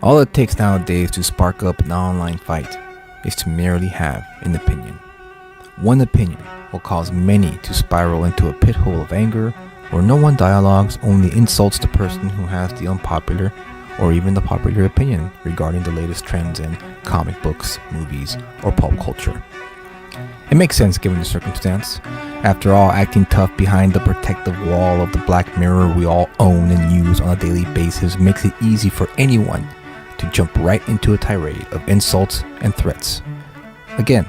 All it takes nowadays to spark up an online fight is to merely have an opinion. One opinion will cause many to spiral into a pit hole of anger where no one dialogues, only insults the person who has the unpopular or even the popular opinion regarding the latest trends in comic books, movies, or pulp culture. It makes sense given the circumstance. After all, acting tough behind the protective wall of the black mirror we all own and use on a daily basis makes it easy for anyone to jump right into a tirade of insults and threats. Again,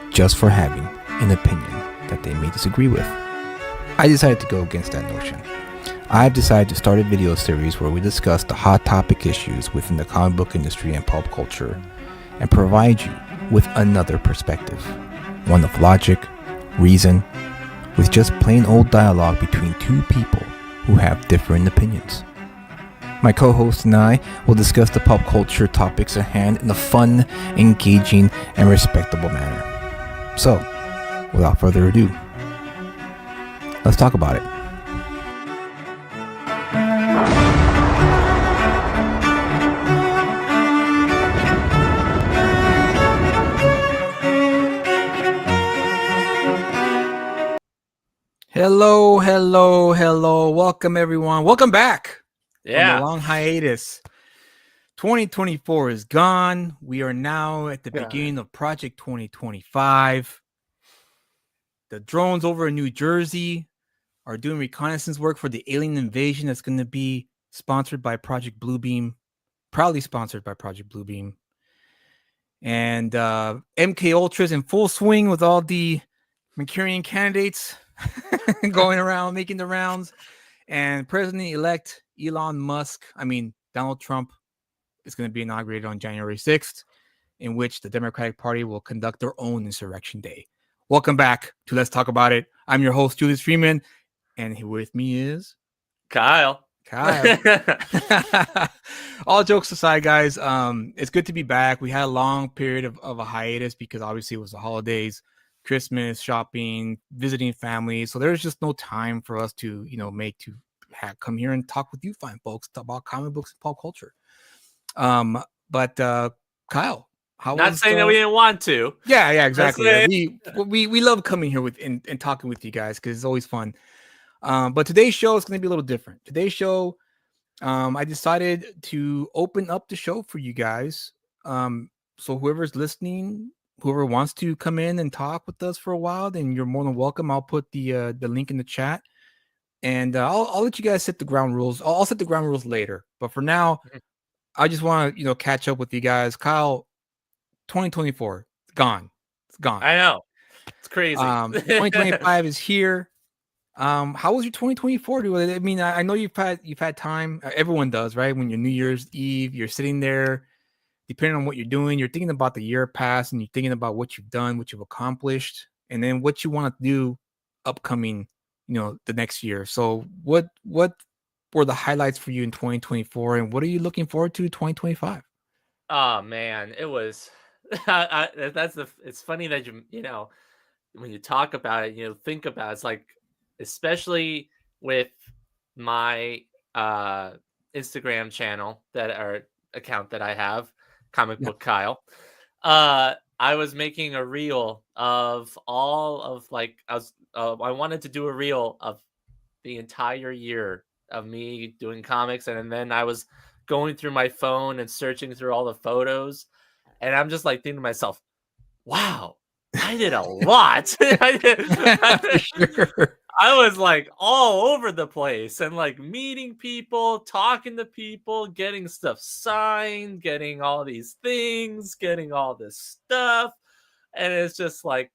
just for having an opinion that they may disagree with. I decided to go against that notion. I've decided to start a video series where we discuss the hot topic issues within the comic book industry and pulp culture and provide you with another perspective. One of logic, reason, with just plain old dialogue between two people who have different opinions. My co-host and I will discuss the pulp culture topics at hand in a fun, engaging, and respectable manner. So, without further ado, let's talk about it. Hello. Welcome, everyone. Welcome back from the long hiatus. 2024 is gone. We are now at the beginning of Project 2025. The drones over in New Jersey are doing reconnaissance work for the alien invasion that's going to be sponsored by Project Bluebeam, proudly sponsored by Project Bluebeam. And MK Ultra's in full swing with all the Mercurian candidates going around, making the rounds. And President-elect Donald Trump is going to be inaugurated on January 6th, in which the Democratic Party will conduct their own insurrection day. Welcome back to Let's Talk About It. I'm your host, Julius Freeman, and here with me is Kyle. All jokes aside, guys, it's good to be back. We had a long period of a hiatus because obviously it was the holidays, Christmas, shopping, visiting family. So there's just no time for us to, come here and talk with you fine folks about comic books and pulp culture. But Kyle, not saying that we didn't want to. Yeah, exactly. We love coming here with and talking with you guys because it's always fun. But today's show is going to be a little different. Today's show, I decided to open up the show for you guys. So whoever's listening, whoever wants to come in and talk with us for a while, then you're more than welcome. I'll put the link in the chat, and I'll let you guys set the ground rules. I'll set the ground rules later. But for now, I just want to catch up with you guys. Kyle, 2024, it's gone. I know, it's crazy. 2025 is here. How was your 2024, dude? I mean, I know you've had time. Everyone does, right? When you're New Year's Eve, you're sitting there, depending on what you're doing, you're thinking about the year past, and you're thinking about what you've done, what you've accomplished, and then what you want to do upcoming, the next year. So what were the highlights for you in 2024, and what are you looking forward to 2025? Oh man, it was. It's funny that when you talk about it, think about it, it's like, especially with my Instagram channel account that I have, Comic Book Kyle. I was making a reel of all of I wanted to do a reel of the entire year of me doing comics, and then I was going through my phone and searching through all the photos, and I'm just like thinking to myself, wow, I did a lot. I was like all over the place and like meeting people, talking to people, getting stuff signed, getting all these things, getting all this stuff. And it's just like,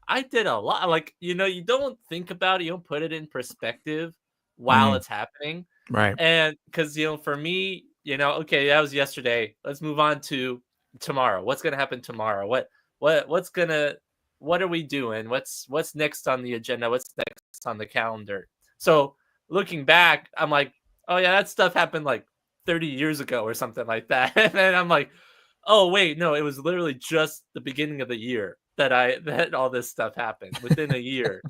I did a lot. Like, you don't think about it. You don't put it in perspective while it's happening. Right. And because, for me, okay, that was yesterday. Let's move on to tomorrow. What's going to happen tomorrow? What are we doing? What's next on the agenda? What's next on the calendar? So looking back, I'm like, oh yeah, that stuff happened like 30 years ago or something like that. And then I'm like, oh wait, no, it was literally just the beginning of the year that all this stuff happened within a year.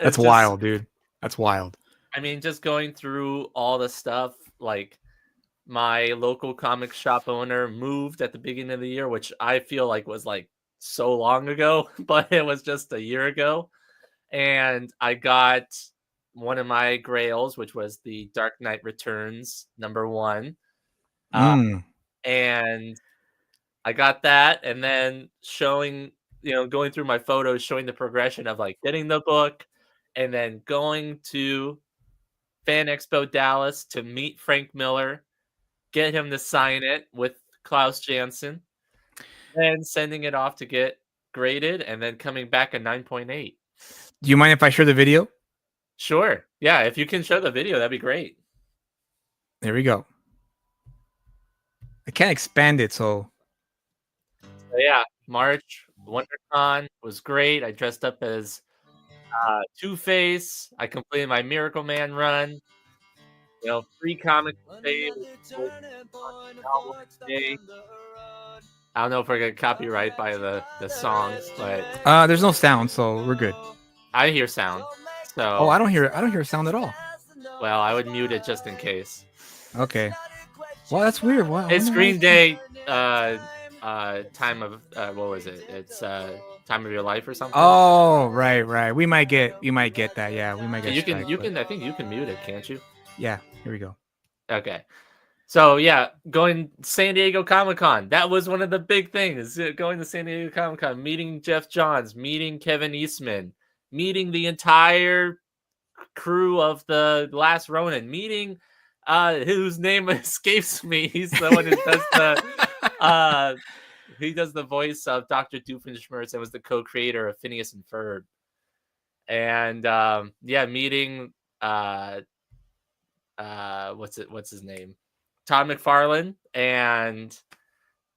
That's wild, dude. That's wild. I mean, just going through all the stuff, like my local comic shop owner moved at the beginning of the year, which I feel like was like so long ago, but it was just a year ago. And I got one of my grails, which was the Dark Knight Returns #1. Mm. And I got that, and then showing, going through my photos, showing the progression of like getting the book and then going to Fan Expo Dallas to meet Frank Miller, get him to sign it with Klaus Janson, and sending it off to get graded, and then coming back a 9.8. Do you mind if I share the video? Sure. Yeah, if you can show the video, that'd be great. There we go. I can't expand it, so. So yeah, March WonderCon was great. I dressed up as Two-Face. I completed my Miracle Man run. Free comic day. I don't know if we're gonna copyright by the songs, but There's no sound, so we're good. I hear sound. So Oh, I don't hear sound at all. well, I would mute it just in case. Okay. Well, that's weird. Wow. It's Green Day. Time of what was it? It's Time of Your Life or something. Oh, right. We might get that. Yeah, we might get. You can. I think you can mute it, can't you? Yeah. Here we go. Okay. So yeah, going San Diego Comic-Con. That was one of the big things. Going to San Diego Comic-Con, meeting Jeff Johns, meeting Kevin Eastman, meeting the entire crew of the Last Ronin, meeting whose name escapes me. He's the one who does the he does the voice of Dr. Doofenshmirtz and was the co-creator of Phineas and Ferb. And meeting what's his name? Todd McFarlane and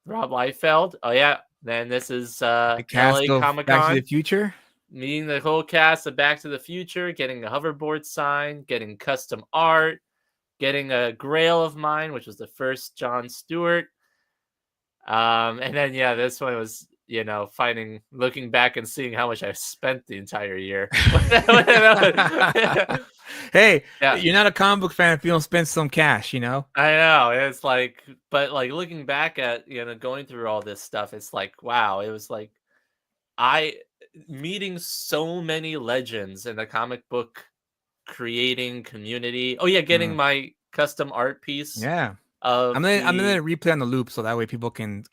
Rob Liefeld. Oh yeah. Then this is the cast LA of Comic-Con. Back to the Future. Meeting the whole cast of Back to the Future, getting a hoverboard sign, getting custom art, getting a grail of mine, which was the first Jon Stewart. And then this one was, looking back and seeing how much I spent the entire year. Hey, you're not a comic book fan if you don't spend some cash, I know. It's like, but like looking back at, going through all this stuff, it's like, wow, it was like meeting so many legends in the comic book creating community. Oh yeah, getting my custom art piece. Yeah. I'm gonna replay on the loop so that way people can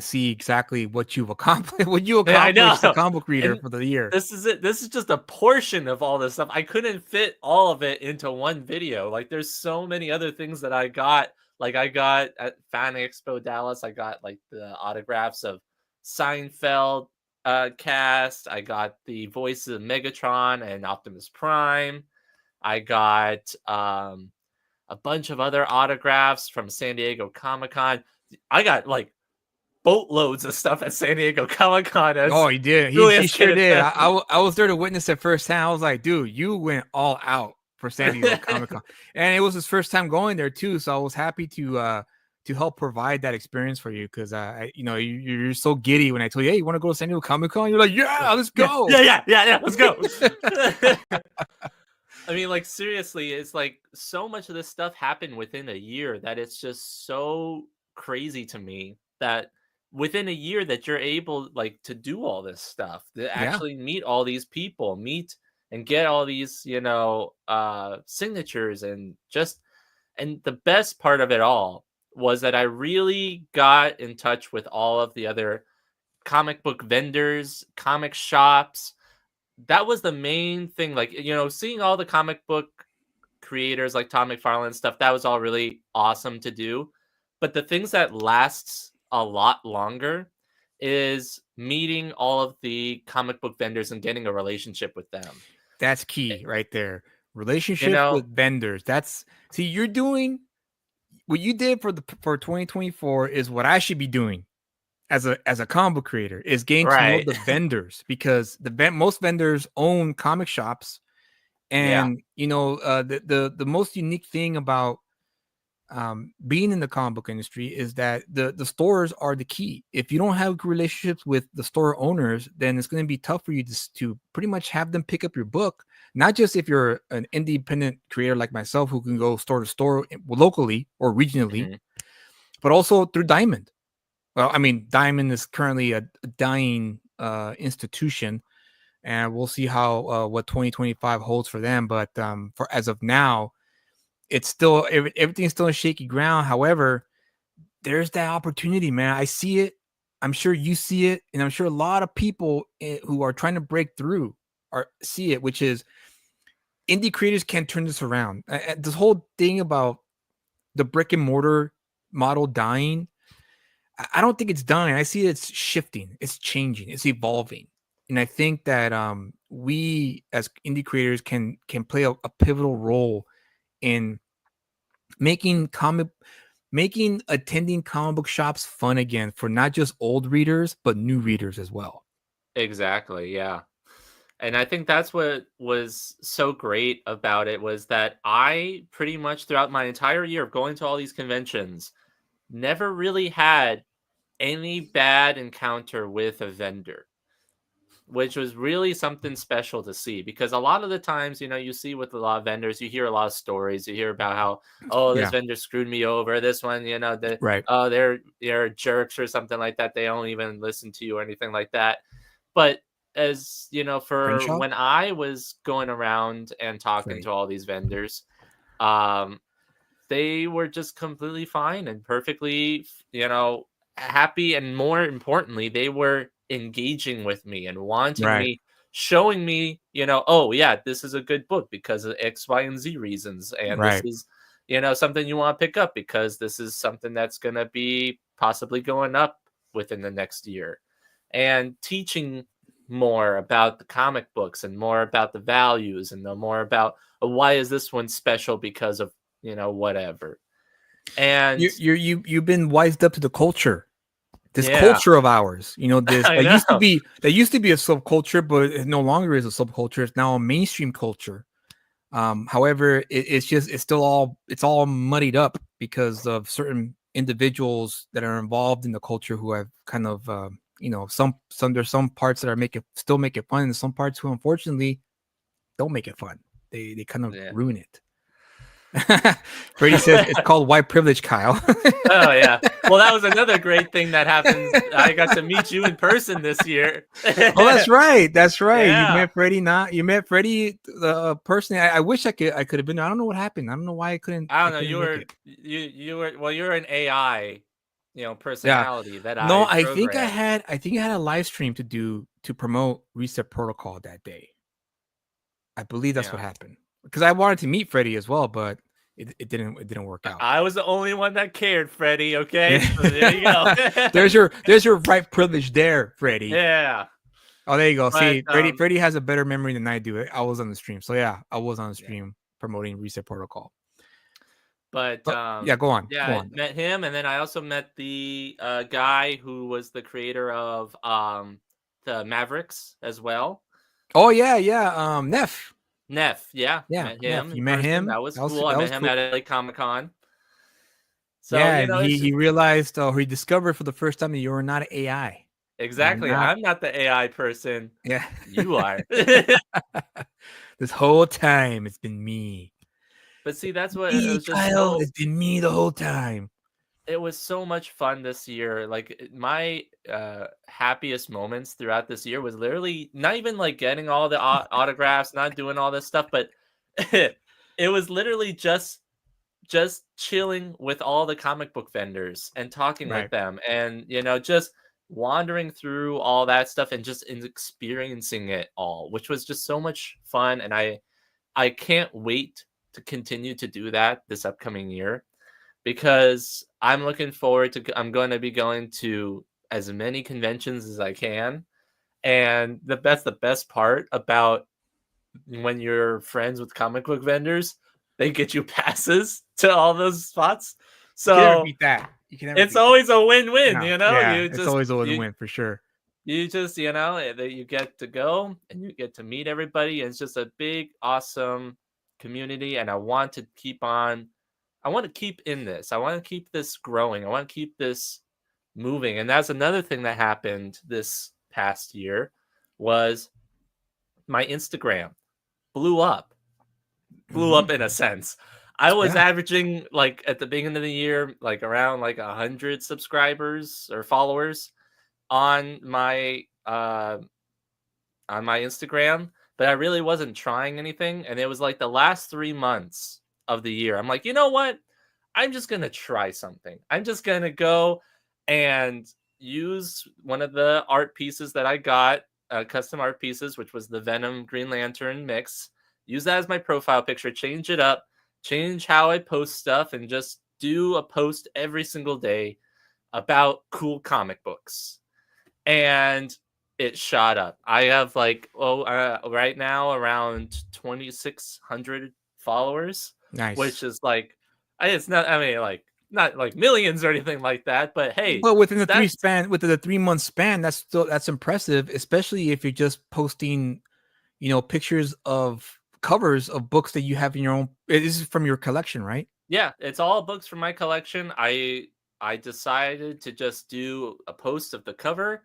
see exactly what you've accomplished. What you accomplished, the comic book reader for the year. This is it. This is just a portion of all this stuff. I couldn't fit all of it into one video. Like there's so many other things that I got. Like I got at Fan Expo Dallas. I got like the autographs of Seinfeld cast. I got the voices of Megatron and Optimus Prime. I got a bunch of other autographs from San Diego Comic-Con. I got like boatloads of stuff at San Diego Comic-Con. Oh, he did. He sure did. I was there to witness it firsthand. I was like, dude, you went all out for San Diego Comic-Con. And it was his first time going there too. So I was happy to help provide that experience for you because you're so giddy when I told you, hey, you want to go to San Diego Comic-Con? You're like, yeah, let's go. Yeah, let's go. I mean, like, seriously, it's like so much of this stuff happened within a year that it's just so crazy to me that within a year that you're able like to do all this stuff, to actually meet all these people, meet and get all these, signatures and the best part of it all was that I really got in touch with all of the other comic book vendors, comic shops. That was the main thing. Like, seeing all the comic book creators like Todd McFarlane and stuff, that was all really awesome to do. But the things that lasts a lot longer is meeting all of the comic book vendors and getting a relationship with them. That's key right there. Relationship with vendors. You're doing what you did for 2024 is what I should be doing as a comic book creator, is getting to know the vendors, because most vendors own comic shops. And the most unique thing about being in the comic book industry is that the stores are the key. If you don't have good relationships with the store owners, then it's going to be tough for you to pretty much have them pick up your book. Not just if you're an independent creator like myself who can go store to store locally or regionally, Mhm. but also through Diamond. Well, I mean, Diamond is currently a dying institution, and we'll see how what 2025 holds for them. But for as of now, it's still everything's still in shaky ground. However, there's that opportunity, man. I see it. I'm sure you see it, and I'm sure a lot of people who are trying to break through are see it, which is indie creators can't turn this around. This whole thing about the brick and mortar model dying, I don't think it's dying. I see it's shifting, it's changing, it's evolving, and I think that we as indie creators can play a pivotal role in making attending comic book shops fun again for not just old readers but new readers as well. Exactly, yeah. And I think that's what was so great about it was that I pretty much throughout my entire year of going to all these conventions never really had any bad encounter with a vendor, which was really something special to see because a lot of the times, you see with a lot of vendors, you hear a lot of stories. You hear about how, oh, this Yeah, vendor screwed me over. This one, right. oh, they're jerks or something like that. They don't even listen to you or anything like that. But as for Crenshaw, when I was going around and talking Freddie. to all these vendors, um, they were just completely fine and perfectly, happy. And more importantly, they were engaging with me and wanting Right, me, showing me, oh, yeah, this is a good book because of X, Y, and Z reasons. And this right, is, something you want to pick up because this is something that's going to be possibly going up within the next year. And teaching more about the comic books and more about the values and the more about why is this one special because of whatever. And you've been wised up to the culture, this yeah, culture of ours. You know, this I know. that used to be a subculture, but it no longer is a subculture. It's now a mainstream culture. However, it's all muddied up because of certain individuals that are involved in the culture who have kind of there's some parts that are still make it fun, and some parts who unfortunately don't make it fun. They kind of Yeah. ruin it. Brady says it's called white privilege, Kyle. Oh yeah. Well, that was another great thing that happens. I got to meet you in person this year. Oh, that's right. That's right. You Yeah. met Freddie. Not you met Freddie personally. I wish I could have been there. I don't know what happened. I don't know why I I don't know. couldn't You make were it. you were well. You're an AI, Yeah. personality that No, I programmed. I think I had a live stream to promote Reset Protocol that day. I believe that's what Yeah. happened because I wanted to meet Freddie as well, but it didn't work out. I was the only one that cared, Freddie. Okay, Yeah. so there you go. there's your right privilege there, Freddie. Yeah, Oh, there you go. but See, Freddie has a better memory than I do. I was on the stream, so yeah, I was on the yeah. stream promoting Reset Protocol. But But yeah, go on, yeah, go I on. met him, and then I also met the guy who was the creator of the Mavericks as well. Oh yeah, yeah. Neff. Neff, yeah, Yeah, met Neff. him You in met person. him. That was cool. I That met was him cool. at LA Comic Con. So Yeah, and it's he just realized or he discovered for the first time that you are not an AI. You're exactly. not. I'm not the AI person. Yeah. You are. This whole time it's been me. But see, that's what it Me, was just Kyle. so It's been me the whole time. it was so much fun this year. Like my happiest moments throughout this year was literally not even like getting all the autographs, not doing all this stuff, but it was literally just chilling with all the comic book vendors and talking with Right. them and just wandering through all that stuff and just experiencing it all, which was just so much fun. And I can't wait to continue to do that this upcoming year because I'm looking forward to I'm going to be going to as many conventions as I can. And that's the best part about when you're friends with comic book vendors, they get you passes to all those spots. You can never So beat that. You can never it's beat that. always a win-win, Yeah, yeah. You It's just always a you win-win for sure. you just that you get to go and you get to meet everybody. And it's just a big, awesome community, and I want to keep on I want to keep in this. I want to keep this growing. I want to keep this moving. And that's another thing that happened this past year was my Instagram blew up. Blew Hmm. up in a sense. I was Yeah. averaging like at the beginning of the year, like around like 100 subscribers or followers on my Instagram, but I really wasn't trying anything. And it was like the last 3 months of the year. I'm like, you know what? I'm just gonna try something. I'm just gonna go and use one of the art pieces that I got, custom art pieces, which was the Venom Green Lantern mix. Use that as my profile picture, change it up, change how I post stuff, and just do a post every single day about cool comic books. And it shot up. I have like right now around 2,600 followers, which Nice. is like it's not. I mean, like not like millions or anything like that. But hey, But that's within the 3 month span, that's impressive, especially if you're just posting, pictures of covers of books that you have in your own. This is from your collection, right? yeah. It's all books from my collection. I decided to just do a post of the cover.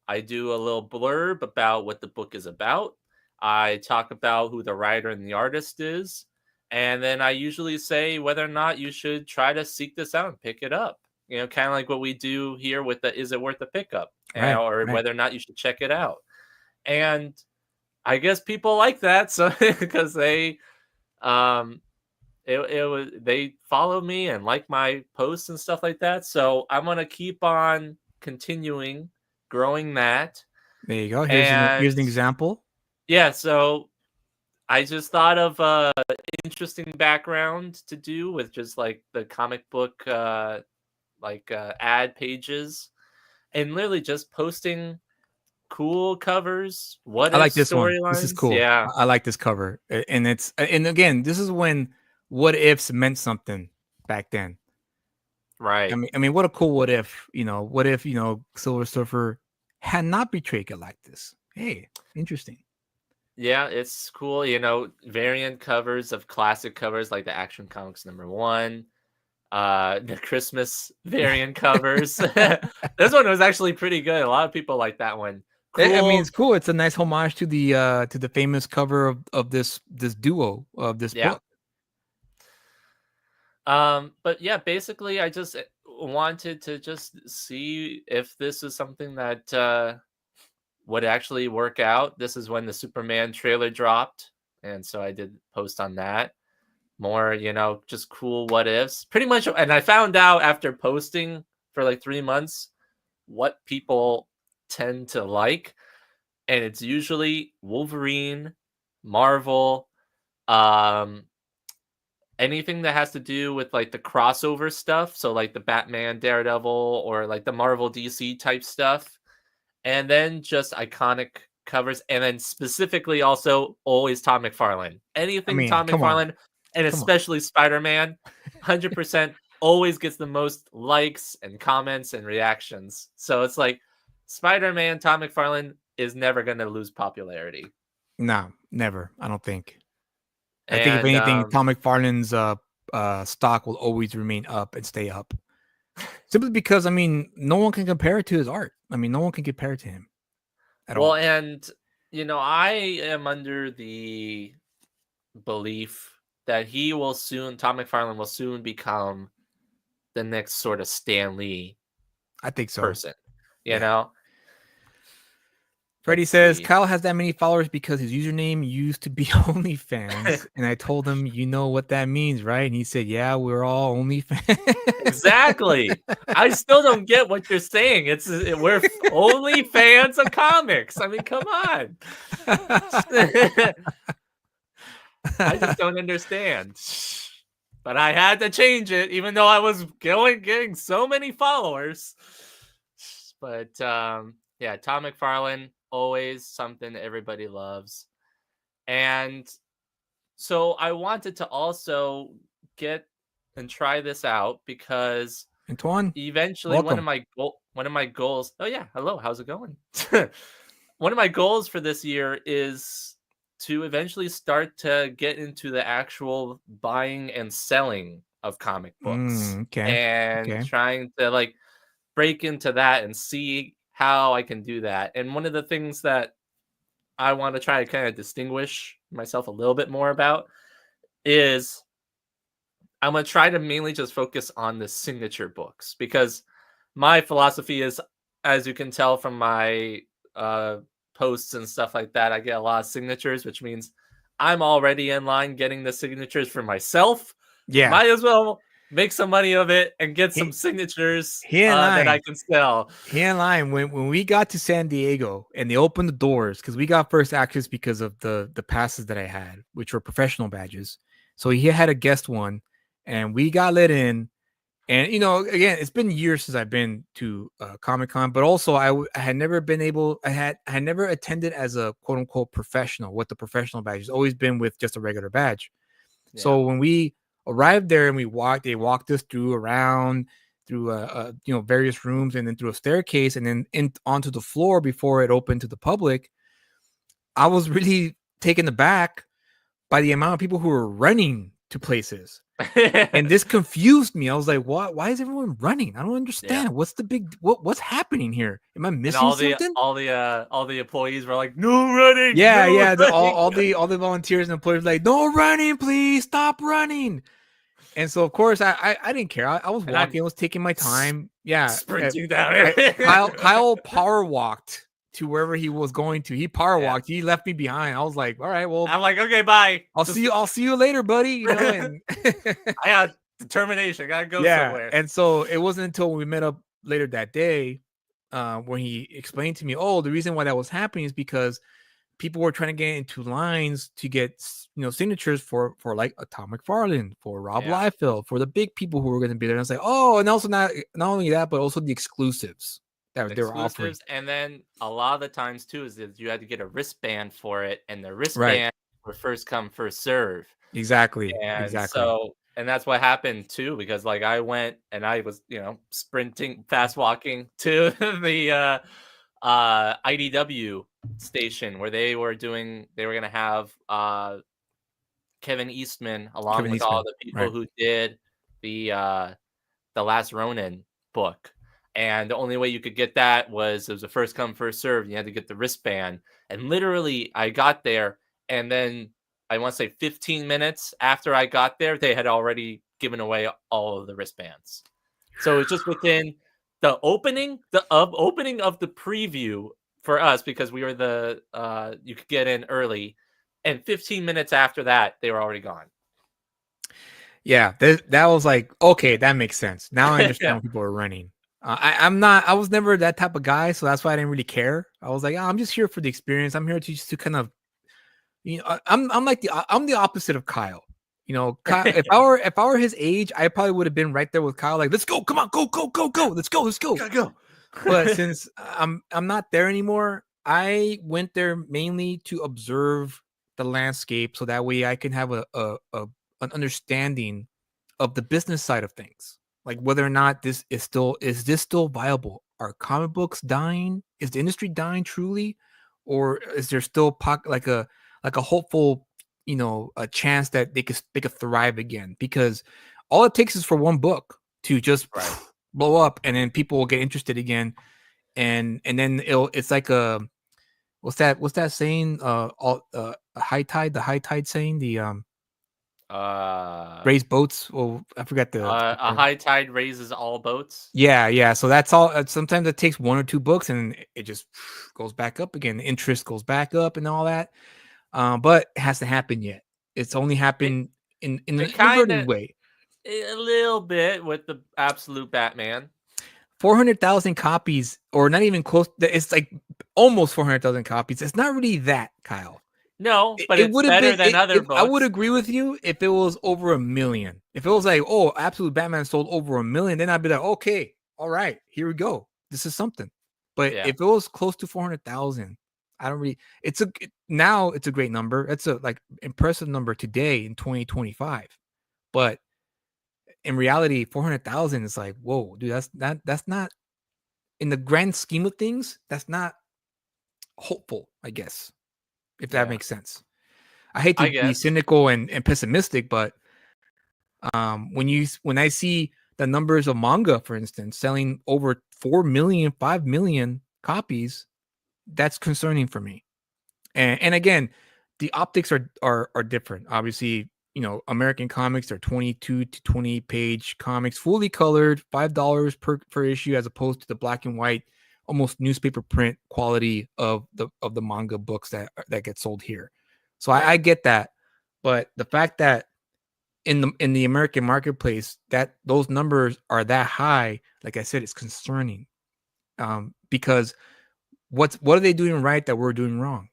I do a little blurb about what the book is about. I talk about who the writer and the artist is. And then I usually say whether or not you should try to seek this out and pick it up. Kind of like what we do here with the Is It Worth a Pickup? Right. Or Right. whether or not you should check it out. And I guess people like that. So because um, it was, they follow me and like my posts and stuff like that. So I'm going to keep on continuing growing that. There you go. Here's And an example. yeah, so I just thought of interesting background to do with just like the comic book ad pages and literally just posting cool covers, what I if like this one. This is storylines. cool. Yeah, I like this cover, and again, this is when what ifs meant something back then. right. I mean, what a cool what if. What if Silver Surfer had not betrayed Galactus? Hey, interesting. Yeah, it's cool. Variant covers of classic covers like the Action Comics #1, the Christmas variant covers. This one was actually pretty good. A lot of people like that one. I mean, it's Cool. cool. It's a nice homage to the famous cover of this duo of this Yeah. book. But yeah, basically, I just wanted to just see if this is something that would actually work out. This is when the Superman trailer dropped, and so I did post on that. More, just cool what ifs. Pretty much, and I found out after posting for like 3 months what people tend to like, and it's usually Wolverine, Marvel, um, anything that has to do with like the crossover stuff, so like the Batman, Daredevil, or like the Marvel DC type stuff, and then just iconic covers, and then specifically also always Todd McFarlane. I Anything mean, Todd come on, McFarlane, and come on. especially Spider-Man, 100% always gets the most likes and comments and reactions. So it's like Spider-Man, Todd McFarlane is never going to lose popularity. No, never. I don't think. I think if And anything, Tom McFarlane's stock will always remain up and stay up. Simply because, I mean, no one can compare it to his art. I mean, no one can compare it to him at well, all. and I am under the belief that Tom McFarlane will soon become the next sort of Stan Lee I think so. person. You Yeah. know, Freddie let's says see. Kyle has that many followers because his username used to be OnlyFans, and I told him, you know what that means, right? And he said, "Yeah, we're all OnlyFans." Exactly. I still don't get what you're saying. We're only fans of comics. I mean, come on. I just don't understand. But I had to change it, even though I was getting so many followers. But yeah, Tom McFarlane, always something everybody loves. And so I wanted to also get and try this out because Antoine, eventually welcome. one of my goals. Oh yeah, hello, how's it going? One of my goals for this year is to eventually start to get into the actual buying and selling of comic books Okay. and Okay. trying to like break into that and see how I can do that. And one of the things that I want to try to kind of distinguish myself a little bit more about is I'm gonna try to mainly just focus on the signature books because my philosophy is, as you can tell from my uh, posts and stuff like that, I get a lot of signatures, which means I'm already in line getting the signatures for myself. Yeah. Might as well make some money of it and get some He signatures he and that I I can sell. he and I when we got to San Diego and they opened the doors because we got first access because of the passes that I had, which were professional badges. So he had a guest one, and we got let in. And again, it's been years since I've been to Comic Con, but also I had never been able. I had never attended as a quote unquote professional with the professional badge. It's always been with just a regular badge. Yeah. So when we arrived there and they walked us around through various rooms and then through a staircase and then onto the floor before it opened to the public. I was really taken aback by the amount of people who were running to places. And this confused me. I was like, "What? Why is everyone running? I don't Yeah. understand. What's the big what's happening here? Am I And missing something?" all the employees were like, "No running, Yeah, no yeah. running." All the volunteers and employees were like, "No running, please stop running." And so, of course, I didn't care. I was And I'm walking. I was taking my time. Yeah. sprinting down it. Kyle power walked to wherever he was going to. He power Yeah. walked. He left me behind. I was like, all right, well, I'm like, okay, bye. I'll see you later, buddy. And I got determination. I gotta go yeah. somewhere. And so it wasn't until we met up later that day when he explained to me, oh, the reason why that was happening is because people were trying to get into lines to get signatures for like Tom McFarlane, for Rob Yeah. Liefeld, for the big people who were going to be there. And I was like, oh, and also not only that, but also the exclusives that they were offering. Exclusives, and then a lot of the times too is that you had to get a wristband for it, and the Right. wristband were first come, first serve. Exactly. And Exactly. so, and that's what happened too, because like I went and I was, sprinting, fast walking to the IDW station where they were gonna have Kevin Eastman along Kevin with all Eastman. the people Right. who did the Last Ronin book. And the only way you could get that was it was a first come, first serve. You had to get the wristband. And literally, I got there, and then I want to say 15 minutes after I got there, they had already given away all of the wristbands. So it's just within the opening, opening of the preview for us because we were you could get in early, and 15 minutes after that, they were already gone. Yeah, that was like, okay, that makes sense. Now I understand Yeah. when people are running. I was never that type of guy, so that's why I didn't really care. I was like, oh, I'm just here for the experience. I'm here to just to kind of, I'm the opposite of Kyle. Kyle, if I were his age, I probably would have been right there with Kyle, like, let's go, come on, go, go, go, go, let's go, let's go, Gotta go. But since I'm not there anymore, I went there mainly to observe the landscape, so that way I can have an understanding of the business side of things, like whether or not this is this still viable. Are comic books dying? Is the industry dying truly, or is there still like a hopeful, a chance that they could thrive again? Because all it takes is for one book to just Right. blow up, and then people will get interested again, and then it's like a what's that saying? A high tide, the high tide saying, the Uh, raise boats. Well, I forgot the a term. high tide raises all boats. Yeah, yeah. So that's all. Sometimes it takes one or two books, and it just goes back up again. The interest goes back up, and all that. But it hasn't happened yet. It's only It happened in an it kind inverted of way. a little bit with the absolute Batman. 400,000 copies, or not even close. It's like almost 400,000 copies. It's not really that, Kyle. No, but It it's would have better been. than other I would books. agree with you if it was over 1 million. If it was like, oh, Absolute Batman sold over 1 million, then I'd be like, okay, all right, here we go. This is something. But Yeah, if it was close to 400,000, I don't really. Now it's a great number. It's a like impressive number today in 2025. But in reality, 400,000 is like, whoa, dude, that's not in the grand scheme of things. That's not hopeful, I guess, if that yeah. makes sense. I hate to I be guess. cynical and pessimistic, but When I see the numbers of manga, for instance, selling over 4 million, 5 million copies, that's concerning for me. And again, the optics are different. Obviously, American comics are 22 to 20 page comics, fully colored, $5 per issue, as opposed to the black and white, almost newspaper print quality of the manga books that get sold here. So I get that, but the fact that in the American marketplace that those numbers are that high, like I said, it's concerning. Because what are they doing right that we're doing wrong?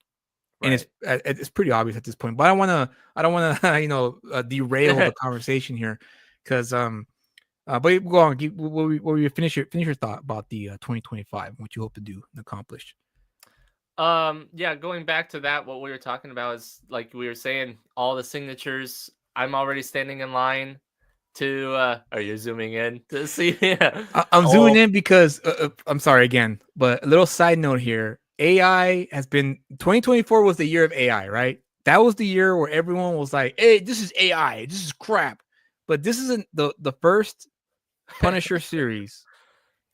And it's pretty obvious at this point. But I don't want to derail the conversation here, because but go on. Will you finish your thought about the 2025? What you hope to do and accomplish? Yeah, going back to that, what we were talking about is, like we were saying, all the signatures. I'm already standing in line to are you zooming in to see? I'm zooming in because I'm sorry again, but a little side note here. AI has been 2024 was the year of AI, right? That was the year where everyone was like, "Hey, this is AI. This is crap." But this isn't the first Punisher series.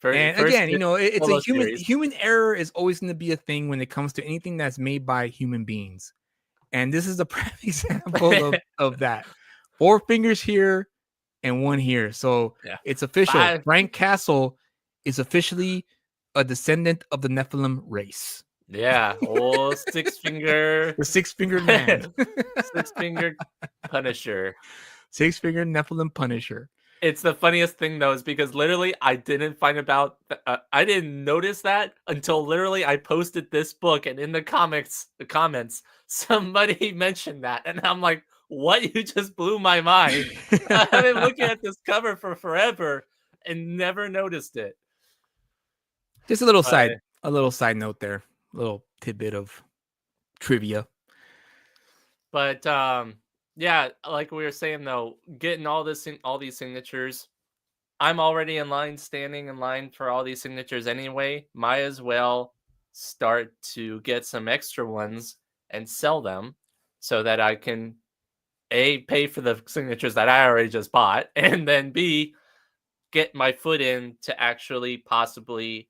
And again, it's a human error is always going to be a thing when it comes to anything that's made by human beings. And this is a prime example of that. 4 fingers here and 1 here. So it's official. 5. Frank Castle is officially a descendant of the Nephilim race. Yeah, old 6-finger. The 6-fingered man. 6-fingered Punisher. 6-fingered Nephilim Punisher. It's the funniest thing though, is because literally I didn't I didn't notice that until literally I posted this book, and in the comments, somebody mentioned that, and I'm like, what? You just blew my mind. I've been looking at this cover for forever and never noticed it. Just a little side note there, a little tidbit of trivia. But yeah, like we were saying though, getting all these signatures, I'm already standing in line for all these signatures anyway. Might as well start to get some extra ones and sell them, so that I can A, pay for the signatures that I already just bought, and then B, get my foot in to actually possibly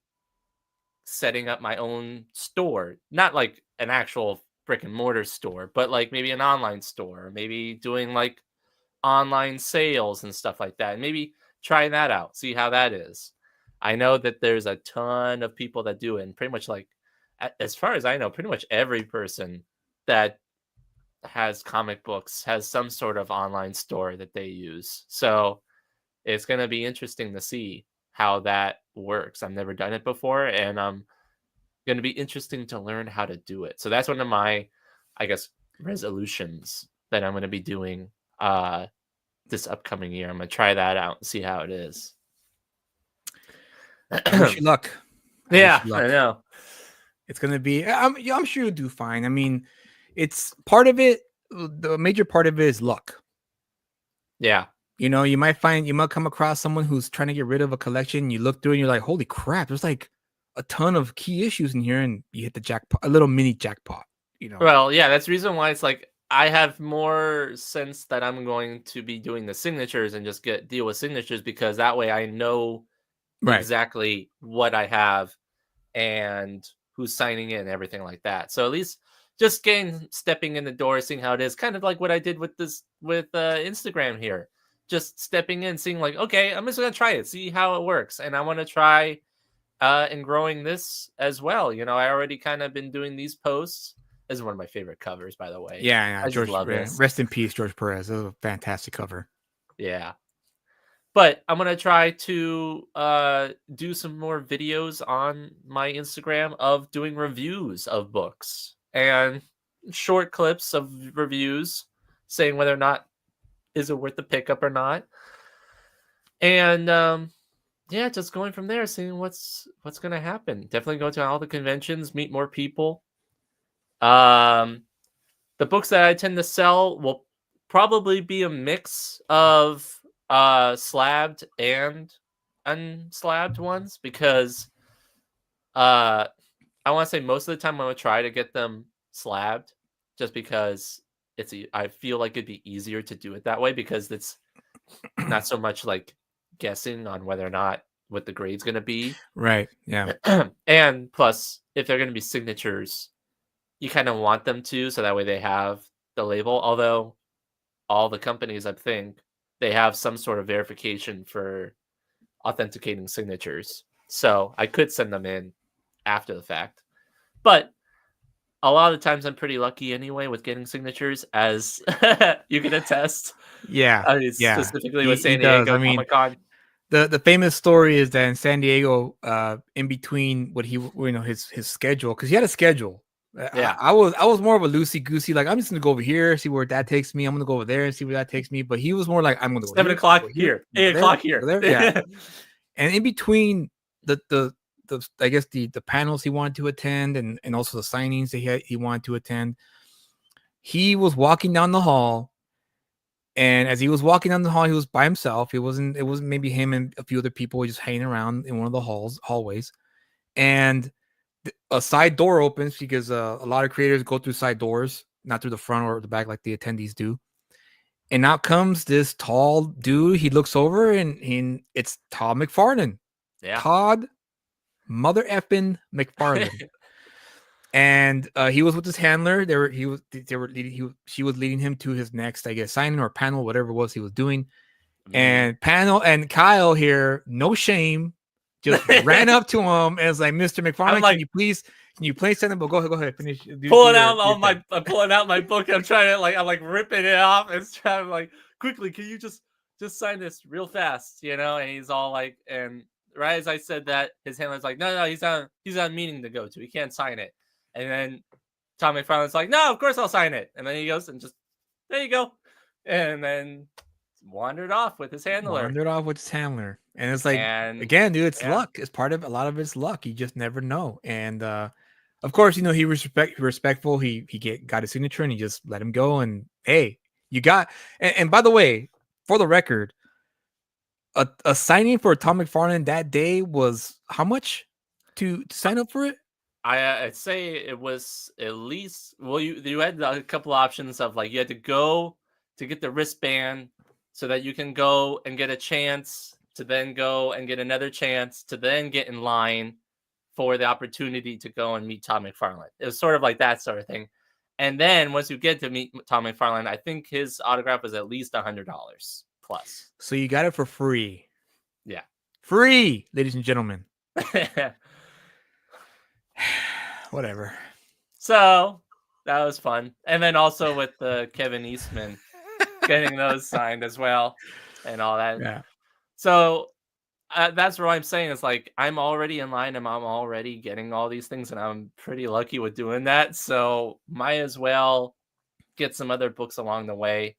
setting up my own store. Not like an actual brick and mortar store, but like maybe an online store, maybe doing like online sales and stuff like that. And maybe try that out, see how that is. I know that there's a ton of people that do it, and pretty much like, as far as I know, pretty much every person that has comic books has some sort of online store that they use. So it's going to be interesting to see how that works. I've never done it before, and I'm going to be interesting to learn how to do it. So that's one of my, I guess, resolutions that I'm going to be doing this upcoming year. I'm going to try that out and see how it is. I wish you luck. I know. It's going to be, I'm sure you'll do fine. I mean, it's part of it. The major part of it is luck. Yeah. You might come across someone who's trying to get rid of a collection. You look through and you're like, holy crap, there's like a ton of key issues in here, and you hit the jackpot, a little mini jackpot, Well, yeah, that's the reason why it's like I have more sense that I'm going to be doing the signatures and just deal with signatures, because that way I know exactly what I have and who's signing in and everything like that. So at least just stepping in the door, seeing how it is, kind of like what I did with Instagram here. Just stepping in, seeing like, okay, I'm just gonna try it, see how it works, and I want to try and growing this as well. I already kind of been doing these posts. This is one of my favorite covers, by the way. Yeah, George, rest in peace, George Perez. That was a fantastic cover. Yeah, but I'm gonna try to do some more videos on my Instagram of doing reviews of books and short clips of reviews, saying whether or not is it worth the pickup or not, and yeah, just going from there, seeing what's gonna happen. Definitely go to all the conventions, meet more people. The books that I tend to sell will probably be a mix of slabbed and unslabbed ones, because I want to say most of the time I'm gonna try to get them slabbed, just because I feel like it'd be easier to do it that way, because it's not so much like guessing on whether or not what the grade's going to be. Right. Yeah. And plus, if they're going to be signatures, you kind of want them to, so that way they have the label. Although all the companies, I think, they have some sort of verification for authenticating signatures. So I could send them in after the fact. But a lot of the times I'm pretty lucky anyway with getting signatures, as you can attest. Yeah. I mean, Yeah. specifically He with San does. Diego I mean, Comic-Con. the famous story is that in San Diego, in between what his schedule, because he had a schedule. Yeah. I was more of a loosey goosey, like I'm just gonna go over here, see where that takes me. I'm gonna go over there and see where that takes me. But he was more like, I'm gonna go 7 here, o'clock go here, go 8 there, o'clock go here. there. Yeah. And in between the I guess the panels he wanted to attend and also the signings that he wanted to attend, he was walking down the hall. And as he was walking down the hall, he was by himself. It wasn't maybe him and a few other people just hanging around in one of the hallways. And a side door opens because a lot of creators go through side doors, not through the front or the back like the attendees do. And out comes this tall dude. He looks over and it's Todd McFarlane. Yeah. Todd mother effing McFarlane. And he was with his handler. She was leading him to his next, I guess, signing or panel, whatever it was he was doing. And Kyle here, no shame, just ran up to him and was like, "Mr. McFarlane, like, can you please send him? But go ahead, finish." I'm pulling out my book. I'm trying to I'm like ripping it off and trying to like, quickly, can you just sign this real fast, And he's all like, and right as I said that, his handler's like, no, he's on a meeting to go to. He can't sign it. And then Tom McFarlane's like, no, of course I'll sign it. And then he goes and just, there you go. And then wandered off with his handler. And it's like, again, dude, it's luck. It's part of, a lot of it's luck. You just never know. And of course, he was respectful. He got his signature and he just let him go. And hey, you got, and by the way, for the record, a signing for Tom McFarlane that day was how much to sign up for it? I'd say it was at least, well, you had a couple options of like, you had to go to get the wristband so that you can go and get a chance to then go and get another chance to then get in line for the opportunity to go and meet Tom McFarlane. It was sort of like that sort of thing. And then once you get to meet Tom McFarlane, I think his autograph was at least $100 plus. So you got it for free. Yeah. Free, ladies and gentlemen. Whatever. So that was fun. And then also with the Kevin Eastman getting those signed as well and all that. Yeah. So that's what I'm saying. Is like, I'm already in line and I'm already getting all these things and I'm pretty lucky with doing that. So might as well get some other books along the way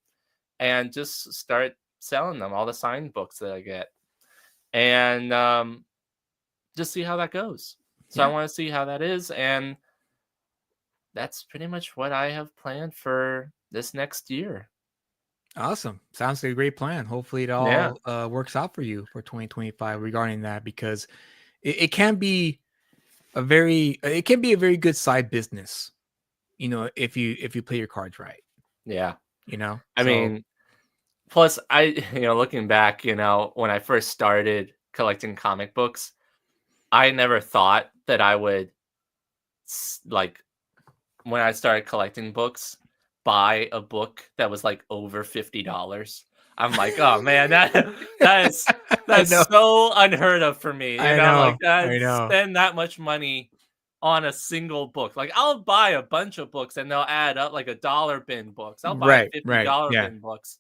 and just start selling them, all the signed books that I get. And just see how that goes. So I want to see how that is. And that's pretty much what I have planned for this next year. Awesome. Sounds like a great plan. Hopefully it all works out for you for 2025 regarding that, because it can be a very good side business, if you play your cards right. Yeah. I mean, plus looking back, when I first started collecting comic books, I never thought that I would, like, when I started collecting books, buy a book that was like over $50. I'm like, oh man, that's so unheard of for me. I know. Spend that much money on a single book. Like, I'll buy a bunch of books and they'll add up, like $1 bin books. I'll buy $50 bin books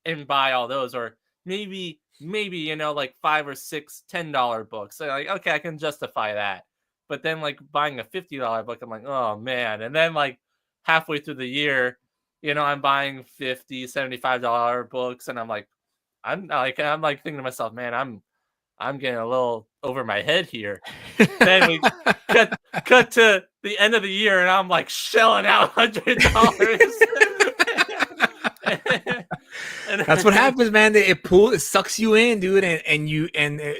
and buy all those, or maybe like $5 or $6 $10 books. So like, okay, I can justify that. But then like buying a $50 book, I'm like, oh man. And then like halfway through the year, I'm buying $50, $75 books, and I'm like thinking to myself, man, I'm getting a little over my head here. Then we cut to the end of the year, and I'm like shelling out $100. That's what happens, man. It sucks you in, dude, and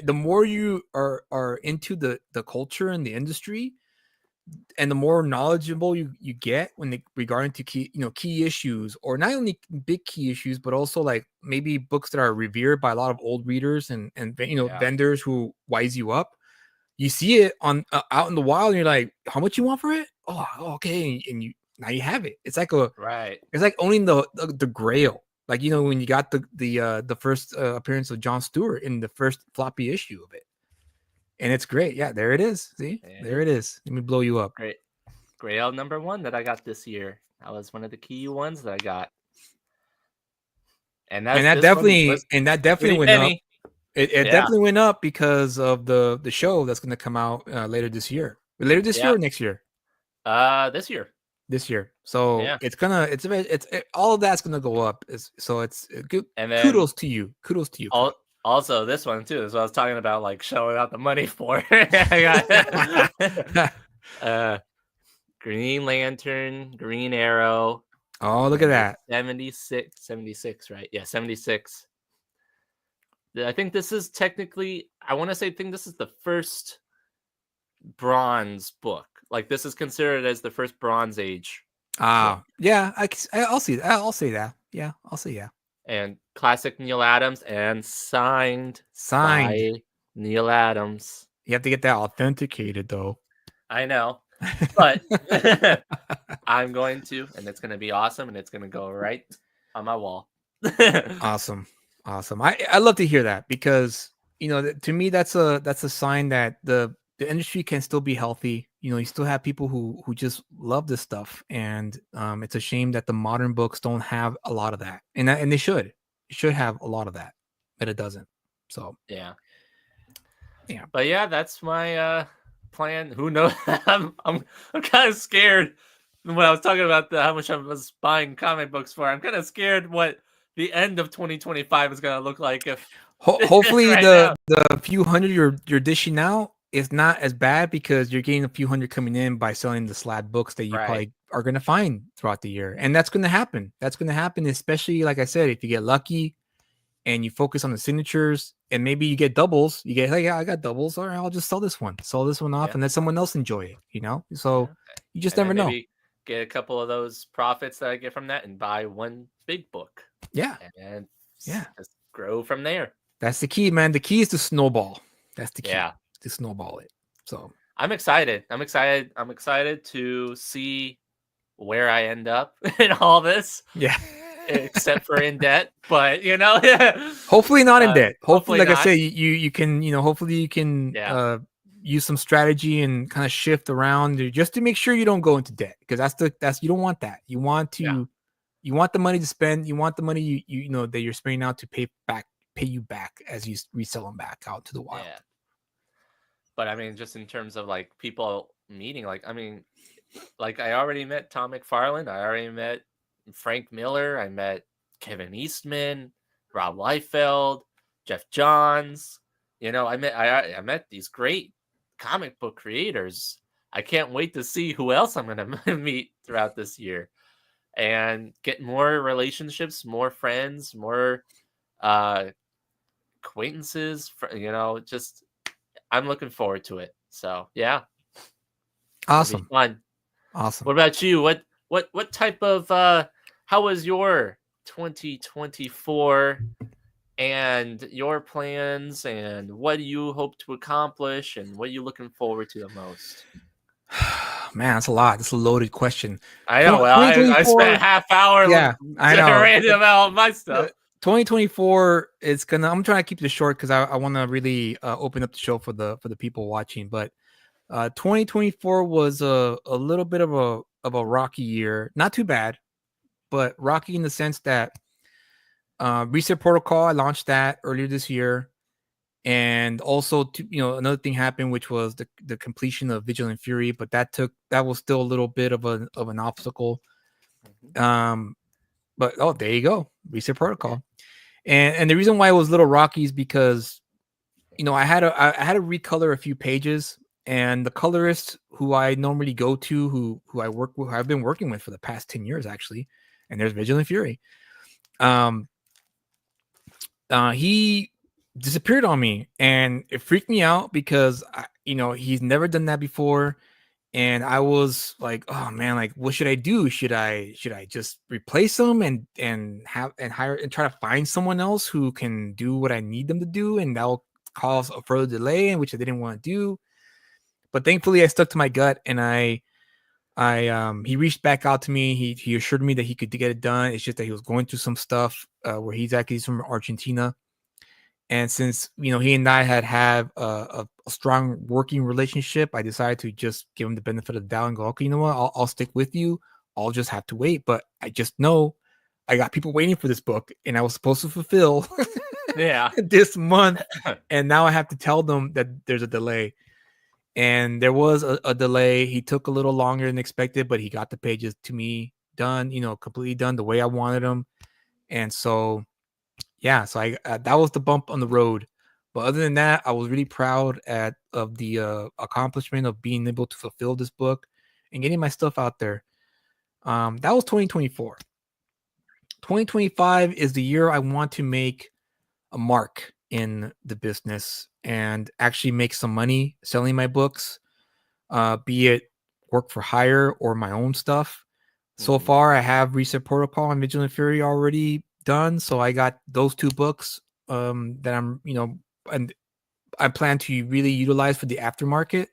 the more you are into the culture and the industry, and the more knowledgeable you get when regarding to key issues, or not only big key issues, but also like maybe books that are revered by a lot of old readers and Yeah. vendors who wise you up. You see it on out in the wild, and you're like, how much you want for it? Oh, okay, and you now you have it. It's like Right. it's like owning the Grail. Like when you got the first appearance of Jon Stewart in the first floppy issue of it, and it's great. Yeah, there it is. See, there it is. Let me blow you up. Great. Grail #1 that I got this year. That was one of the key ones that I got. And that definitely went up. It definitely went up because of the show that's going to come out later this year. Later this year or next year? This year. This year. So all of that's gonna go up. It's good. And then, kudos to you. Also, this one too is what I was talking about, like showing out the money for. I got Green Lantern, Green Arrow. Oh, look at that. 76, right? Yeah, 76. I think this is technically, I think this is the first bronze book. Like this is considered as the first Bronze Age. Yeah, I'll see that. I'll say that. Yeah, I'll say yeah. And classic Neil Adams and signed by Neil Adams. You have to get that authenticated though. I know, but I'm going to, and it's going to be awesome, and it's going to go right on my wall. Awesome. I love to hear that, because to me that's a sign that the industry can still be healthy. You still have people who just love this stuff, and it's a shame that the modern books don't have a lot of that, and they should have a lot of that, but it doesn't. So yeah. But yeah, that's my plan. Who knows? I'm kind of scared when I was talking about how much I was buying comic books for. I'm kind of scared what the end of 2025 is going to look like. If hopefully the few hundred you're dishing out is not as bad, because you're getting a few hundred coming in by selling the slab books that you probably are going to find throughout the year. And that's going to happen. Especially, like I said, if you get lucky and you focus on the signatures, and maybe you get doubles. You get, I got doubles. All right, I'll just sell this one off, and let someone else enjoy it. So you just never know. Get a couple of those profits that I get from that and buy one big book. Yeah. And just grow from there. That's the key, man. The key is to snowball. That's the key. Yeah. To snowball it. So I'm excited. I'm excited to see where I end up in all this. Yeah. Except for in debt, but hopefully not in debt. Hopefully, like I say, you can, hopefully you can use some strategy and kind of shift around just to make sure you don't go into debt, because that's you don't want that. You want to you want the money to spend. You want the money you know that you're spending out to pay you back as you resell them back out to the wild. Yeah. But I mean, just in terms of like people meeting, like I already met Tom McFarlane. I already met Frank Miller. I met Kevin Eastman, Rob Liefeld, Jeff Johns. I met these great comic book creators. I can't wait to see who else I'm going to meet throughout this year, and get more relationships, more friends, more acquaintances. Just I'm looking forward to it. So yeah, awesome, fun, awesome. What about you? What type of how was your 2024 and your plans, and what do you hope to accomplish, and what are you looking forward to the most? Man, that's a lot. That's a loaded question. I know. Well, I spent a half hour generating about my stuff. 2024 is I'm trying to keep this short because I want to really open up the show for the people watching. But 2024 was a little bit of a rocky year. Not too bad, but rocky in the sense that Reset Protocol, I launched that earlier this year. And also, another thing happened, which was the completion of Vigilant Fury, but that was still a little bit of an obstacle. But there you go, Reset Protocol, and the reason why it was a little rocky is because, I had to recolor a few pages, and the colorist who I normally go to, who I work with, who I've been working with for the past 10 years actually, and there's Vigilant Fury, he disappeared on me, and it freaked me out because he's never done that before, and I was like, oh man, like what should I do? Should I just replace them and hire and try to find someone else who can do what I need them to do, and that'll cause a further delay, in which I didn't want to do. But thankfully, I stuck to my gut, and he reached back out to me. He assured me that he could get it done. It's just that he was going through some stuff where he's from Argentina. And since he and I had a strong working relationship, I decided to just give him the benefit of the doubt and go, okay, you know what? I'll stick with you. I'll just have to wait. But I just know I got people waiting for this book, and I was supposed to fulfill this month, and now I have to tell them that there's a delay. And there was a delay. He took a little longer than expected, but he got the pages to me done, completely done the way I wanted them. And so yeah, so I that was the bump on the road. But other than that, I was really proud of the accomplishment of being able to fulfill this book and getting my stuff out there. That was 2024. 2025 is the year I want to make a mark in the business and actually make some money selling my books, be it work for hire or my own stuff. So far, I have Reset Protocol and Vigilant Fury already done. So I got those two books that I'm, and I plan to really utilize for the aftermarket.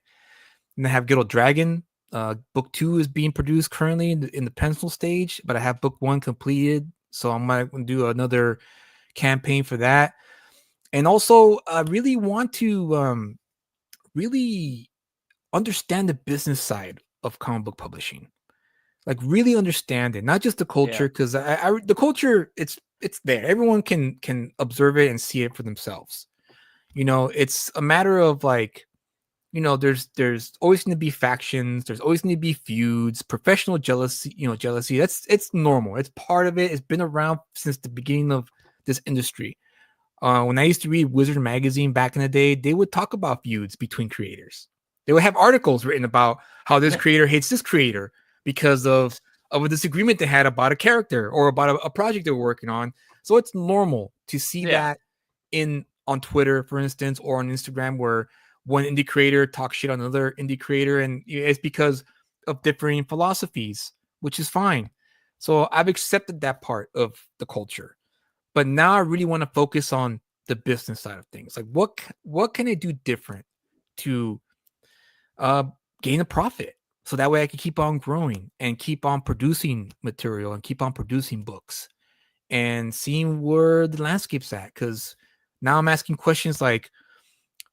And I have Good Old Dragon. Book 2 is being produced currently in the pencil stage, but I have book 1 completed. So I might do another campaign for that. And also, I really want to really understand the business side of comic book publishing. Like really understand it, not just the culture, because the culture it's there. Everyone can observe it and see it for themselves. It's a matter of like, there's always going to be factions. There's always going to be feuds, professional jealousy. Jealousy. It's normal. It's part of it. It's been around since the beginning of this industry. When I used to read Wizard magazine back in the day, they would talk about feuds between creators. They would have articles written about how this creator hates this creator because of a disagreement they had about a character or about a project they're working on. So it's normal to see that on Twitter, for instance, or on Instagram, where one indie creator talks shit on another indie creator, and it's because of differing philosophies, which is fine. So I've accepted that part of the culture. But now I really want to focus on the business side of things. Like what can I do different to gain a profit? So that way I can keep on growing and keep on producing material and keep on producing books and seeing where the landscape's at. Because now I'm asking questions like,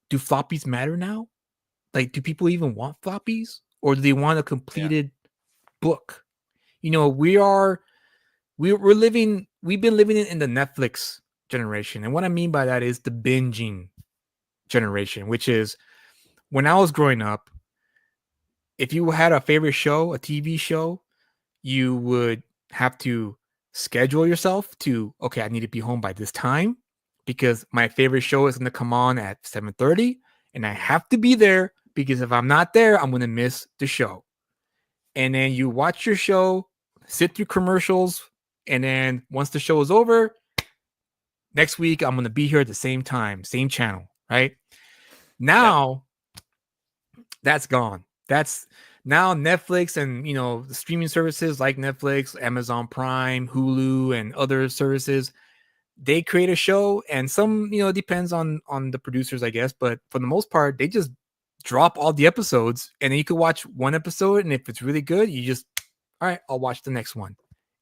do floppies matter now? Like, do people even want floppies? Or do they want a completed book? We've been living in the Netflix generation. And what I mean by that is the binging generation, which is when I was growing up, if you had a favorite show, a TV show, you would have to schedule yourself to, okay, I need to be home by this time because my favorite show is going to come on at 7:30 and I have to be there because if I'm not there, I'm going to miss the show. And then you watch your show, sit through commercials, and then once the show is over, next week, I'm going to be here at the same time, same channel, right? Now, that's gone. That's now Netflix and, the streaming services like Netflix, Amazon Prime, Hulu, and other services, they create a show, and some, it depends on the producers, I guess, but for the most part, they just drop all the episodes, and then you could watch one episode, and if it's really good, you just, all right, I'll watch the next one,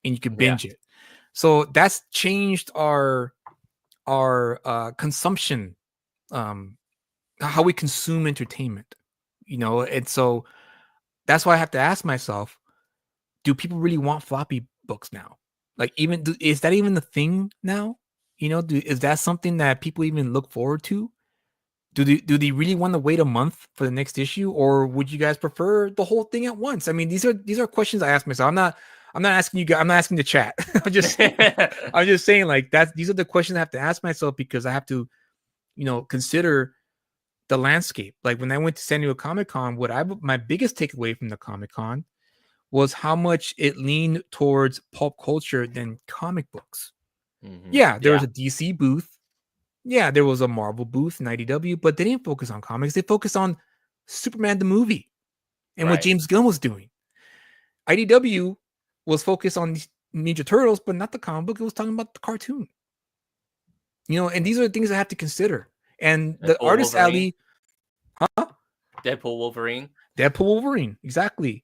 and you can binge it. So that's changed our consumption, how we consume entertainment, and so that's why I have to ask myself, do people really want floppy books now? Like, is that even the thing now? Is that something that people even look forward to? Do they really want to wait a month for the next issue, or would you guys prefer the whole thing at once? I mean, these are questions I ask myself. I'm not asking you guys. I'm not asking the chat. I'm just saying like that. These are the questions I have to ask myself because I have to, consider the landscape. Like when I went to San Diego Comic-Con, my biggest takeaway from the Comic-Con was how much it leaned towards pulp culture than comic books. Mm-hmm. Yeah, there was a DC booth. Yeah, there was a Marvel booth in IDW, but they didn't focus on comics. They focused on Superman the movie. and what James Gunn was doing. IDW was focused on these Ninja Turtles, but not the comic book. It was talking about the cartoon. And these are the things I have to consider. And the Artist Alley, Deadpool Wolverine, exactly.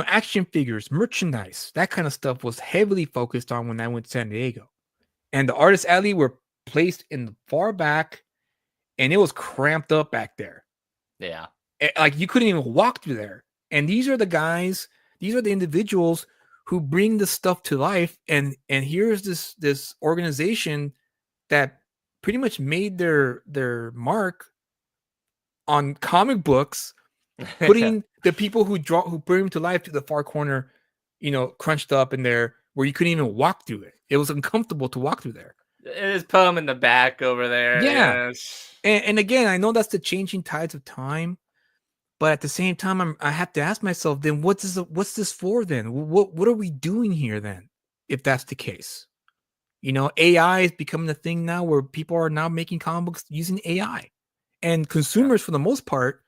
Action figures, merchandise, that kind of stuff was heavily focused on when I went to San Diego. And the Artist Alley were placed in the far back, and it was cramped up back there. Yeah. Like you couldn't even walk through there. And these are the guys, these are the individuals who bring the stuff to life. And here's this organization that pretty much made their mark on comic books, putting the people who bring them to life to the far corner, crunched up in there where you couldn't even walk through it. It was uncomfortable to walk through there. Just put them in the back over there. Yeah. Yes. And again, I know that's the changing tides of time, but at the same time, I have to ask myself, then what's this for then? What are we doing here then, if that's the case? AI is becoming a thing now where people are now making comic books using AI. And consumers, for the most part,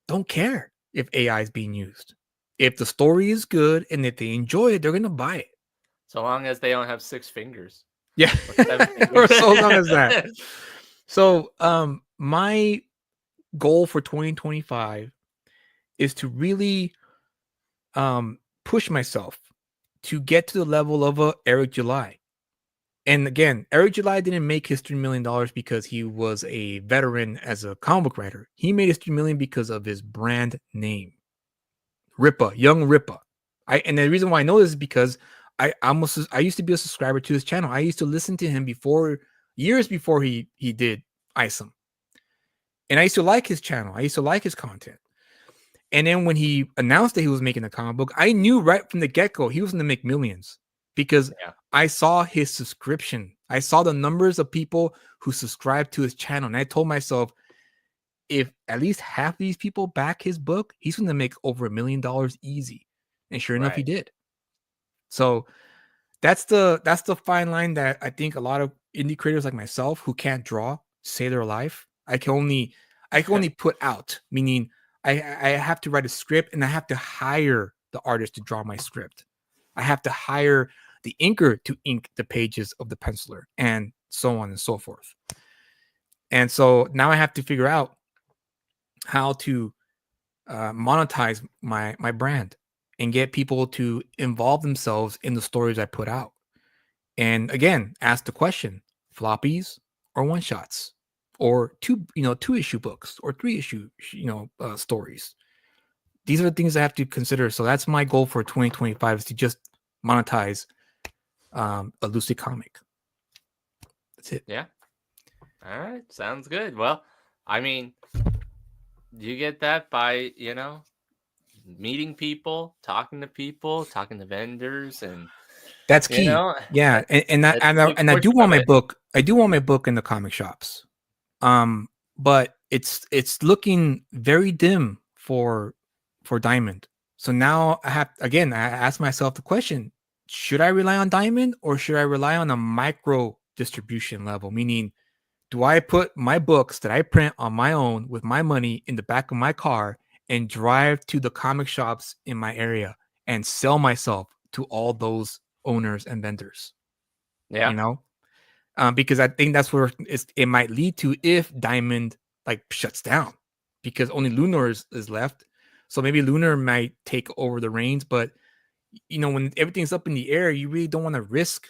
don't care if AI is being used. If the story is good and if they enjoy it, they're going to buy it. So long as they don't have 6 fingers. Yeah. Or so long as that. So my goal for 2025 is to really push myself to get to the level of Eric July. And again, Eric July didn't make his $3 million because he was a veteran as a comic book writer. He made his $3 million because of his brand name, Rippa, Young Rippa. And the reason why I know this is because I used to be a subscriber to his channel. I used to listen to him years before he did Isom. And I used to like his channel. I used to like his content. And then when he announced that he was making a comic book, I knew right from the get-go he was going to make millions. Because I saw his subscription. I saw the numbers of people who subscribed to his channel. And I told myself, if at least half of these people back his book, he's going to make over $1 million easy. And sure enough, he did. So that's the fine line that I think a lot of indie creators like myself who can't draw say their life. I can only put out, meaning I have to write a script and I have to hire the artist to draw my script. I have to hire the inker to ink the pages of the penciler and so on and so forth. And so now I have to figure out how to monetize my brand and get people to involve themselves in the stories I put out. And again, ask the question, floppies or one shots or two issue books or 3 issue, stories. These are the things I have to consider. So that's my goal for 2025 is to just monetize a Lucid comic. That's it. Yeah. All right. Sounds good. Well, I mean, you get that by, meeting people, talking to vendors, and that's key. Yeah. And I do want my book. I do want my book in the comic shops. But it's looking very dim for Diamond. So now I ask myself the question, should I rely on Diamond or should I rely on a micro distribution level? Meaning, do I put my books that I print on my own with my money in the back of my car and drive to the comic shops in my area and sell myself to all those owners and vendors? Yeah. Because I think that's where it might lead to if Diamond shuts down, because only Lunar is left. So maybe Lunar might take over the reins, but when everything's up in the air, you really don't want to risk.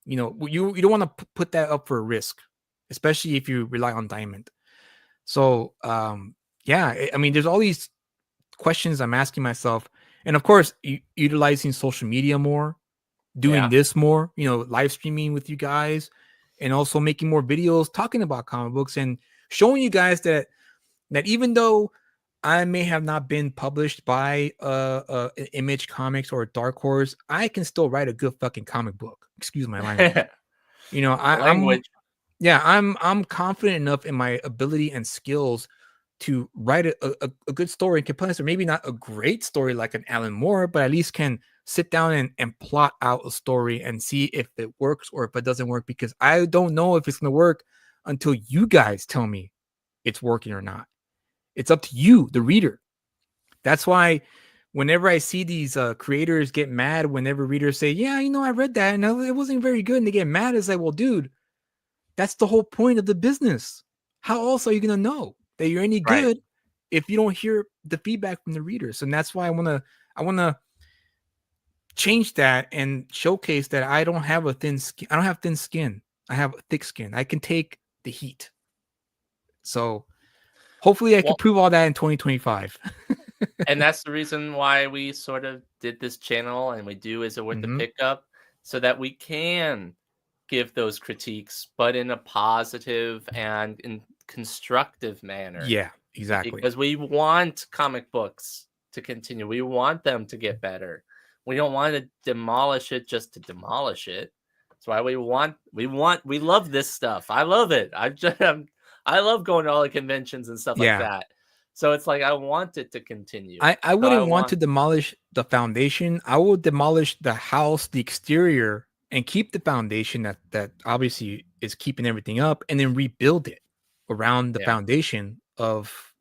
You don't want to put that up for a risk, especially if you rely on Diamond. So there's all these questions I'm asking myself, and of course, utilizing social media more, doing this more, live streaming with you guys, and also making more videos talking about comic books and showing you guys that even though I may have not been published by Image Comics or Dark Horse, I can still write a good fucking comic book. Excuse my language. I'm confident enough in my ability and skills to write a good story and components, or maybe not a great story like an Alan Moore, but at least can sit down and plot out a story and see if it works or if it doesn't work, because I don't know if it's going to work until you guys tell me it's working or not. It's up to you, the reader. That's why whenever I see these creators get mad, whenever readers say, "Yeah, I read that and it wasn't very good," and they get mad, it's like, well, dude, that's the whole point of the business. How else are you gonna know that you're any Right. good if you don't hear the feedback from the readers? And that's why I wanna change that and showcase that I don't have a thin skin. I don't have thin skin. I have thick skin. I can take the heat. So hopefully I can Well, prove all that in 2025. and that's the reason why we sort of did this channel and we do Is It Worth the Mhm. Pickup, so that we can give those critiques, but in a positive and in constructive manner. Yeah, exactly. Because we want comic books to continue. We want them to get better. We don't want to demolish it just to demolish it. That's why we love this stuff. I love it. I love going to all the conventions and stuff like Yeah. that. So it's like I want it to continue. I So I wouldn't want want to demolish the foundation. I will demolish the house, the exterior, and keep the foundation that obviously is keeping everything up, and then rebuild it around the yeah, foundation of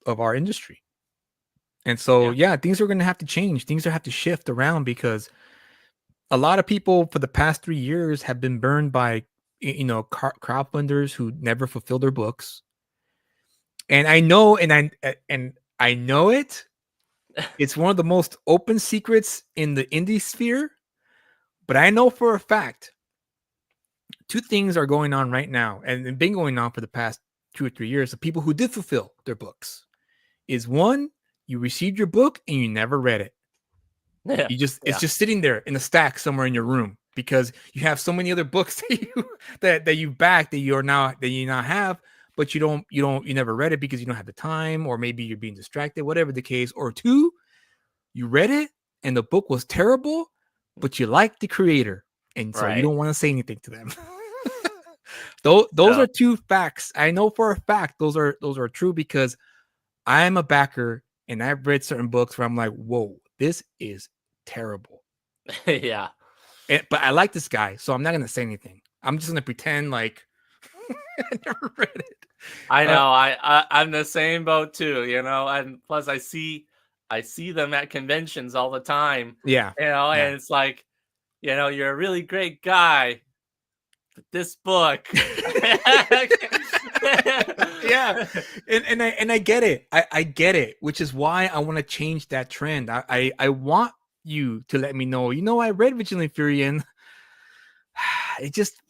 our industry. And so, yeah. yeah, things are going to have to change. Things are have to shift around because a lot of people for the past 3 years have been burned by crowdfunders who never fulfill their books. And I know, and I know it. It's one of the most open secrets in the indie sphere, but I know for a fact two things are going on right now, and been going on for the past 2 or 3 years. The people who did fulfill their books is one, you received your book and you never read it. Yeah. It's Yeah. just sitting there in a stack somewhere in your room because you have so many other books that you back that you now have, but you never read it because you don't have the time, or maybe you're being distracted, whatever the case. Or two, you read it and the book was terrible, but you like the creator, and so you Right. don't want to say anything to them. Those So are two facts. I know for a fact those are true because I'm a backer and I've read certain books where I'm like, whoa, this is terrible. yeah. But I like this guy, so I'm not gonna say anything. I'm just gonna pretend like I never read it. I Uh, know. I'm the same boat too, and plus I see them at conventions all the time, yeah, yeah. and it's like, you're a really great guy, but this book. Yeah, and I get it. I get it, which is why I want to change that trend. I want you to let me know. I read Vigilant Fury and it just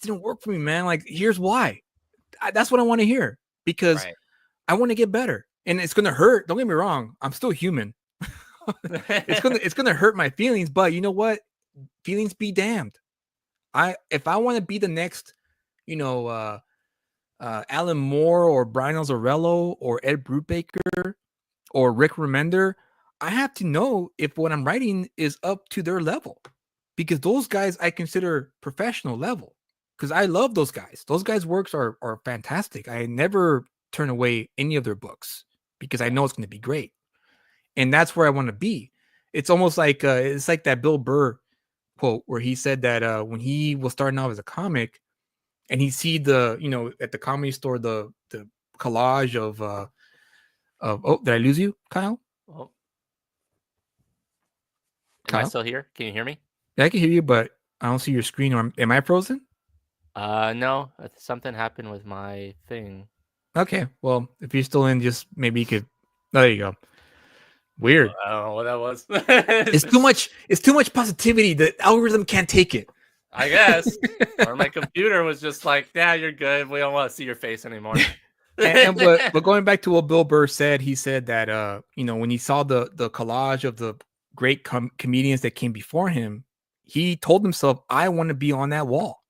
didn't work for me, man. Like, here's why. That's what I want to hear because Right. I want to get better, and it's gonna hurt. Don't get me wrong. I'm still human. It's gonna hurt my feelings, but you know what? Feelings be damned. If I want to be the next, you know, Alan Moore or Brian Azzarello or Ed Brubaker or Rick Remender, I have to know if what I'm writing is up to their level, because those guys I consider professional level. Because I love those guys. Those guys' works are fantastic. I never turn away any of their books because I know it's going to be great, and that's where I want to be. It's almost like it's like that Bill Burr quote where he said that when he was starting out as a comic, and he see at the comedy store the collage of oh, did I lose you, Kyle? Well, am I Kyle? still here? Can you hear me? Yeah, I can hear you, but I don't see your screen. Or am I frozen? No. Something happened with my thing. Okay, well, if you're still in, just maybe you could. Oh, there you go. Weird. I don't know what that was. It's too much. It's too much positivity. The algorithm can't take it. I guess. Or my computer was just like, yeah, you're good. We don't want to see your face anymore. but going back to what Bill Burr said, he said that when he saw the collage of the great comedians that came before him, he told himself, I want to be on that wall.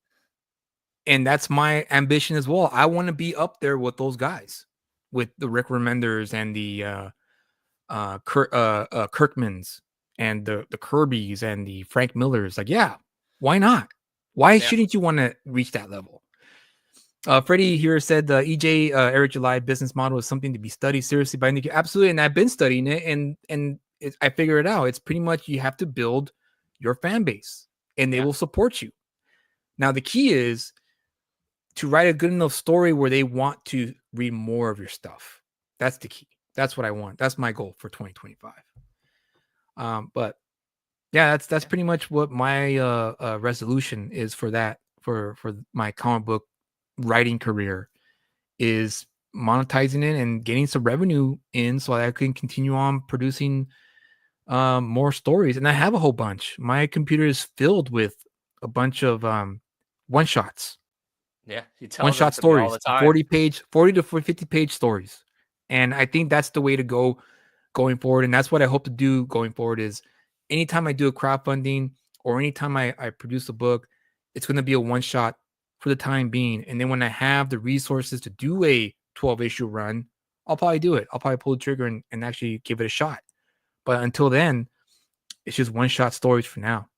And that's my ambition as well. I want to be up there with those guys, with the Rick Remenders and the Kirkmans and the Kirbys and the Frank Millers. Like, yeah, why not? Why shouldn't you want to reach that level? Freddie here said the EJ Eric July business model is something to be studied seriously by Nick. Absolutely, and I've been studying it, and I figured it out. It's pretty much you have to build your fan base, and they will support you. Now the key is to write a good enough story where they want to read more of your stuff. That's the key. That's what I want. That's my goal for 2025. But yeah, that's pretty much what my resolution is for that, for my comic book writing career, is monetizing it and getting some revenue in so I can continue on producing more stories. And I have a whole bunch. My computer is filled with a bunch of one shots. Yeah, you tell One them shot to me all stories, the time. 40 to 50 page stories. And I think that's the way to go going forward. And that's what I hope to do going forward is anytime I do a crowdfunding or anytime I produce a book, it's going to be a one shot for the time being. And then when I have the resources to do a 12 issue run, I'll probably do it. I'll probably pull the trigger and actually give it a shot. But until then, it's just one shot stories for now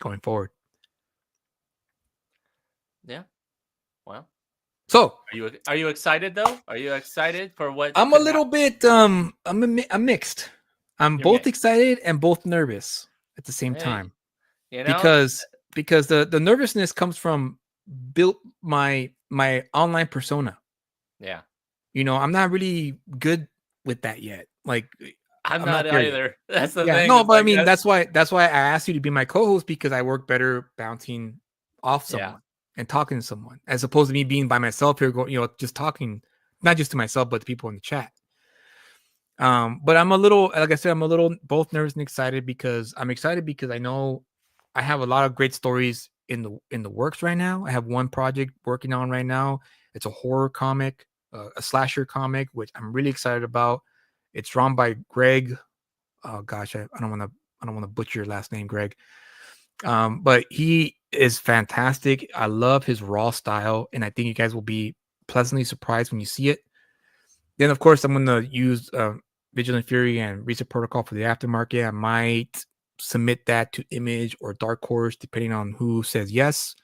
going forward. Yeah. Well, so are you excited though? Are you excited for what? I'm a little bit I'm mixed. I'm both mixed. excited and both nervous at the same time. You know, because the nervousness comes from built my online persona. Yeah. You know, I'm not really good with that yet. Like I'm not either. That's the thing. No, but like, I mean that's why I asked you to be my co-host, because I work better bouncing off someone and talking to someone as opposed to me being by myself here, going, you know, just talking, not just to myself, but to people in the chat. But I'm a little, like I said, I'm a little both nervous and excited, because I'm excited because I know I have a lot of great stories in the works right now. I have one project working on right now. It's a horror comic, a slasher comic, which I'm really excited about. It's drawn by Greg. Oh gosh, I don't want to butcher your last name, Greg. But he is fantastic. I love his raw style, and I think you guys will be pleasantly surprised when you see it. Then, of course, I'm going to use Vigilant Fury and Reset Protocol for the aftermarket. I might submit that to Image or Dark Horse, depending on who says yes.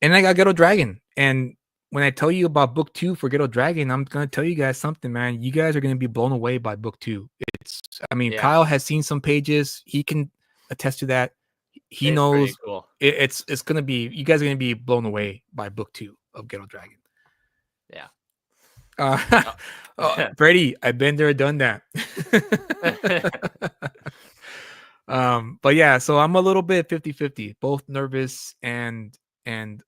And I got Ghetto Dragon. And when I tell you about book 2 for Ghetto Dragon, I'm going to tell you guys something, man. You guys are going to be blown away by book 2. Kyle has seen some pages. He can attest to that. He knows cool. It's going to be, you guys are going to be blown away by book 2 of Ghetto Dragon. Yeah. Brady, I've been there, done that. But yeah, so I'm a little bit 50-50, both nervous and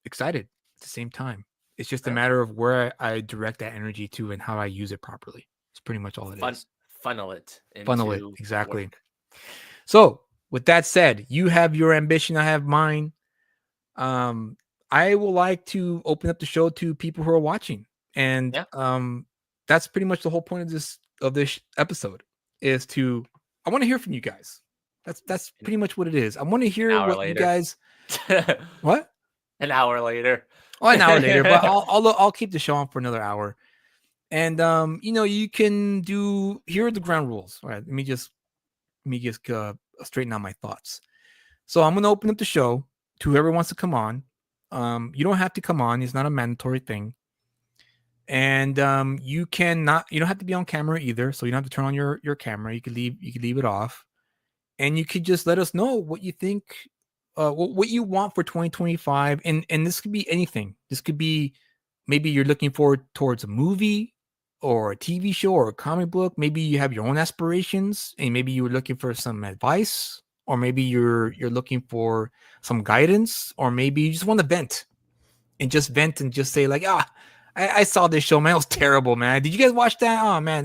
excited at the same time. It's just a matter of where I direct that energy to and how I use it properly. It's pretty much all it is. Funnel it. Exactly. Work. So with that said, you have your ambition, I have mine. I will like to open up the show to people who are watching. And that's pretty much the whole point of this episode, is to, I want to hear from you guys. That's pretty much what it is. I want to hear what you guys. What? An hour later. Oh, an hour later, but I'll keep the show on for another hour. And you can do, here are the ground rules. All right, let me just straighten out my thoughts. So I'm going to open up the show to whoever wants to come on. You don't have to come on. It's not a mandatory thing. And you don't have to be on camera either. So you don't have to turn on your camera. You could leave it off. And you could just let us know what you think, what you want for 2025. And this could be anything. This could be, maybe you're looking forward towards a movie or a TV show or a comic book. Maybe you have your own aspirations, and maybe you were looking for some advice, or maybe you're looking for some guidance, or maybe you just want to vent and just say like, I saw this show, man. It was terrible, man. Did you guys watch that? Oh man,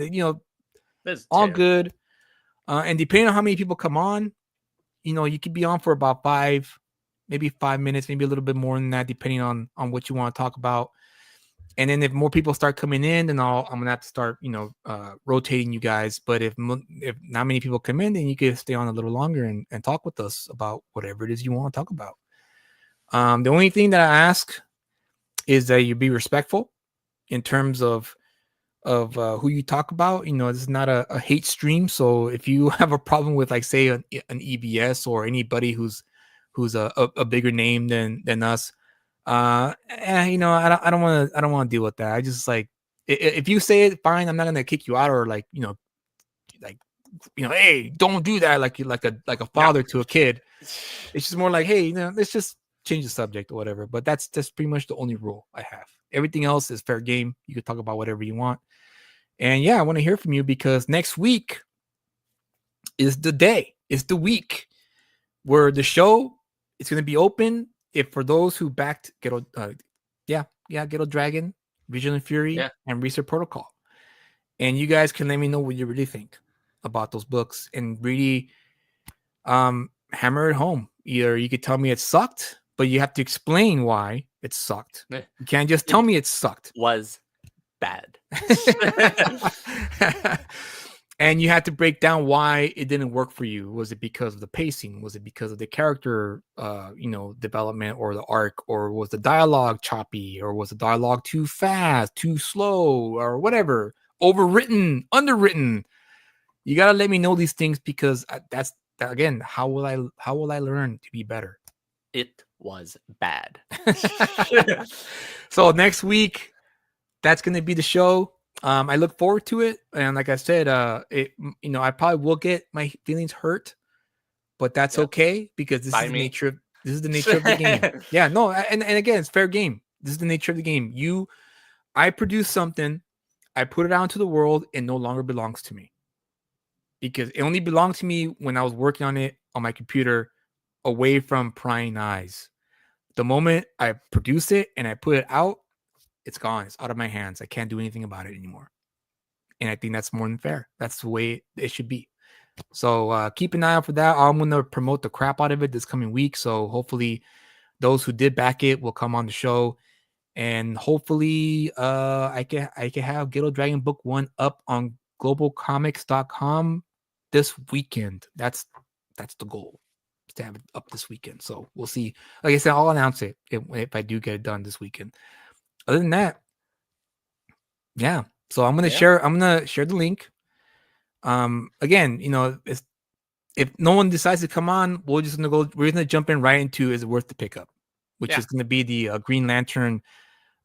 That's all terrible. good. And depending on how many people come on, you could be on for about 5 minutes, maybe a little bit more than that, depending on what you want to talk about. And then if more people start coming in, then I'm gonna have to start, rotating you guys. But if not many people come in, then you can stay on a little longer and talk with us about whatever it is you want to talk about. The only thing that I ask is that you be respectful in terms of who you talk about. This is not a hate stream. So if you have a problem with, like, say an EBS or anybody who's a bigger name than us, I don't want to deal with that. I just, like, if you say it, fine. I'm not gonna kick you out, or hey, don't do that, like a father to a kid. It's just more like, hey, let's just change the subject or whatever. But that's pretty much the only rule I have. Everything else is fair game. You can talk about whatever you want. And yeah, I want to hear from you because next week is the day, it's the week where the show is going to be open. If for those who backed Ghetto, Ghetto Dragon, Vigilant Fury, Yeah. and Research Protocol, and you guys can let me know what you really think about those books and really hammer it home. Either you could tell me it sucked, but you have to explain why it sucked. You can't just tell me it sucked. Was bad. And you had to break down why it didn't work for you. Was it because of the pacing? Was it because of the character development or the arc? Or was the dialogue choppy? Or was the dialogue too fast, too slow, or whatever? Overwritten, underwritten? You gotta let me know these things because that's again, how will I learn to be better? It was bad. So next week, that's gonna be the show. I look forward to it, and like I said, I probably will get my feelings hurt, but that's okay because this is the nature of the game. Yeah, no, and again, it's fair game. This is the nature of the game. I produce something, I put it out into the world, it no longer belongs to me because it only belonged to me when I was working on it on my computer, away from prying eyes. The moment I produce it and I put it out, it's gone. It's out of my hands. I can't do anything about it anymore. And I think that's more than fair. That's the way it should be. So keep an eye out for that. I'm going to promote the crap out of it this coming week. So hopefully those who did back it will come on the show. And hopefully I can have Ghetto Dragon Book 1 up on globalcomics.com this weekend. That's the goal, to have it up this weekend. So we'll see. Like I said, I'll announce it if I do get it done this weekend. Other than that, yeah. So I'm gonna share the link. Again, if no one decides to come on, we're gonna jump in right into is it worth the pickup, which is gonna be the Green Lantern,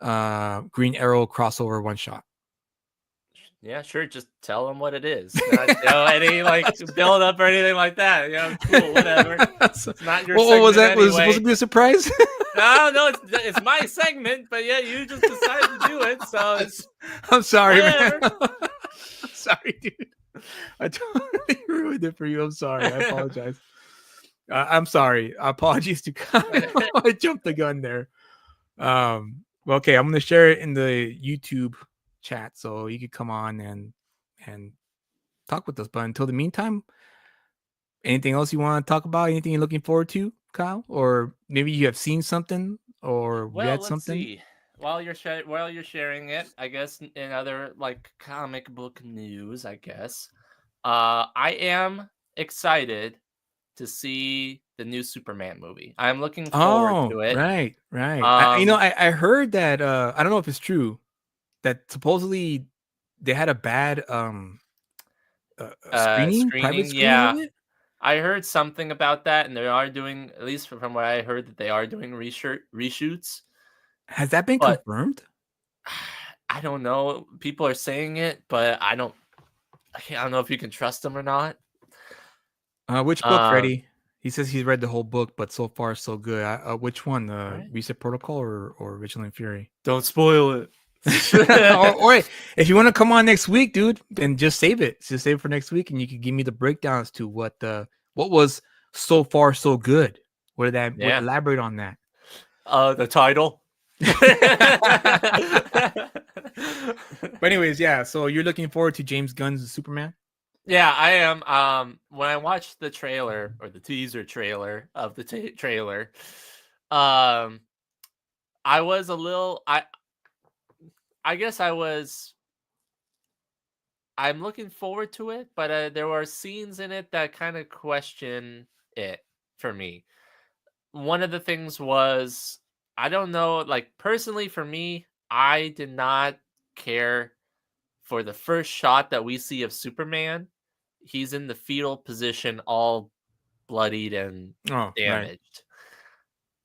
Green Arrow crossover one shot. Yeah, sure. Just tell them what it is. Not, any build up or anything like that. Cool, whatever. It's not your. What was that? Anyway. Was it supposed to be a surprise? No, it's my segment, but yeah, you just decided to do it, so it's. I'm sorry, whatever. Man. I'm sorry, dude. I totally ruined it for you. I'm sorry. I apologize. I'm sorry. Apologies to I jumped the gun there. Well, okay, I'm gonna share it in the YouTube chat so you could come on and talk with us. But until the meantime, anything else you want to talk about? Anything you're looking forward to, Kyle? Or maybe you have seen something or read something? See. While you're sharing it, I guess in other comic book news, I guess I am excited to see the new Superman movie. I'm looking forward to it. Right. I heard that I don't know if it's true that supposedly they had a bad screening, private screening of it. I heard something about that, and they are doing, at least from what I heard, that they are doing reshoots. Has that been confirmed? I don't know. People are saying it, but I don't know if you can trust them or not. Which book, Freddie? He says he's read the whole book, but so far so good. Which one? Reset Protocol or Vigilant Fury? Don't spoil it. or if you want to come on next week, dude, then just save it. Just save it for next week, and you can give me the breakdowns to what was so far so good. What did that? Yeah. Elaborate on that. The title. But anyways, yeah. So you're looking forward to James Gunn's Superman? Yeah, I am. When I watched the trailer or the teaser trailer of the trailer, I was a little. I guess I was. I'm looking forward to it, but there were scenes in it that kind of question it for me. One of the things was, I don't know, personally for me, I did not care for the first shot that we see of Superman. He's in the fetal position, all bloodied and damaged. Right.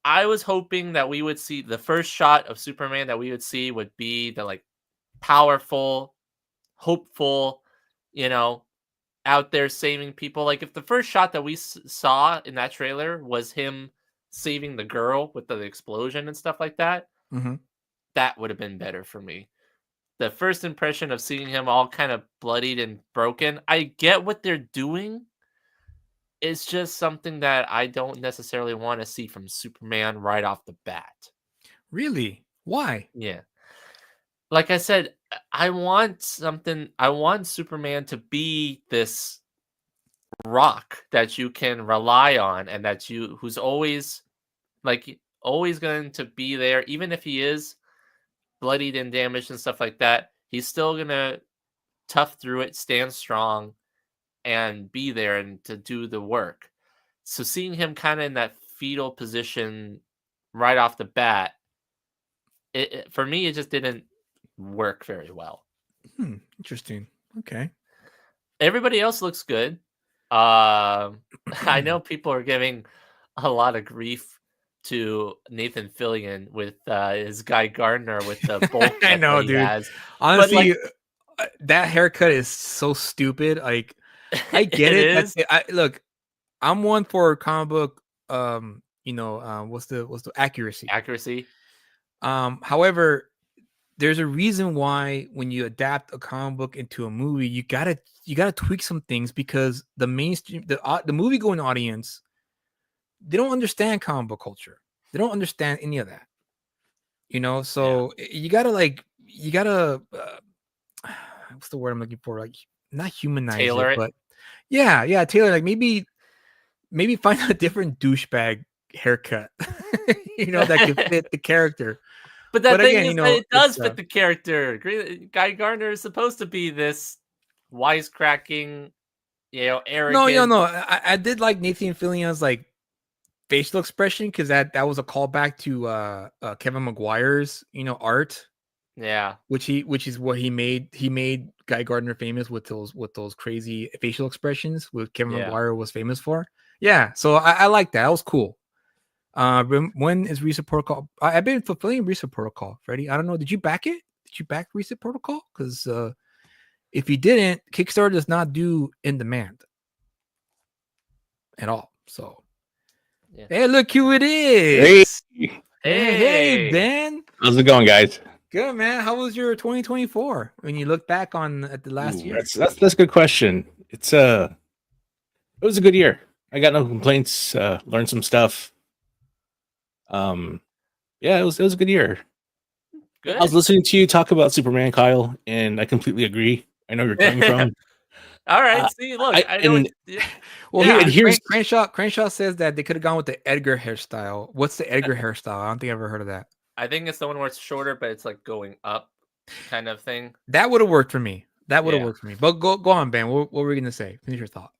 I was hoping that we would see the first shot of Superman that we would see would be the powerful, hopeful, out there saving people. If the first shot that we saw in that trailer was him saving the girl with the explosion and stuff like that, mm-hmm. that would have been better for me. the first impression of seeing him all kind of bloodied and broken, I get what they're doing. It's just something that I don't necessarily want to see from Superman right off the bat. Really? Why? Yeah. Like I said, I want Superman to be this rock that you can rely on and who's always always going to be there, even if he is bloodied and damaged and stuff like that. He's still gonna tough through it, stand strong, and be there and to do the work. So seeing him kind of in that fetal position right off the bat, for me, it just didn't work very well. Interesting. Okay. Everybody else looks good. I know people are giving a lot of grief to Nathan Fillion with his Guy Gardner with the bowl cut I know, that he dude. has. Honestly, that haircut is so stupid. Like, I get it. Look, I'm one for comic book. What's the accuracy? Accuracy. However, there's a reason why when you adapt a comic book into a movie, you gotta tweak some things because the mainstream, the movie going audience, they don't understand comic book culture. They don't understand any of that. So you gotta what's the word I'm looking for? Like, not humanize tailor it, but yeah, tailor. Like maybe find a different douchebag haircut, that can fit the character. But that thing again, is, it does fit the character. Guy Gardner is supposed to be this wisecracking, arrogant. No. I did like Nathan Fillion's like facial expression because that was a callback to Kevin Maguire's art. Yeah, which is what he made. He made Guy Gardner famous with those crazy facial expressions, what Kevin Maguire was famous for. Yeah, so I like that. That was cool. When is Reset Protocol? I've been fulfilling Reset Protocol, Freddie. I don't know. Did you back it? Did you back Reset Protocol? Because if you didn't, Kickstarter does not do in demand at all. So, hey, look who it is! Hey, Ben. How's it going, guys? Good, man. How was your 2024 when you look back at the last year? That's a good question. It was a good year. I got no complaints. Learned some stuff. It was a good year. Good. I was listening to you talk about Superman, Kyle, and I completely agree. I know where you're coming from. All right. See, look, I know. Crenshaw says that they could have gone with the Edgar hairstyle. What's the Edgar hairstyle? I don't think I've ever heard of that. I think it's the one where it's shorter, but it's like going up, kind of thing. That would have worked for me. But go on, Ben. What were you gonna say? Finish your thought.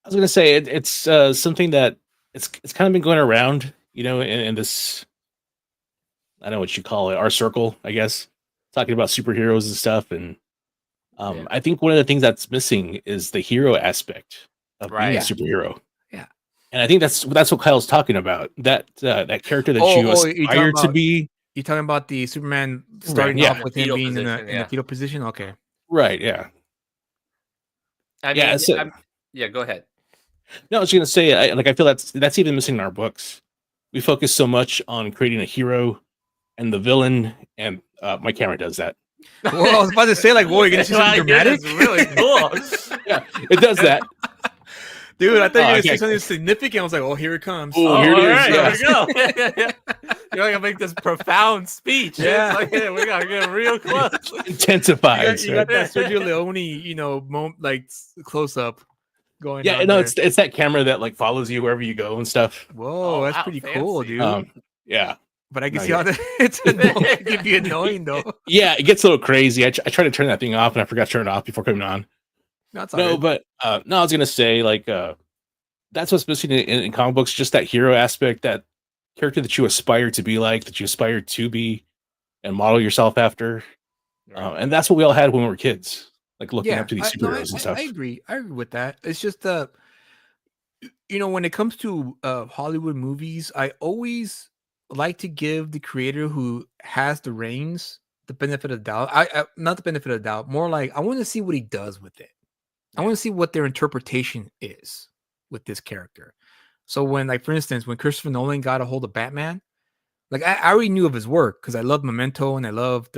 I was gonna say it's something that it's kind of been going around, in this. I don't know what you call it, our circle, I guess, talking about superheroes and stuff, and I think one of the things that's missing is the hero aspect of being a superhero. Yeah, and I think that's what Kyle's talking about. That character that you aspire to be. You're talking about the Superman starting off with him being in the fetal position? Okay. Right, yeah. I mean, go ahead. No, I was going to say, I feel that's even missing in our books. We focus so much on creating a hero and the villain, and my camera does that. Well, I was about to say, you're going to see something dramatic? It's really cool. Yeah, it does that. Dude, I thought you were going to say something significant. I was like, here it comes. Here it is. Here we go. You're going to make this profound speech. Yeah. It's like, we got to get real close. Intensifies. You got that Sergio Leone, close up going on. Yeah, no, it's that camera that follows you wherever you go and stuff. Whoa, that's pretty cool, dude. Yeah. But I can see how it can be annoying, though. Yeah, it gets a little crazy. I try to turn that thing off, and I forgot to turn it off before coming on. I was gonna say that's what's missing in comic books, just that hero aspect, that character that you aspire to be like, that you aspire to be and model yourself after. And that's what we all had when we were kids, looking up to these superheroes and stuff. I agree with that. It's just when it comes to Hollywood movies, I always like to give the creator who has the reins the benefit of the doubt. I not the benefit of the doubt, more like I want to see what he does with it. I want to see what their interpretation is with this character. So when, for instance, when Christopher Nolan got a hold of Batman, I already knew of his work because I loved Memento and I loved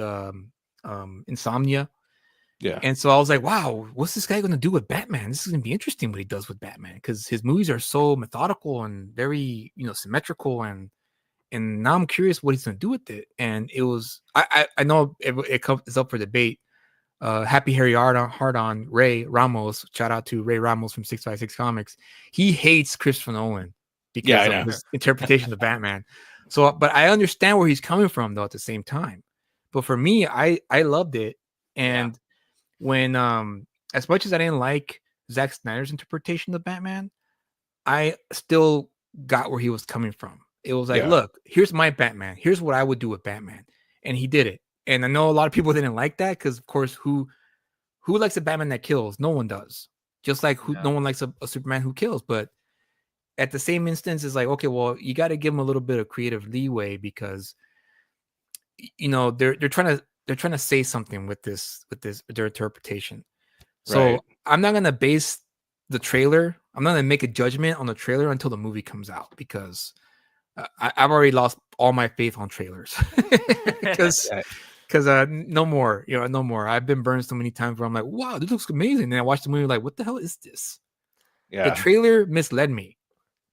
Insomnia. Yeah. And so I was like, wow, what's this guy going to do with Batman? This is going to be interesting what he does with Batman, because his movies are so methodical and very, symmetrical. And now I'm curious what he's going to do with it. And it was, I know it's up for debate. Happy Harry Hard on Ray Ramos. Shout out to Ray Ramos from 656 Comics. He hates Christopher Nolan because of his interpretation of Batman. So, but I understand where he's coming from though at the same time. But for me, I loved it. And when as much as I didn't like Zack Snyder's interpretation of Batman, I still got where he was coming from. It was like, look, here's my Batman. Here's what I would do with Batman. And he did it. And I know a lot of people didn't like that because, of course, who likes a Batman that kills? No one does. Just like no one likes a Superman who kills. But at the same instance, it's like, okay, well, you got to give him a little bit of creative leeway because, they're trying to say something with their interpretation. So I'm not gonna base the trailer. I'm not gonna make a judgment on the trailer until the movie comes out because I've already lost all my faith on trailers because no more, no more. I've been burned so many times where I'm like, wow, this looks amazing. And I watch the movie like, what the hell is this? Yeah. The trailer misled me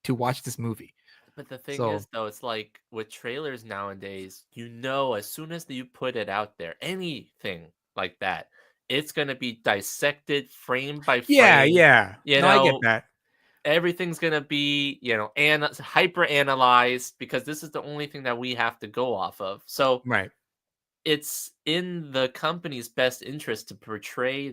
to watch this movie. But the thing is, though, it's like with trailers nowadays, as soon as you put it out there, anything like that, it's going to be dissected frame by frame. Yeah. I get that. Everything's going to be, hyper analyzed because this is the only thing that we have to go off of. So it's in the company's best interest to portray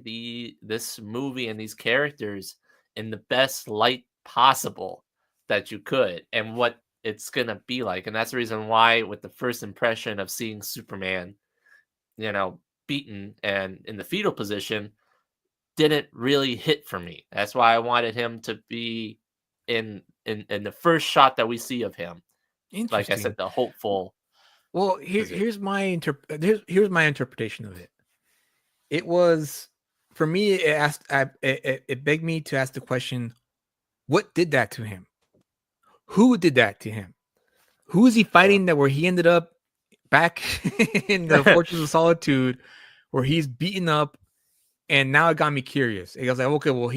this movie and these characters in the best light possible that you could and what it's gonna be like. And that's the reason why with the first impression of seeing Superman beaten and in the fetal position didn't really hit for me. That's why I wanted him to be in the first shot that we see of him, like I said, the hopeful. Well, here's my interpretation of it. It was, for me, it begged me to ask the question, what did that to him? Who did that to him? Who is he fighting that where he ended up back in the Fortress of Solitude where he's beaten up? And now it got me curious. I was like, okay, well,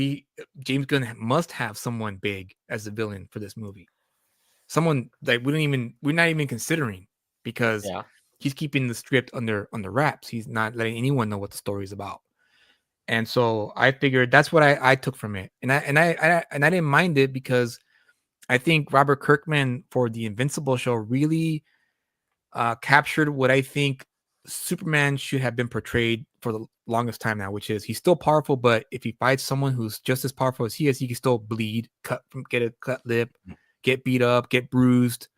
James Gunn must have someone big as the villain for this movie. Someone like we're not even considering because he's keeping the script under wraps. He's not letting anyone know what the story is about. And so I figured that's what I took from it. And I didn't mind it because I think Robert Kirkman for the Invincible show really captured what I think Superman should have been portrayed for the longest time now, which is he's still powerful, but if he fights someone who's just as powerful as he is, he can still bleed, get a cut lip, get beat up, get bruised,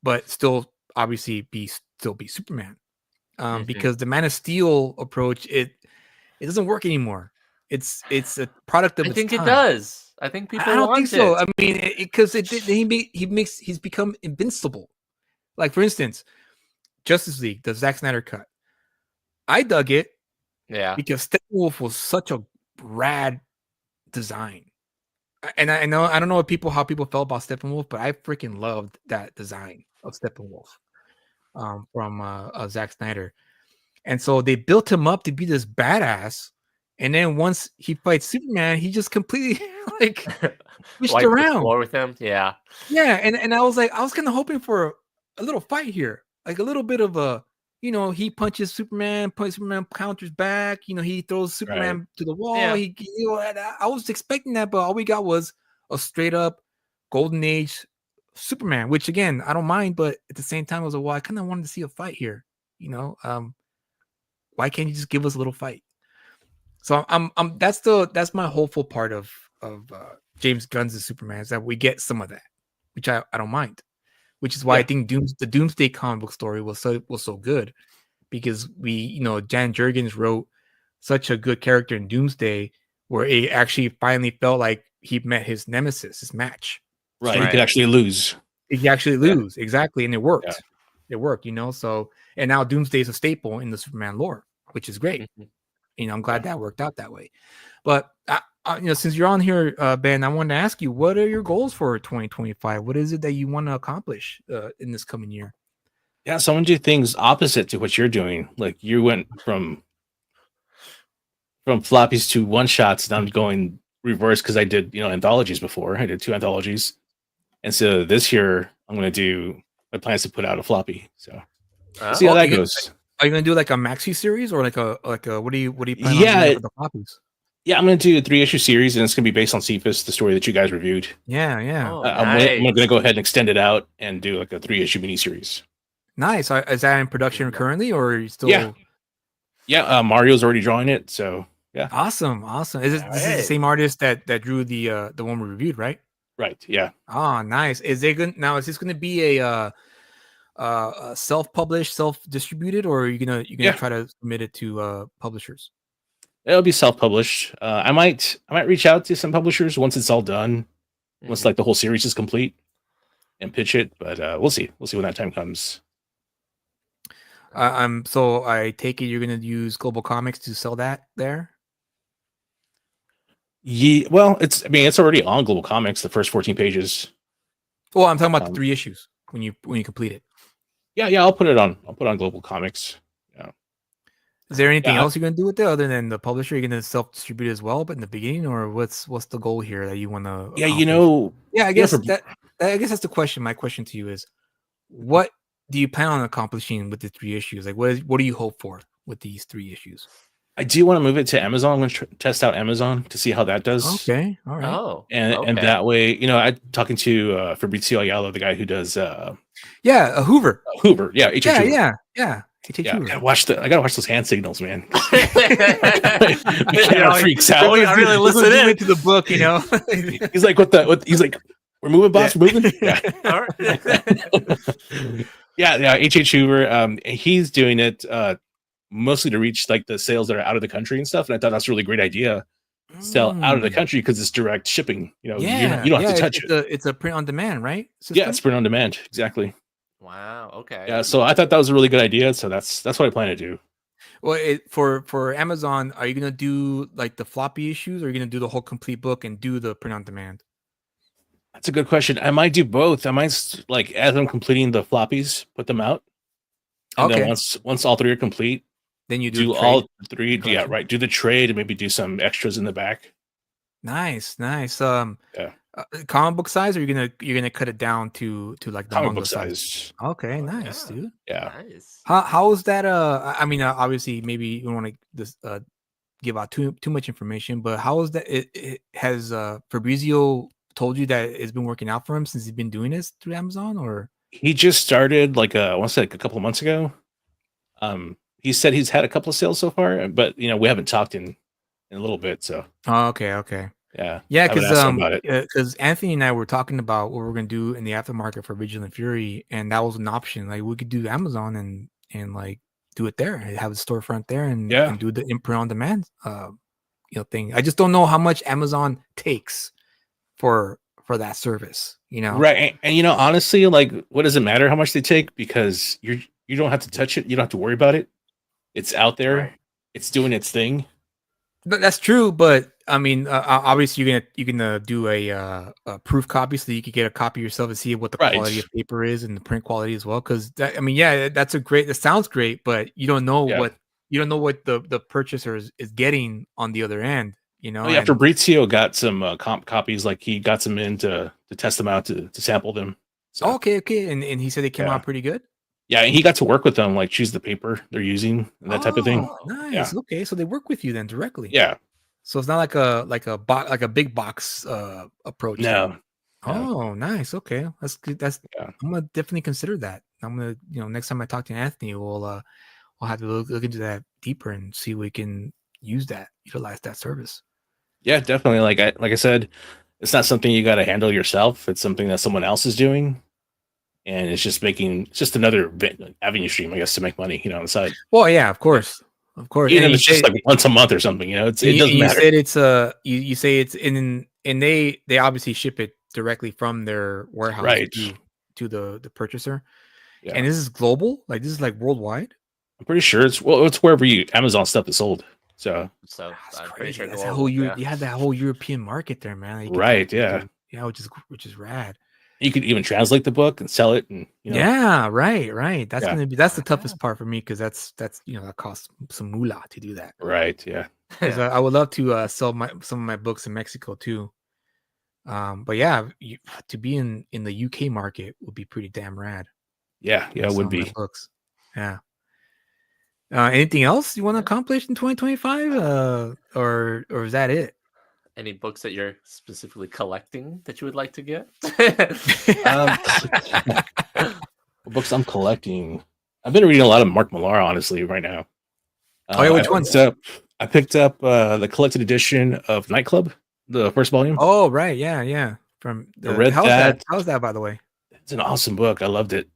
but still obviously be Superman. Because the Man of Steel approach, it doesn't work anymore. It's a product of its time. It does. I think people. I don't think so. I mean, because he's become invincible. Like for instance, Justice League, the Zack Snyder cut. I dug it, because Steppenwolf was such a rad design, and I don't know how people felt about Steppenwolf, but I freaking loved that design of Steppenwolf from Zack Snyder, and so they built him up to be this badass. And then once he fights Superman, he just completely switched around with him. Yeah. And I was kind of hoping for a little fight here, like a little bit of a, he punches Superman counters back. He throws Superman to the wall. Yeah. I was expecting that, but all we got was a straight up Golden Age Superman, which again I don't mind, but at the same time I was like, well, I kind of wanted to see a fight here. Why can't you just give us a little fight? So that's my hopeful part of James Gunn's Superman, is that we get some of that, which I don't mind, which is why I think the Doomsday comic book story was so good, because Jan Jurgens wrote such a good character in Doomsday where it actually finally felt like he met his nemesis, his match. Right. He could actually lose. Exactly, and it worked. Yeah. It worked, So, and now Doomsday is a staple in the Superman lore, which is great. Mm-hmm. I'm glad that worked out that way. But since you're on here, Ben, I wanted to ask you, what are your goals for 2025? What is it that you want to accomplish in this coming year? Yeah, so I'm gonna do things opposite to what you're doing. Like you went from floppies to one shots, and I'm going reverse because I did anthologies before. I did 2 anthologies, and so this year I'm gonna do my plans to put out a floppy. So see how that goes. Are you gonna do like a maxi series or like a what do you plan on doing for the floppies? Yeah, I'm gonna do a 3-issue series, and it's gonna be based on Cephas, the story that you guys reviewed. Yeah. Oh, I'm gonna go ahead and extend it out and do like a 3-issue miniseries. Nice. Is that in production currently, or are you still? Yeah. Mario's already drawing it, so yeah. Awesome. This is the same artist that drew the one we reviewed, right? Right. Yeah. Oh, nice. Is this going to be a self-published, self-distributed, or are you gonna try to submit it to publishers? It'll be self-published. I might reach out to some publishers once it's all done, once like the whole series is complete, and pitch it. But we'll see. We'll see when that time comes. So I take it you're gonna use Global Comics to sell that there. Yeah. Well, it's already on Global Comics. The first 14 pages. Well, I'm talking about the 3 issues when you complete it. Yeah. I'll put it on Global Comics. Yeah. Is there anything else you're gonna do with it other than the publisher? You're gonna self-distribute as well, but in the beginning, or what's the goal here that you want to? Yeah, I guess I guess that's the question. My question to you is, what do you plan on accomplishing with the 3 issues? Like, what do you hope for with these 3 issues? I do want to move it to Amazon. I'm going to test out Amazon to see how that does. Okay, all right. Oh, and that way, I'm talking to Fabrizio Ayala, the guy who does Hoover. Hoover, yeah, H. Yeah. Hoover. Yeah. I gotta watch those hand signals, man. I freaks out. I really listen into the book, He's like, what? He's like, we're moving, boss. We're moving. Yeah. H. Hoover. He's doing it mostly to reach like the sales that are out of the country and stuff. And I thought that's a really great idea. Sell out of the country because it's direct shipping. You don't have to touch it. It's a print on demand, right? System? Yeah, it's print on demand. Exactly. Wow. Okay. Yeah. So I thought that was a really good idea. So that's what I plan to do. Well, for Amazon, are you gonna do like the floppy issues, or are you gonna do the whole complete book and do the print on demand? That's a good question. I might do both. I might like as I'm completing the floppies, put them out. And then once all 3 are complete, then you do all 3. Yeah, right. Do the trade and maybe do some extras in the back. Nice. Comic book size, or you're gonna cut it down to like the comic book size. Okay, nice, dude. Yeah. Nice. How is that? Obviously, maybe you don't want to give out too much information, but how is that? It has Fabrizio told you that it's been working out for him since he's been doing this through Amazon, or he just started like I want to say like a couple of months ago. He said he's had a couple of sales so far, but we haven't talked in a little bit. So okay. Yeah, because Anthony and I were talking about what we're gonna do in the aftermarket for Vigilant Fury, and that was an option. Like we could do Amazon and like do it there, and have a storefront there, and do the imprint on demand thing. I just don't know how much Amazon takes for that service, right? And honestly, like, what does it matter how much they take, because you don't have to touch it, you don't have to worry about it. It's out there, right. It's doing its thing. That's true, but I mean, obviously you're gonna do a proof copy so that you can get a copy yourself and see what the quality of paper is and the print quality as well. Because that sounds great, but you don't know what the purchaser is getting on the other end. Fabrizio got some comp copies, like he got some in to test them out to sample them. So, okay, and he said they came out pretty good. Yeah, and he got to work with them, like choose the paper they're using and that type of thing. Nice. Yeah. Okay, so they work with you then directly. Yeah. So it's not like a big box approach. No. Oh, nice. Okay, that's good. I'm gonna definitely consider that. I'm gonna next time I talk to Anthony, we'll have to look into that deeper and see if we can utilize that service. Yeah, definitely. Like I said, it's not something you got to handle yourself. It's something that someone else is doing. And it's just another avenue stream, I guess, to make money, on the side. Well, yeah, of course. Even if it's just like once a month or something, it doesn't matter. You said it's you say it's and they obviously ship it directly from their warehouse to the purchaser. Yeah. And this is global, like this is like worldwide. I'm pretty sure it's wherever Amazon stuff is sold. So I'm pretty sure you have that whole European market there, man. Right? Yeah. Which is rad. You could even translate the book and sell it, and Yeah, right. That's the toughest part for me, because that's that costs some moolah to do that. Right. Yeah. Because I would love to sell some of my books in Mexico too. But yeah, to be in the UK market would be pretty damn rad. Yeah, it would be. Books. Yeah. Anything else you want to accomplish in 2025? Or is that it? Any books that you're specifically collecting that you would like to get? Books I'm collecting. I've been reading a lot of Mark Millar, honestly, right now. Which ones? I picked up the collected edition of Nightclub, the first volume. Oh, right. Yeah. From how's that, by the way? It's an awesome book. I loved it.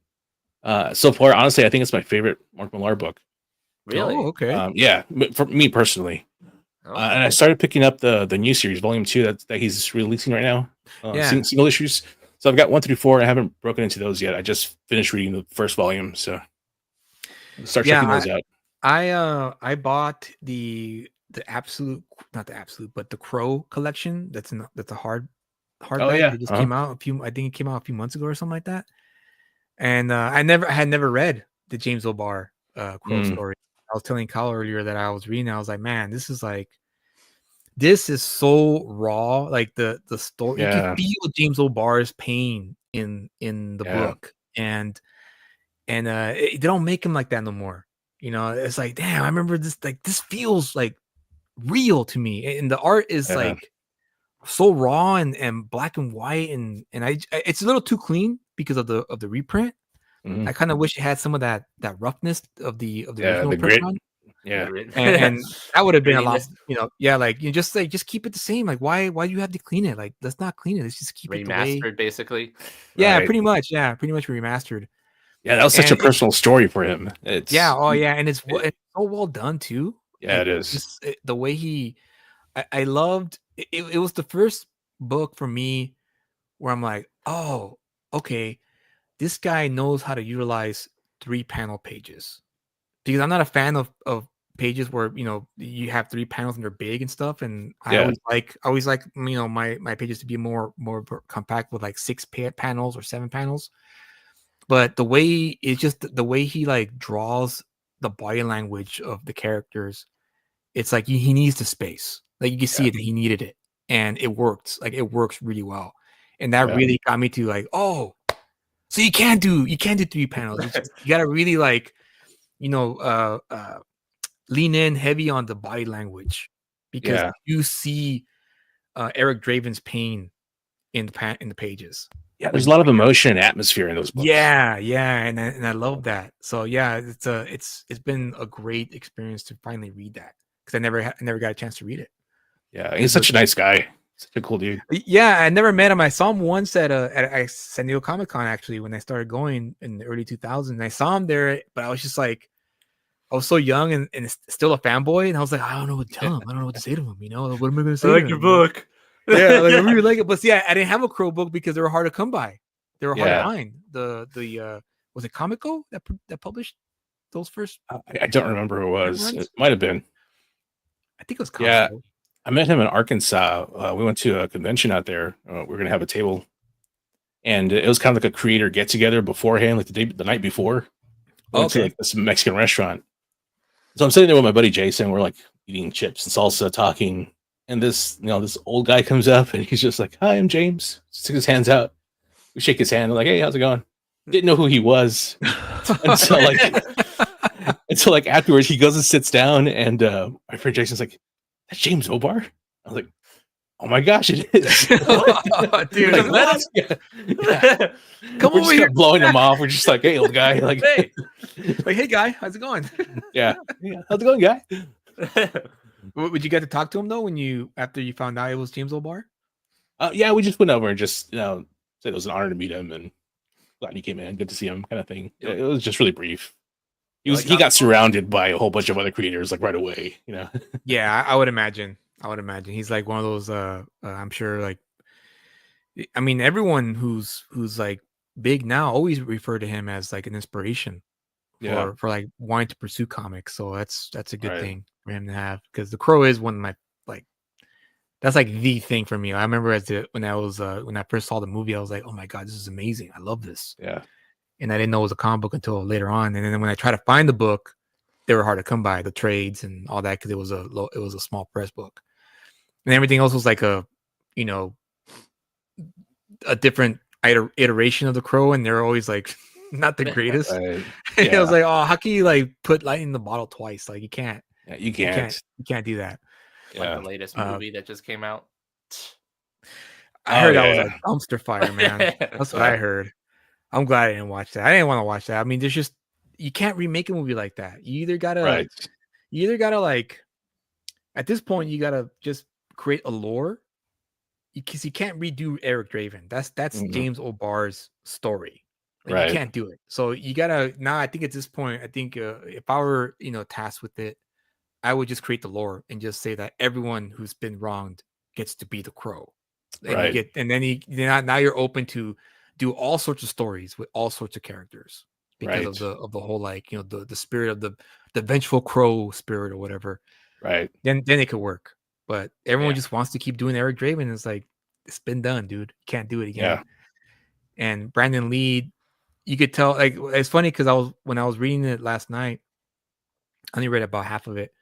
So far, honestly, I think it's my favorite Mark Millar book. Really? Oh, okay. Yeah, for me personally. Okay. And I started picking up the new series, volume 2, that he's releasing right now. Single issues. So I've got 1 through 4. I haven't broken into those yet. I just finished reading the first volume, so I'll start checking those out. I bought the absolute, not the absolute, but the Crow collection. That's a hardback. It just came out I think it came out a few months ago or something like that. And I had never read the James O'Barr Crow story. I was telling Kyle earlier that I was reading. I was like, man, this is so raw. Like the story, you can feel James O'Barr's pain in the book, and they don't make him like that no more. It's like, damn, I remember this. Like, this feels like real to me, and the art is like so raw and black and white, and it's a little too clean because of the reprint. I kind of wish it had some of that roughness of the original grit. Run. Yeah, and that would have been a lot. Like you just keep it the same. Like, why do you have to clean it? Like, let's not clean it. Let's just keep it remastered, basically. Yeah, pretty much. Yeah, pretty much remastered. Yeah, that was such a personal story for him. And it's so well done too. Yeah, it is. The way I loved it. It was the first book for me where I'm like, oh, okay, this guy knows how to utilize 3-panel pages, because I'm not a fan of pages where you have 3 panels and they're big and stuff. And I always like my pages to be more compact with like 6 panels or 7 panels. But the way he like draws the body language of the characters, it's like he needs the space. Like, you can see it, that he needed it, and it worked. Like, it works really well, and that really got me to like, oh, so you can't do 3 panels. You gotta really like, lean in heavy on the body language, because you see Eric Draven's pain in the pages. Yeah, there's a lot of emotion and atmosphere in those books. Yeah, and I love that. So yeah, it's been a great experience to finally read that, because I never got a chance to read it. Yeah, he's such a nice guy. Such a cool dude. Yeah, I never met him. I saw him once at San Diego Comic-Con, actually, when I started going in the early 2000s. I saw him there, but I was just like, I was so young and still a fanboy, and I was like, I don't know what to tell him. I don't know what to say to him. What am I going to say? I like your book. Yeah, like, I really like it. But yeah, I didn't have a Crow book because they were hard to come by. They were hard to find. The was it Comico that published those first? I don't remember who it was. It might have been. I think it was Comico. Yeah, I met him in Arkansas. We went to a convention out there. We were gonna have a table, and it was kind of like a creator get together beforehand, like the night before. We went to like this Mexican restaurant. So I'm sitting there with my buddy Jason. We're like eating chips and salsa, talking, and this old guy comes up, and he's just like, "Hi, I'm James." Sticks his hands out. We shake his hand. I'm like, "Hey, how's it going?" Didn't know who he was until like afterwards. He goes and sits down, and my friend Jason's like, "That's James O'Barr?" I was like, "Oh my gosh, it is!" Dude, like, come over here, blowing him off. We're just like, "Hey, old guy!" Like, hey, guy, how's it going? yeah, how's it going, guy? Would you get to talk to him though after you found out it was James O'Barr? Yeah, we just went over and just said it was an honor to meet him and glad he came in. Good to see him, kind of thing. It was just really brief. He got surrounded by a whole bunch of other creators like right away. Yeah, I would imagine. He's like one of those. I'm sure. Like, I mean, everyone who's like big now always refer to him as like an inspiration. For like wanting to pursue comics. So that's a good thing for him to have, because the Crow is one of my like That's like the thing for me. I remember when I first saw the movie, I was like, oh my god, this is amazing. I love this. Yeah. And I didn't know it was a comic book until later on. And then when I tried to find the book, they were hard to come by, the trades and all that, because it was a small press book, and everything else was like a different iteration of the Crow, and they're always like not the greatest. Right. I was like, oh, how can you like put lightning in the bottle twice? Like you can't. Yeah, you can't do that. Like the latest movie that just came out. I heard that was a dumpster fire, man. That's what I heard. I'm glad I didn't watch that. I didn't want to watch that. I mean, there's just, you can't remake a movie like that. You either gotta like, at this point, you gotta just create a lore, because you can't redo Eric Draven. That's James O'Barr's story. Like, you can't do it. So you gotta now. I think at this point, if I were tasked with it, I would just create the lore and just say that everyone who's been wronged gets to be the Crow. And now you're open to do all sorts of stories with all sorts of characters because of the whole, like, the spirit of the vengeful Crow spirit or whatever. Right. Then it could work. But everyone just wants to keep doing Eric Draven. It's like, it's been done, dude. You can't do it again. Yeah. And Brandon Lee, you could tell, like, it's funny because when I was reading it last night, I only read about half of it.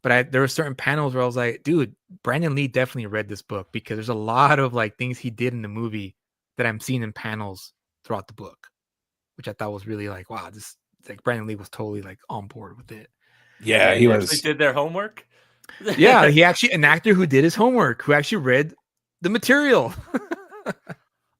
But there were certain panels where I was like, dude, Brandon Lee definitely read this book, because there's a lot of like things he did in the movie that I'm seeing in panels throughout the book, which I thought was really like, wow, this, like, Brandon Lee was totally like on board with it. Yeah, he was. They did their homework. Yeah, he actually, an actor who did his homework, who actually read the material.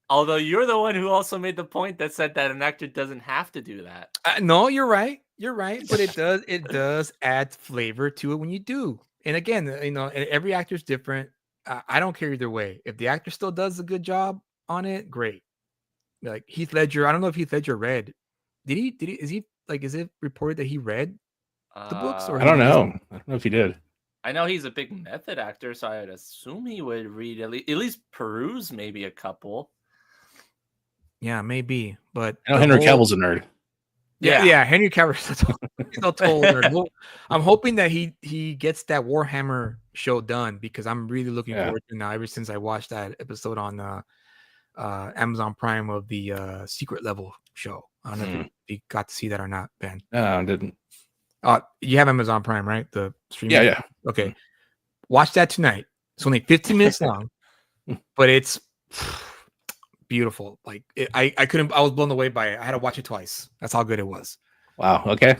Although you're the one who also made the point that said that an actor doesn't have to do that. No, you're right. You're right, but it does add flavor to it when you do. And again, every actor's different. I don't care either way. If the actor still does a good job on it, great. Like Heath Ledger, I don't know if Heath Ledger read. Did he? Is it reported that he read the books? Or I don't know. I don't know if he did. I know he's a big method actor, so I would assume he would read at least peruse maybe a couple. Yeah, maybe. But I know Henry Cavill's a nerd. Yeah, Henry Cavill's a total nerd. Well, I'm hoping that he gets that Warhammer show done, because I'm really looking forward to it now. Ever since I watched that episode on Amazon Prime of the Secret Level show. I don't know if you got to see that or not, Ben. No, I didn't. You have Amazon Prime, right? The streaming. Yeah. Okay, watch that tonight. It's only 15 minutes long, but it's beautiful. Like, I was blown away by it. I had to watch it twice. That's how good it was. Wow. Okay.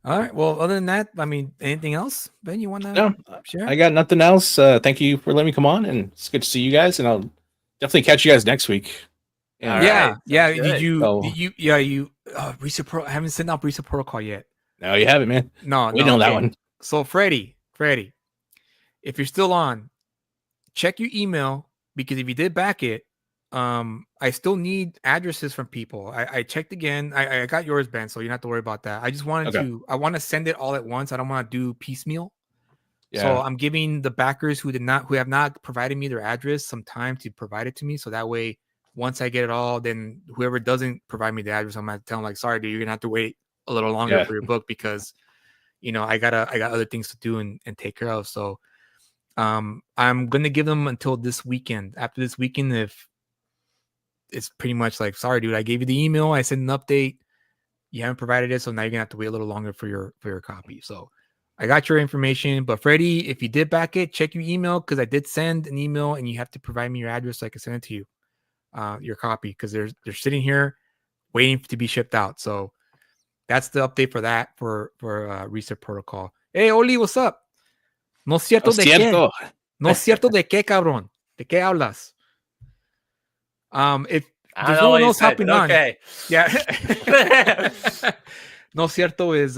All right. Well, other than that, I mean, anything else, Ben? You want to share? I got nothing else. Thank you for letting me come on, and it's good to see you guys. And I'll definitely catch you guys next week. Yeah. Did you Reset Protocol? I haven't sent out Reset Protocol yet. No, you haven't, man. No, we know that one. So Freddie, if you're still on, check your email, because if you did back it, I still need addresses from people. I checked again. I got yours, Ben, so you don't have to worry about that. I just wanted I want to send it all at once. I don't want to do piecemeal. Yeah. So I'm giving the backers who have not provided me their address some time to provide it to me. So that way, once I get it all, then whoever doesn't provide me the address, I'm gonna tell them, like, sorry, dude, you're gonna have to wait a little longer for your book, because I got other things to do and take care of. So I'm gonna give them until this weekend. After this weekend, if it's pretty much like, sorry, dude, I gave you the email, I sent an update, you haven't provided it, so now you're gonna have to wait a little longer for your copy. So I got your information, but Freddie, if you did back it, check your email, because I did send an email, and you have to provide me your address so I can send it to you, your copy, because they're sitting here waiting to be shipped out. So that's the update for that for Reset Protocol. Hey, Oli, what's up? No cierto de qué. No cierto de qué, cabrón. De qué hablas? If there's no one else hopping on, yeah. No cierto is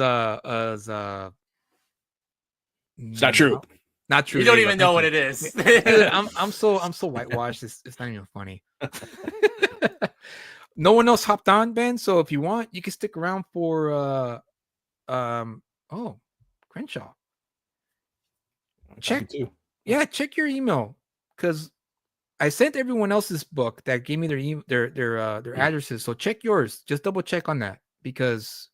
it's not true. Not true. You don't even know what it is. I'm so whitewashed. It's not even funny. No one else hopped on, Ben. So if you want, you can stick around for Crenshaw. Check your email, because I sent everyone else's book that gave me their addresses. So check yours. Just double check on that, because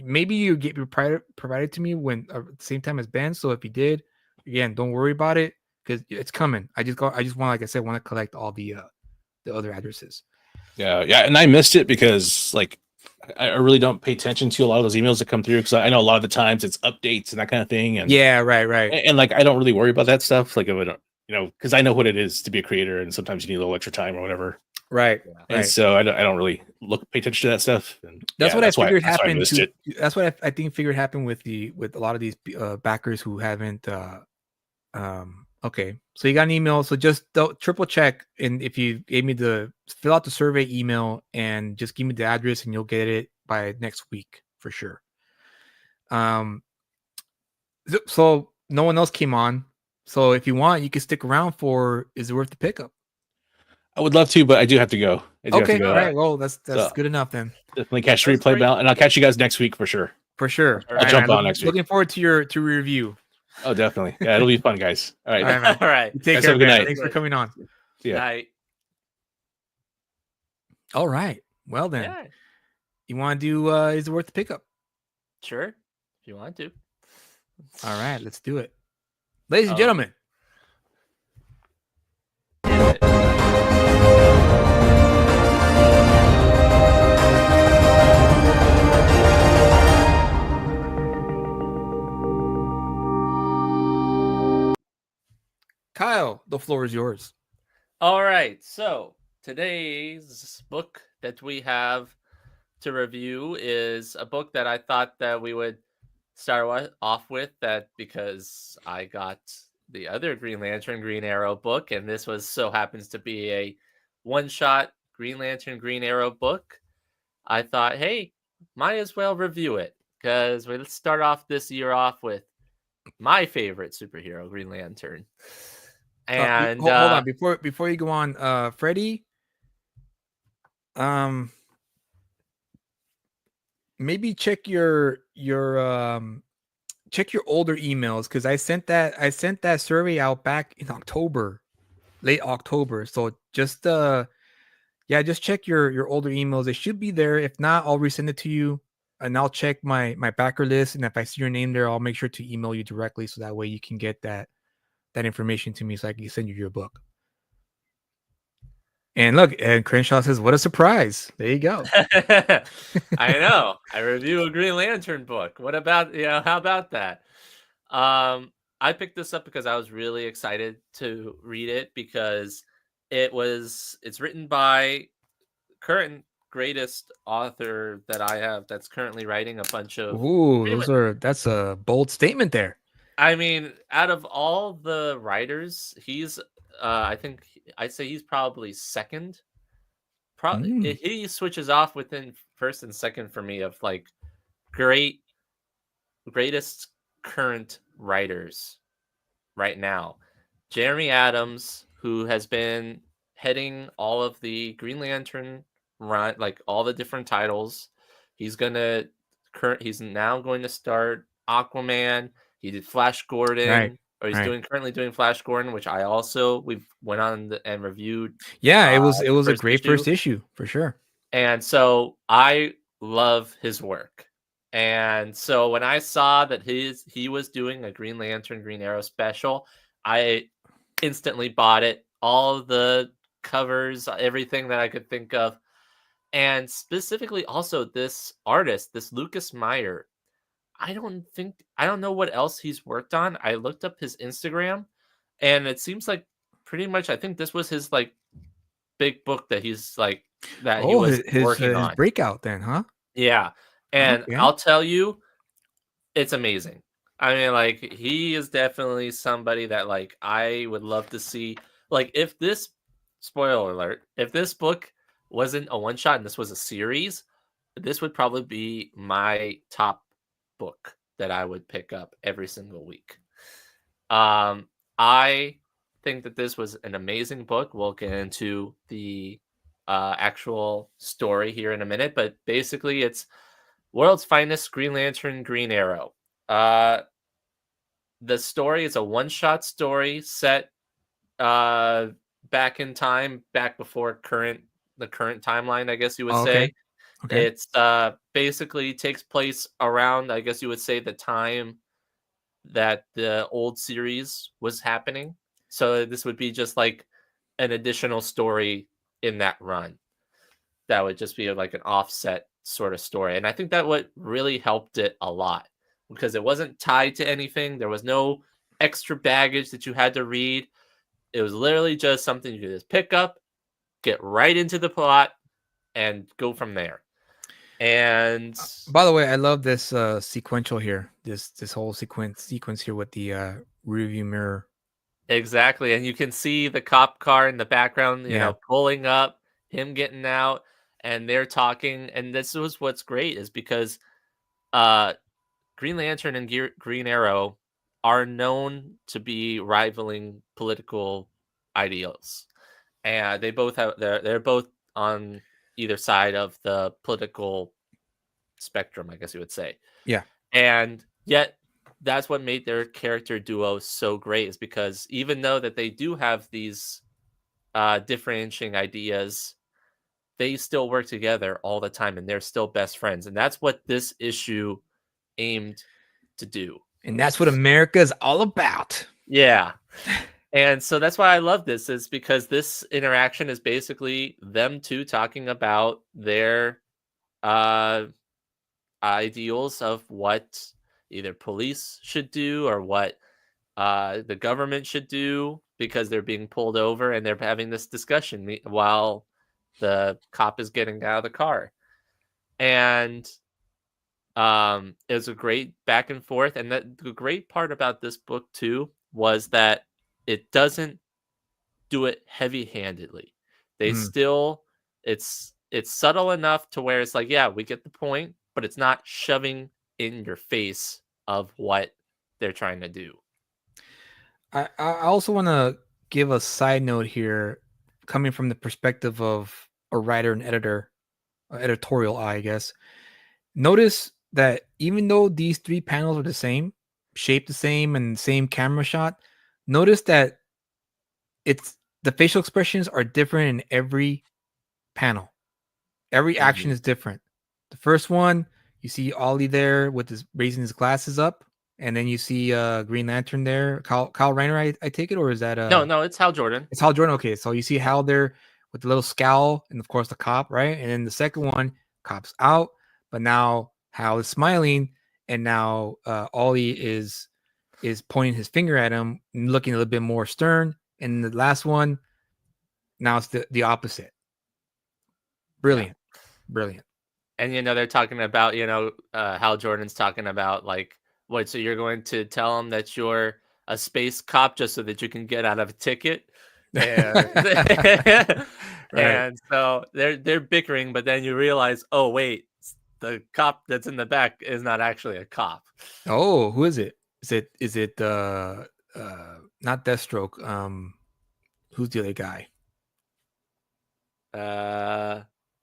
maybe you get provided to me when at the same time as Ben. So if you did, again, don't worry about it because it's coming. I just want, like I said, want to collect all the other addresses. Yeah, and I missed it because like I really don't pay attention to a lot of those emails that come through because I know a lot of the times it's updates and that kind of thing. And yeah, right. And like I don't really worry about that stuff. Like, because I know what it is to be a creator, and sometimes you need a little extra time or whatever. Right. And so I don't really pay attention to that stuff. And that's what I figured happened. That's what I think figured happened with a lot of these backers who haven't. Okay, so you got an email. So just triple check, and if you gave me fill out the survey email and just give me the address, and you'll get it by next week for sure. So no one else came on. So if you want, you can stick around for Is It Worth the Pickup? I would love to, but I do have to go. Okay, all right. Well, that's good enough then. Definitely catch the replay bell, and I'll catch you guys next week for sure. For sure. I'll jump on next week. Looking forward to your review. Oh, definitely. Yeah, it'll be fun, guys. All right. All right. Take care. Have a good night. Thanks for coming on. Yeah. Night. All right. Well then, you want to do Is It Worth the Pickup? Sure, if you want to. All right, let's do it, ladies and gentlemen. Kyle, the floor is yours. All right. So today's book that we have to review is a book that I thought that we would start off with, that because I got the other Green Lantern Green Arrow book, and this so happens to be a one-shot Green Lantern Green Arrow book. I thought, hey, might as well review it, because let's start off this year off with my favorite superhero, Green Lantern. And hold on before you go on, Freddie. Maybe check your check your older emails, because I sent that survey out back in late October. So just just check your older emails. They should be there. If not, I'll resend it to you, and I'll check my backer list. And if I see your name there, I'll make sure to email you directly, so that way you can get that information to me, so I can send you your book. And look, and Crenshaw says, "What a surprise!" There you go. I know. I review a Green Lantern book. What about how about that? I picked this up because I was really excited to read it, because it's written by current greatest author that I have, that's currently writing a bunch of. Ooh, that's a bold statement there. I mean, out of all the writers, he's I think I'd say he's probably second. He switches off within first and second for me of like greatest current writers right now. Jeremy Adams, who has been heading all of the Green Lantern run, like all the different titles. He's now going to start Aquaman. He did Flash Gordon, right, or he's currently doing Flash Gordon, which we've went on and reviewed. Yeah, it was a great first issue for sure. And so I love his work. And so when I saw that he was doing a Green Lantern Green Arrow special, I instantly bought it. All of the covers, everything that I could think of. And specifically also this artist, this Lucas Meyer. I don't know what else he's worked on. I looked up his Instagram, and it seems like pretty much, I think this was his like big book that he's like that he was working on. His breakout then, huh? Yeah. And I'll tell you, it's amazing. I mean, like, he is definitely somebody that like I would love to see. Like, if this, spoiler alert, if this book wasn't a one shot and this was a series, this would probably be my top book that I would pick up every single week. I think that this was an amazing book. We'll get into the actual story here in a minute, but basically it's World's Finest Green Lantern Green Arrow. The story is a one-shot story set back in time, back before the current timeline, I guess you would say. Okay. It's basically takes place around, I guess you would say, the time that the old series was happening. So this would be just like an additional story in that run. That would just be like an offset sort of story. And I think that what really helped it a lot because it wasn't tied to anything. There was no extra baggage that you had to read. It was literally just something you could just pick up, get right into the plot, and go from there. And by the way, I love this sequential here. This whole sequence here with the rearview mirror. Exactly, and you can see the cop car in the background, you know, pulling up, him getting out, and they're talking. And this was what's great is because Green Lantern and Green Arrow are known to be rivaling political ideals, and they both have they're both on either side of the political spectrum, I guess you would say. Yeah, and yet that's what made their character duo so great is because even though that they do have these differentiating ideas, they still work together all the time and they're still best friends. And that's what this issue aimed to do. And that's what America is all about. Yeah. And so that's why I love this is because this interaction is basically them two talking about their ideals of what either police should do or what the government should do because they're being pulled over and they're having this discussion while the cop is getting out of the car. And it was a great back and forth. And the great part about this book too was that it doesn't do it heavy-handedly. They still, it's subtle enough to where it's like, yeah, we get the point, but it's not shoving in your face of what they're trying to do. I also want to give a side note here, coming from the perspective of a writer and editor, editorial eye, I guess. Notice that even though these three panels are the same, shaped the same, and same camera shot, notice that it's the facial expressions are different in every panel. Every action is different. The first one, you see Ollie there with his raising his glasses up, and then you see Green Lantern there. Kyle Rayner, I take it, or is that No, it's Hal Jordan. It's Hal Jordan. Okay, so you see Hal there with the little scowl, and of course the cop, right? And then the second one, cop's out, but now Hal is smiling, and now Ollie is pointing his finger at him and looking a little bit more stern. And the last one, now it's the opposite. Brilliant. Yeah. Brilliant. And, they're talking about, Hal Jordan's talking about like, what, so you're going to tell him that you're a space cop just so that you can get out of a ticket? And, right. And so they're bickering, but then you realize, oh, wait, the cop that's in the back is not actually a cop. Oh, who is it? Is it not Deathstroke? Who's the other guy?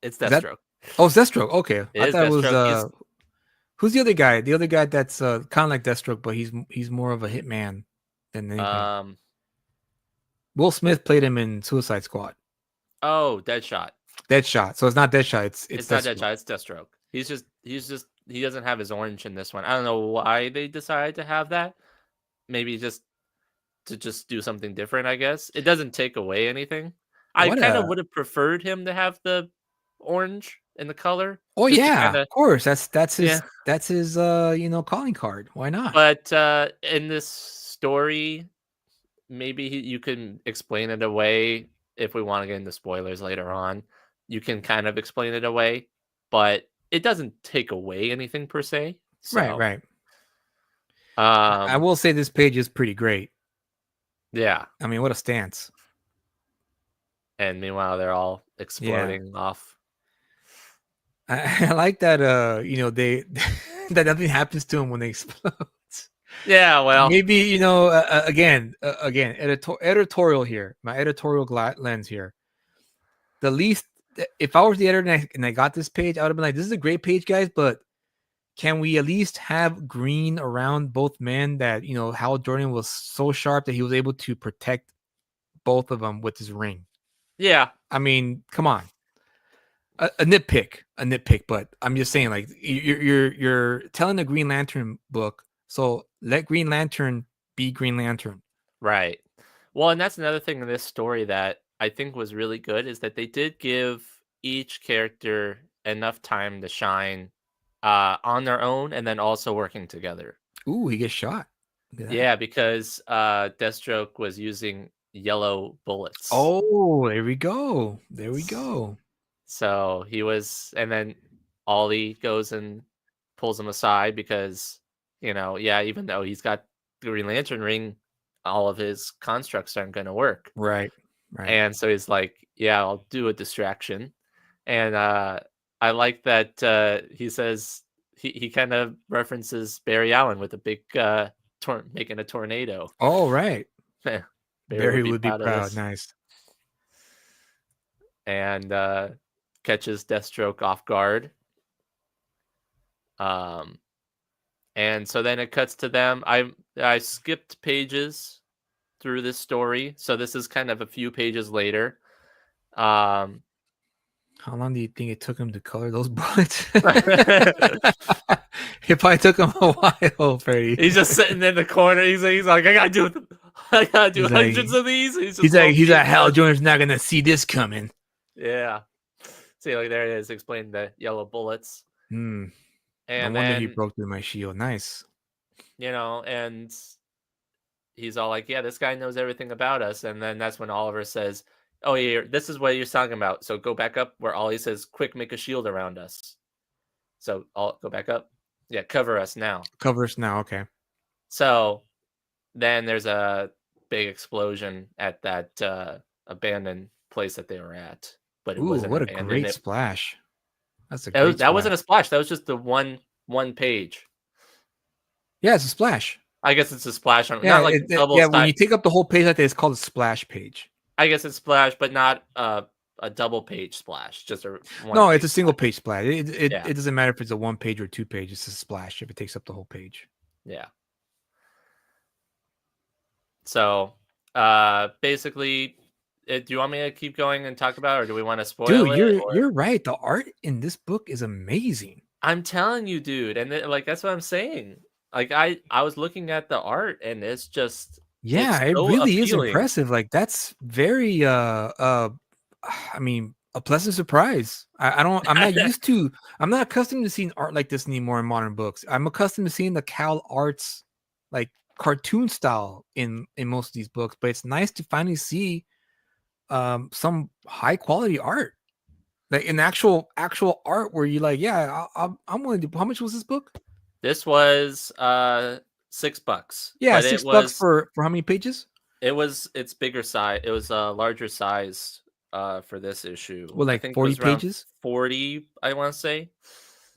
It's Deathstroke. Oh, it's Deathstroke. Okay. I thought it was who's the other guy? The other guy that's kind of like Deathstroke, but he's more of a hitman than anything. Will Smith played him in Suicide Squad. Oh, Deadshot. So it's not Deadshot. It's not Deadshot. It's Deathstroke. He's just he doesn't have his orange in this one. I don't know why they decided to have that. Maybe just to do something different. I guess it doesn't take away anything. I kind of would have preferred him to have the orange in the color. Oh yeah, of course. That's his calling card. Why not? But in this story, maybe you can explain it away if we want to get into spoilers later on. You can kind of explain it away, but it doesn't take away anything per se. So, right. I will say this page is pretty great. Yeah. I mean, what a stance. And meanwhile, they're all exploding off. I like that. They that nothing happens to them when they explode. Yeah, well, maybe again, editorial here. My editorial lens here. The least, if I was the editor and I got this page, I would have been like, "This is a great page, guys, but can we at least have green around both men? That Hal Jordan was so sharp that he was able to protect both of them with his ring." Yeah, I mean, come on. A nitpick, but I'm just saying, like, you're telling a Green Lantern book So let Green Lantern be Green Lantern. Right. Well, and that's another thing in this story that I think was really good is that they did give each character enough time to shine on their own and then also working together. Ooh, he gets shot. Yeah, because Deathstroke was using yellow bullets. Oh, there we go. There we go. So he was, and then Ollie goes and pulls him aside because, even though he's got the Green Lantern ring, all of his constructs aren't going to work. Right. And so he's like, yeah, I'll do a distraction. And I like that he says, he kind of references Barry Allen with a big, making a tornado. Oh, right. Barry would be proud. Nice. And catches Deathstroke off guard. And so then it cuts to them. I skipped pages through this story, so this is kind of a few pages later. How long do you think it took him to color those bullets? It probably took him a while, Freddy. He's just sitting in the corner. He's like, I gotta do hundreds of these. He's like, Hal Jordan's not gonna see this coming. Yeah. See, like there it is, explain the yellow bullets. And no wonder he broke through my shield. Nice. And he's all like, yeah, this guy knows everything about us. And then that's when Oliver says, oh, yeah, this is what you're talking about. So go back up where Ollie says, quick, make a shield around us. So I'll go back up. Yeah, cover us now. Cover us now, okay. So then there's a big explosion at that abandoned place that they were at. But it wasn't. What a great splash. That's a great that wasn't a splash. That was just the one page. Yeah, it's a splash. I guess it's a splash on not like double. Yeah, when you take up the whole page like that, it's called a splash page. I guess it's splash, but not a double page splash. Just it's a single page splash. It doesn't matter if it's a 1 page or 2 page. It's a splash if it takes up the whole page. Yeah. So, basically, do you want me to keep going and talk about it, or do we want to spoil it? Dude, you're right. The art in this book is amazing. I'm telling you, dude, and that's what I'm saying. Like I was looking at the art, and it's just it really is impressive. Like that's very I mean, a pleasant surprise. I'm not used to. I'm not accustomed to seeing art like this anymore in modern books. I'm accustomed to seeing the Cal Arts like cartoon style in most of these books, but it's nice to finally see some high quality art, like an actual art where you're like, yeah, I'm willing to. How much was this book? This was $6. Yeah, $6 for how many pages? It's bigger size. It was a larger size for this issue. Well, like 40 pages? 40, I want to say.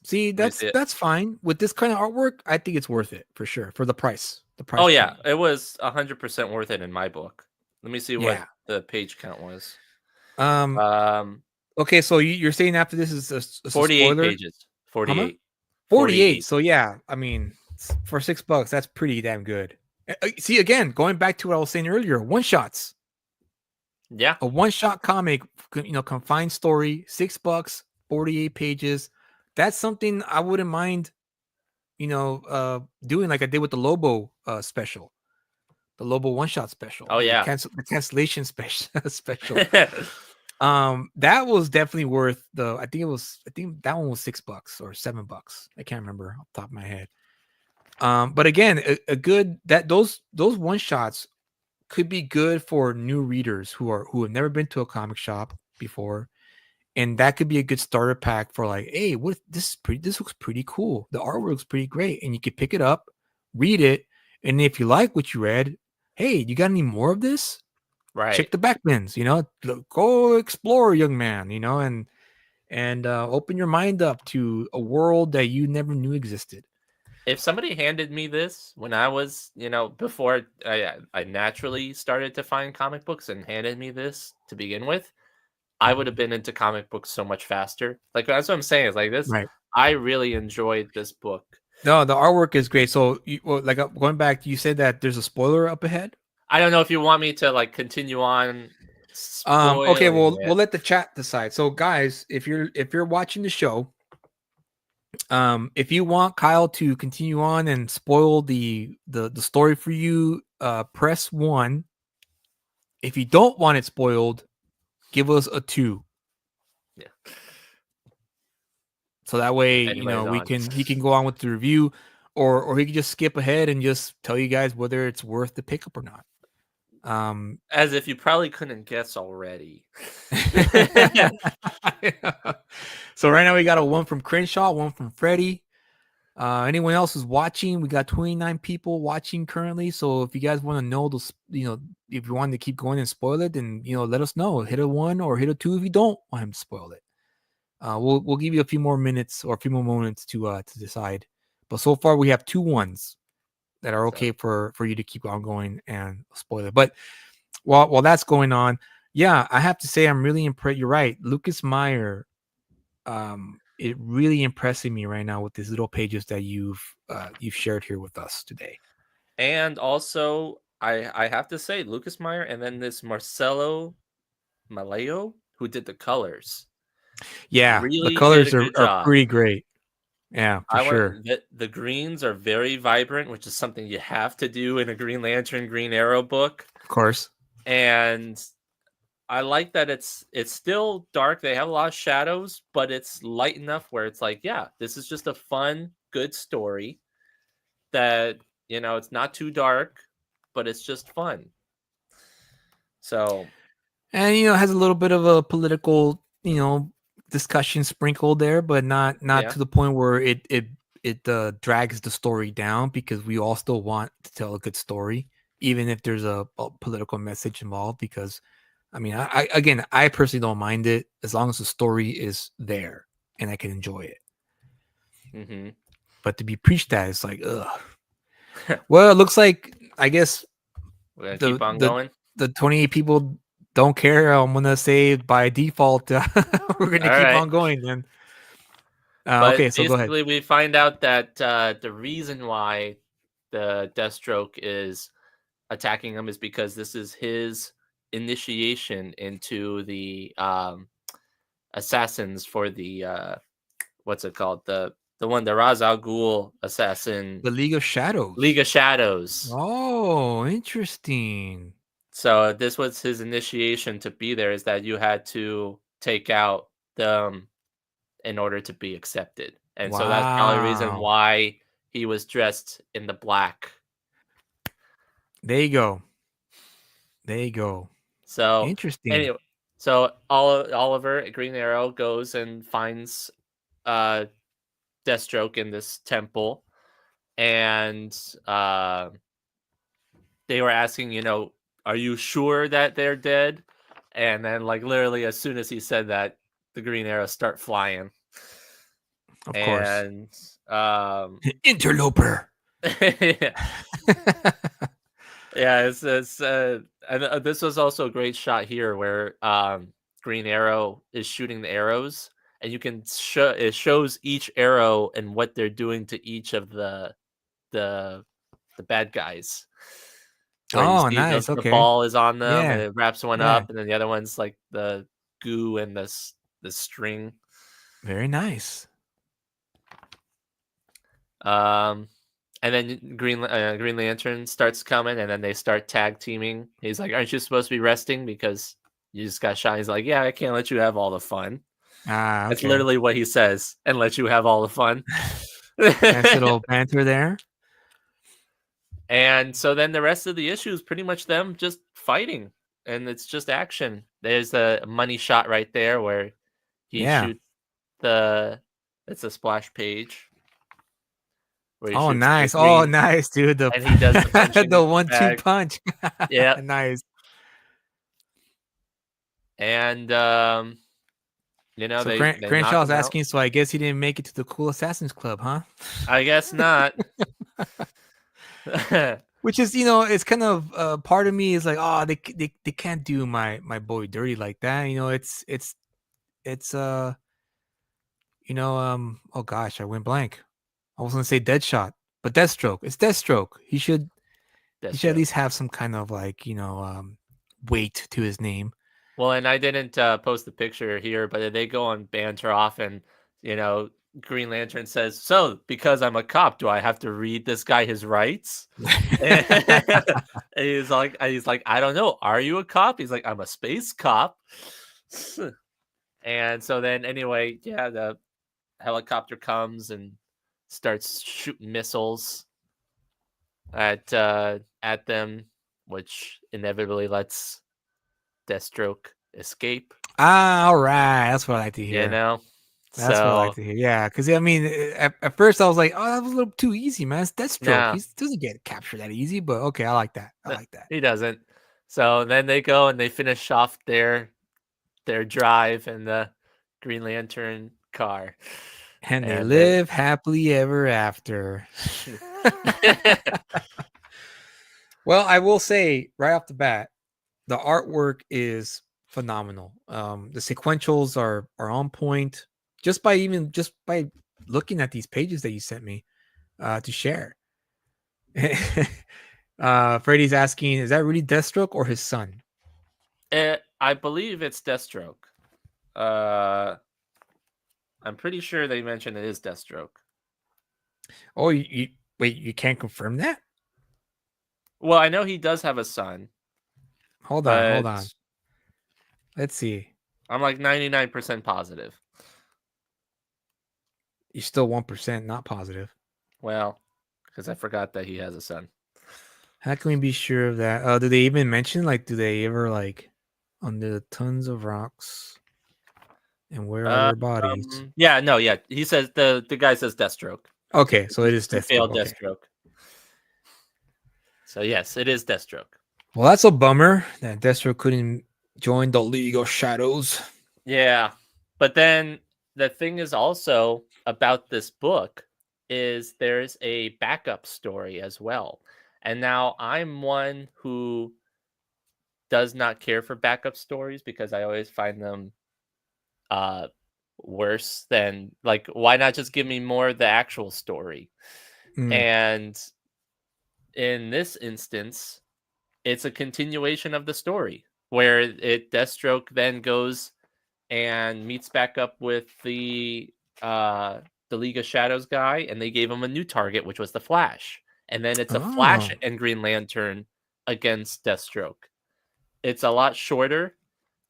See, that's fine. With this kind of artwork, I think it's worth it for sure for the price. Oh yeah, it was 100% worth it in my book. Let me see what the page count was. Okay, so you're saying after this is a 48 spoiler? pages. 48. 48. So yeah, I mean, for $6, that's pretty damn good. See, again, going back to what I was saying earlier, one shots. Yeah, a one-shot comic, confined story, $6, 48 pages. That's something I wouldn't mind, doing like I did with the Lobo special, the Lobo one-shot special. Oh yeah, the cancellation special. That was definitely worth I think that one was $6 or $7. I can't remember off the top of my head. But again, a good those one shots could be good for new readers who have never been to a comic shop before, and that could be a good starter pack for like, hey, this looks pretty cool. The artwork looks pretty great, and you could pick it up, read it, and if you like what you read, hey, you got any more of this? Right. Check the back bins, go explore, young man, and open your mind up to a world that you never knew existed. If somebody handed me this when I was, before I naturally started to find comic books and handed me this to begin with, I would have been into comic books so much faster. Like that's what I'm saying. Is like this. Right. I really enjoyed this book. No, the artwork is great. So, going back, you said that there's a spoiler up ahead. I don't know if you want me to like continue on. Okay, we'll let the chat decide. So, guys, if you're watching the show, If you want Kyle to continue on and spoil the story for you, press 1. If you don't want it spoiled, give us a 2. Yeah. So that way, Anybody's he can go on with the review, or he can just skip ahead and just tell you guys whether it's worth the pickup or not. As if you probably couldn't guess already. So right now we got a 1 from Crenshaw, 1 from Freddie. Anyone else is watching? We got 29 people watching currently. So if you guys want to know those, if you want to keep going and spoil it, then let us know. Hit a 1 or hit a 2 if you don't want him to spoil it. We'll give you a few more minutes or a few more moments to decide. But so far we have 2 1s that are okay for you to keep on going and spoil it. But while that's going on, yeah, I have to say I'm really impressed. You're right, Lucas Meyer. It really impressing me right now with these little pages that you've shared here with us today. And also, I have to say, Lucas Meyer and then this Marcelo Maleo, who did the colors. Yeah, really the colors are pretty great. Yeah, for sure. The greens are very vibrant, which is something you have to do in a Green Lantern, Green Arrow book. Of course. And I like that it's still dark. They have a lot of shadows, but it's light enough where it's like, yeah, this is just a fun, good story that, it's not too dark, but it's just fun. So, and has a little bit of a political, discussion sprinkled there, but not to the point where it drags the story down, because we all still want to tell a good story, even if there's a political message involved. Because I mean, I personally don't mind it as long as the story is there and I can enjoy it. Mm-hmm. But to be preached at, it's like, ugh. Well, it looks like, I guess, we're gonna keep on going. The 28 people don't care. I'm gonna say by default, we're gonna keep on going then. Okay, so go ahead. Basically, we find out that the reason why the Deathstroke is attacking him is because this is his initiation into the assassins for the what's it called, the Ra's al Ghul assassin, the League of Shadows. Oh, interesting. So this was his initiation to be there, is that you had to take out them in order to be accepted. And so that's probably the reason why he was dressed in the black. There you go. So interesting. Anyway, so Oliver, Green Arrow, goes and finds Deathstroke in this temple, and they were asking, are you sure that they're dead? And then, like, literally as soon as he said that, the Green Arrows start flying. Of course. And interloper. Yeah, it's and this was also a great shot here where Green Arrow is shooting the arrows, and you can it shows each arrow and what they're doing to each of the bad guys. Oh, nice. Okay. The ball is on them, and it wraps one up, and then the other one's like the goo and the string. Very nice. And then Green Lantern starts coming, and then they start tag teaming. He's like, "Aren't you supposed to be resting because you just got shot?" He's like, "Yeah, I can't let you have all the fun." Okay. That's literally what he says, and let you have all the fun. Nice little banter there. And so then the rest of the issue is pretty much them just fighting, and it's just action. There's a money shot right there where he shoots it's a splash page. Oh, nice. Oh, nice, dude. And he does the 1-2 punch. Yeah. Nice. And, so Crenshaw's asking, so I guess he didn't make it to the Cool Assassins Club, huh? I guess not. Which is, it's kind of part of me is like, oh, they can't do my boy dirty like that. Oh gosh, I went blank. I was gonna say Deadshot, but Deathstroke. It's Deathstroke. He should at least have some kind of weight to his name. Well, and I didn't post the picture here, but they go on banter off, and Green Lantern says, "So, because I'm a cop, do I have to read this guy his rights?" And he's like, "I don't know. Are you a cop?" He's like, "I'm a space cop." And so then, anyway, yeah, the helicopter comes and starts shooting missiles at them, which inevitably lets Deathstroke escape. All right, that's what I like to hear. You know, that's what I like to hear. Yeah, because I mean, at first I was like, "Oh, that was a little too easy, man. It's Deathstroke. No. He doesn't get captured that easy." But okay, I like that. I like that. He doesn't. So then they go and they finish off their drive in the Green Lantern car. And they live happily ever after. Well, I will say right off the bat, the artwork is phenomenal. The sequentials are on point just by looking at these pages that you sent me to share. Freddy's asking, is that really Deathstroke or his son? I believe it's Deathstroke. I'm pretty sure they mentioned it is Deathstroke. Oh, you wait, you can't confirm that? Well, I know he does have a son. Hold on. Let's see. I'm like 99% positive. You're still 1% not positive. Well, because I forgot that he has a son. How can we be sure of that? Do they even mention, like, do they ever, like, under the tons of rocks and where are their bodies? Yeah, no, yeah. He says the guy says Deathstroke. Okay, so it is Deathstroke. Failed Deathstroke. So yes, it is Deathstroke. Well, that's a bummer that Deathstroke couldn't join the League of Shadows. Yeah, but then the thing is also about this book is there's a backup story as well. And now I'm one who does not care for backup stories because I always find them worse than, like, why not just give me more of the actual story? And in this instance, it's a continuation of the story where Deathstroke then goes and meets back up with the League of Shadows guy, and they gave him a new target, which was the Flash. And then it's a Flash and Green Lantern against Deathstroke. It's a lot shorter,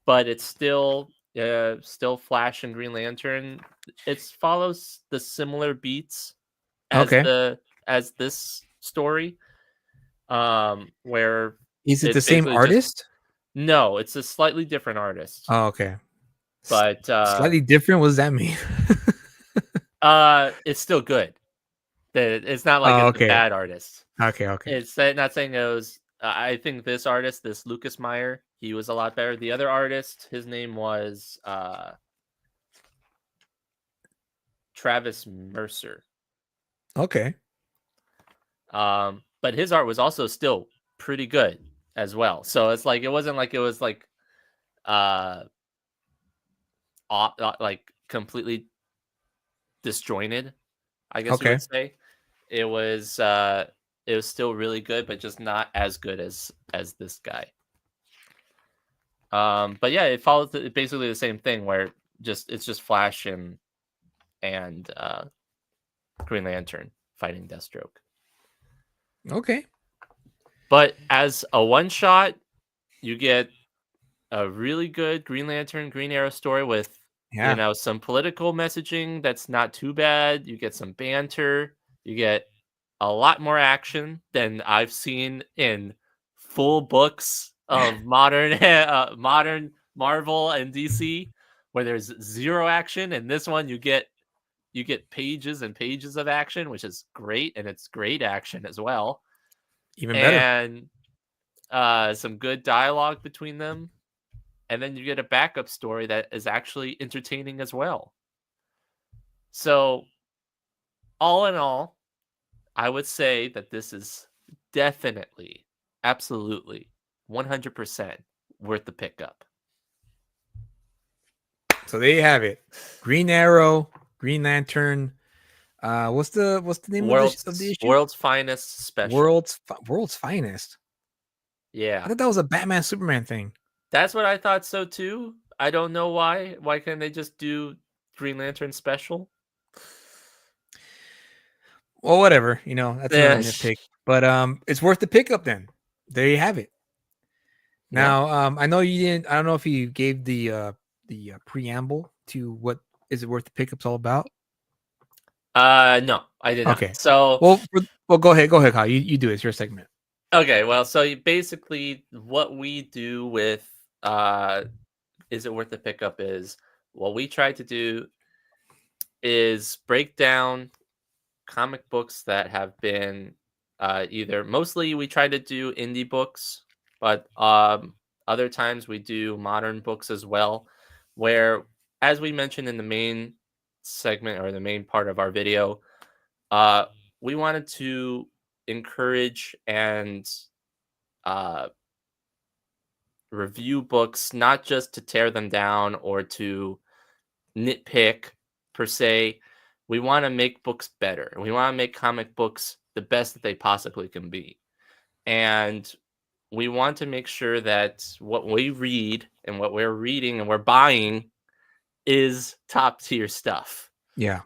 but it's still Flash and Green Lantern. It follows the similar beats as this story. Where is it the same artist? No, it's a slightly different artist. Oh, okay. But slightly different. What does that mean? It's still good. It's not like a bad artist. Okay. It's not saying it was. I think this artist, this Lucas Meyer, he was a lot better. The other artist, his name was Travis Mercer. Okay. But his art was also still pretty good as well. So it's like it wasn't like it was like like completely disjointed, I guess you would say. It was still really good, but just not as good as this guy. But yeah, it follows basically the same thing where it's just Flash and Green Lantern fighting Deathstroke. Okay. But as a one shot, you get a really good Green Lantern, Green Arrow story with some political messaging that's not too bad. You get some banter. You get a lot more action than I've seen in full books of modern Marvel and DC, where there's zero action. And this one, you get pages and pages of action, which is great, and it's great action as well. Even better. And some good dialogue between them. And then you get a backup story that is actually entertaining as well. So, all in all, I would say that this is definitely, absolutely, 100% worth the pickup. So there you have it. Green Arrow, Green Lantern. What's the name of the issue? World's Finest Special. World's Finest. Yeah. I thought that was a Batman Superman thing. That's what I thought so too. I don't know why. Why can't they just do Green Lantern Special? Well, whatever. That's another nitpick. But it's worth the pickup then. There you have it. Now, I know you didn't. I don't know if you gave the preamble to what is it worth the pickup's all about. No, I didn't. Okay. So, well, go ahead, Kyle. You do it. It's your segment. Okay. Well, so basically, what we do with is it worth the pickup is what we try to do is break down comic books that have been either mostly we try to do indie books, but other times we do modern books as well, where, as we mentioned in the main segment or the main part of our video, we wanted to encourage and review books, not just to tear them down or to nitpick per se. We want to make books better. We want to make comic books the best that they possibly can be. And we want to make sure that what we read and what we're reading and we're buying is top tier stuff. Yeah.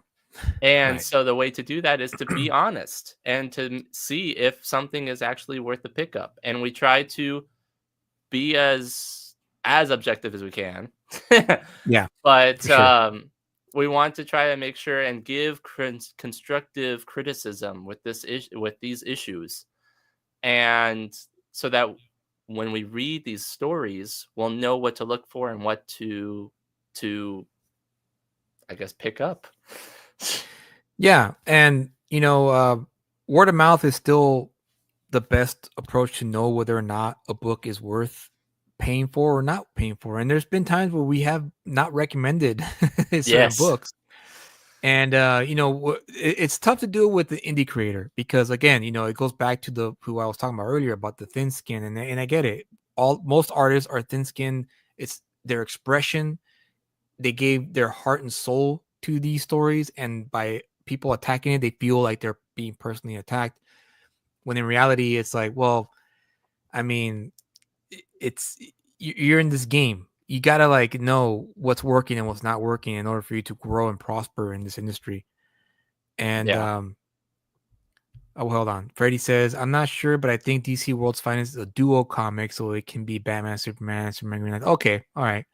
And so the way to do that is to be honest and to see if something is actually worth the pickup. And we try to be as objective as we can. Yeah. But we want to try to make sure and give constructive criticism with these issues, and so that when we read these stories, we'll know what to look for and what to I guess pick up. Yeah, and word of mouth is still the best approach to know whether or not a book is worth paying for or not paying for. And there's been times where we have not recommended certain books. And it's tough to do it with the indie creator because again, it goes back to who I was talking about earlier about the thin skin, and I get it. Most artists are thin skinned. It's their expression. They gave their heart and soul to these stories, and by people attacking it, they feel like they're being personally attacked. When in reality, it's like, well, I mean, you're in this game. You gotta know what's working and what's not working in order for you to grow and prosper in this industry. And oh, hold on. Freddie says, I'm not sure, but I think DC World's Finest is a duo comic, so it can be Batman, Superman, Green Lantern. Okay, all right.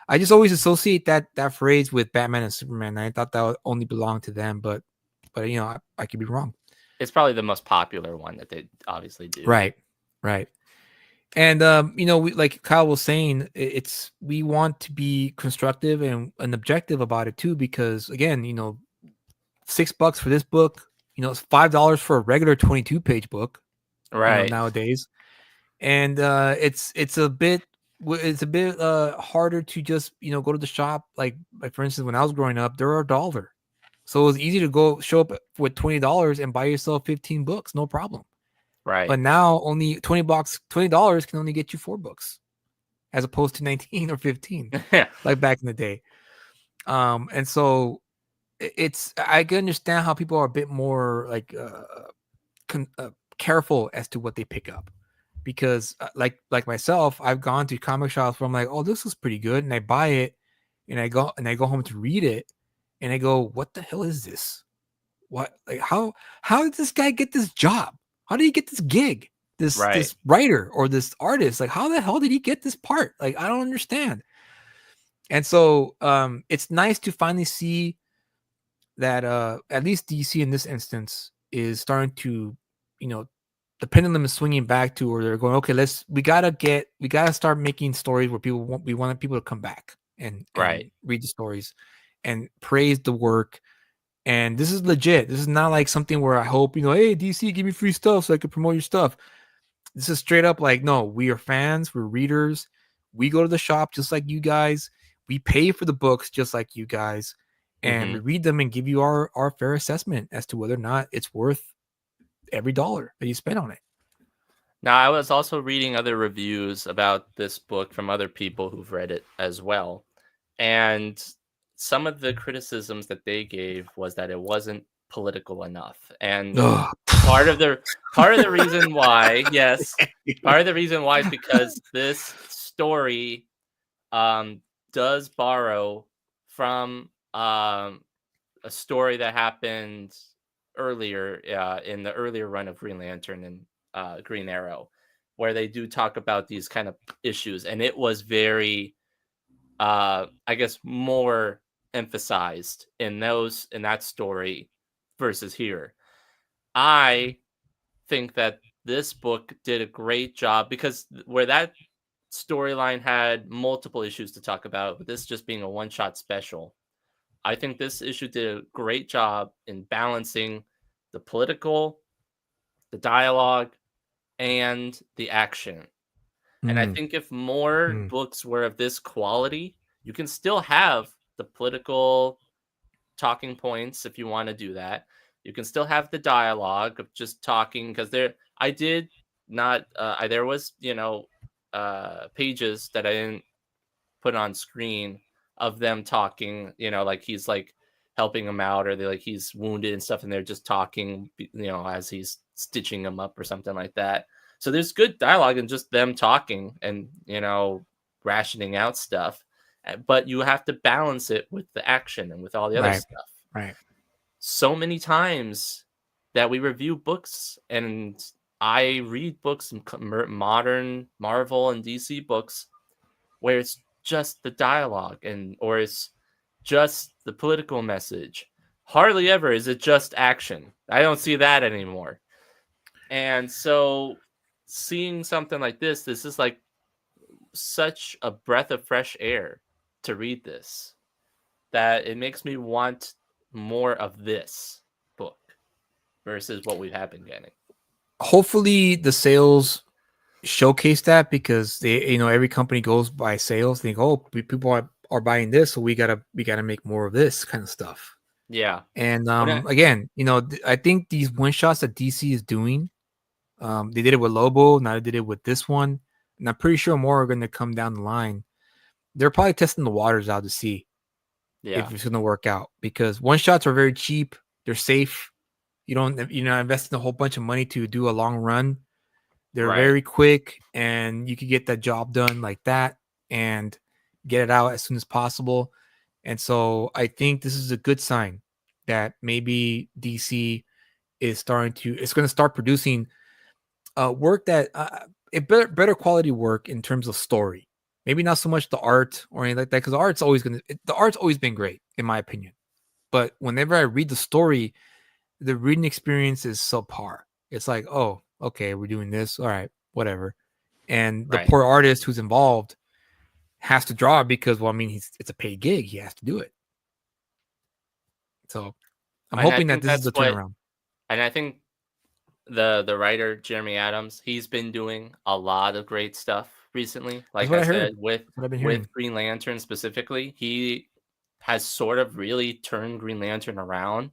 I just always associate that phrase with Batman and Superman. I thought that would only belong to them, but I could be wrong. It's probably the most popular one that they obviously do. Right. And we, like Kyle was saying, we want to be constructive and objective about it too, because again, $6 for this book, it's $5 for a regular 22-page book, right? Nowadays, and it's a bit harder to just go to the shop. Like for instance, when I was growing up, they were $1, so it was easy to show up with $20 and buy yourself 15 books, no problem. Right. But now only $20 can only get you 4 books, as opposed to 19 or 15, like back in the day. And so I can understand how people are a bit more careful as to what they pick up, because like myself, I've gone to comic shops where I'm like, oh, this is pretty good, and I buy it, and I go home to read it, and I go, what the hell is this? What, like, how did this guy get this job? How did he get this gig? This writer or this artist? Like, how the hell did he get this part? Like, I don't understand. And so it's nice to finally see that at least DC in this instance is starting to, the pendulum is swinging back to where they're going, okay, we gotta start making stories where we want people to come back and read the stories and praise the work. And this is legit. This is not like something where I hope, hey, DC, give me free stuff so I can promote your stuff. This is straight up like, no, we are fans. We're readers. We go to the shop just like you guys. We pay for the books just like you guys. And we read them and give you our fair assessment as to whether or not it's worth every dollar that you spend on it. Now, I was also reading other reviews about this book from other people who've read it as well. And some of the criticisms that they gave was that it wasn't political enough, and part of the reason why, part of the reason why is because this story does borrow from a story that happened earlier in the earlier run of Green Lantern and Green Arrow, where they do talk about these kind of issues, and it was very, I guess, more emphasized in that story versus here. I think that this book did a great job because where that storyline had multiple issues to talk about, with this just being a one-shot special, I think this issue did a great job in balancing the political, the dialogue, and the action. And I think if more books were of this quality, you can still have the political talking points if you want to do that. You can still have the dialogue of just talking, because there was pages that I didn't put on screen of them talking, like he's like helping him out, or he's wounded and stuff, and they're just talking, as he's stitching him up or something like that. So there's good dialogue and just them talking and rationing out stuff, but you have to balance it with the action and with all the other stuff. Right. So many times that we review books, and I read books, modern Marvel and DC books, where it's just the dialogue or it's just the political message. Hardly ever is it just action. I don't see that anymore. And so seeing something like this is like such a breath of fresh air to read this, that it makes me want more of this book versus what we have been getting. Hopefully the sales showcase that, because they, every company goes by sales. Think, oh, people are buying this, so we gotta make more of this kind of stuff. Yeah. And again, I think these one shots that DC is doing, they did it with Lobo, now they did it with this one, and I'm pretty sure more are going to come down the line. They're probably testing the waters out to see if it's going to work out, because one shots are very cheap, they're safe. You don't invest in a whole bunch of money to do a long run. They're very quick, and you can get that job done like that and get it out as soon as possible. And so I think this is a good sign that maybe DC is going to start producing work that better quality work in terms of story. Maybe not so much the art or anything like that, because the art's always been great in my opinion. But whenever I read the story, the reading experience is subpar. It's like, oh, okay, we're doing this, all right, whatever. And the poor artist who's involved has to draw because, it's a paid gig. He has to do it. So I'm hoping that this is the turnaround. And I think the writer Jeremy Adams, he's been doing a lot of great stuff recently. Like I said, with Green Lantern specifically, he has sort of really turned Green Lantern around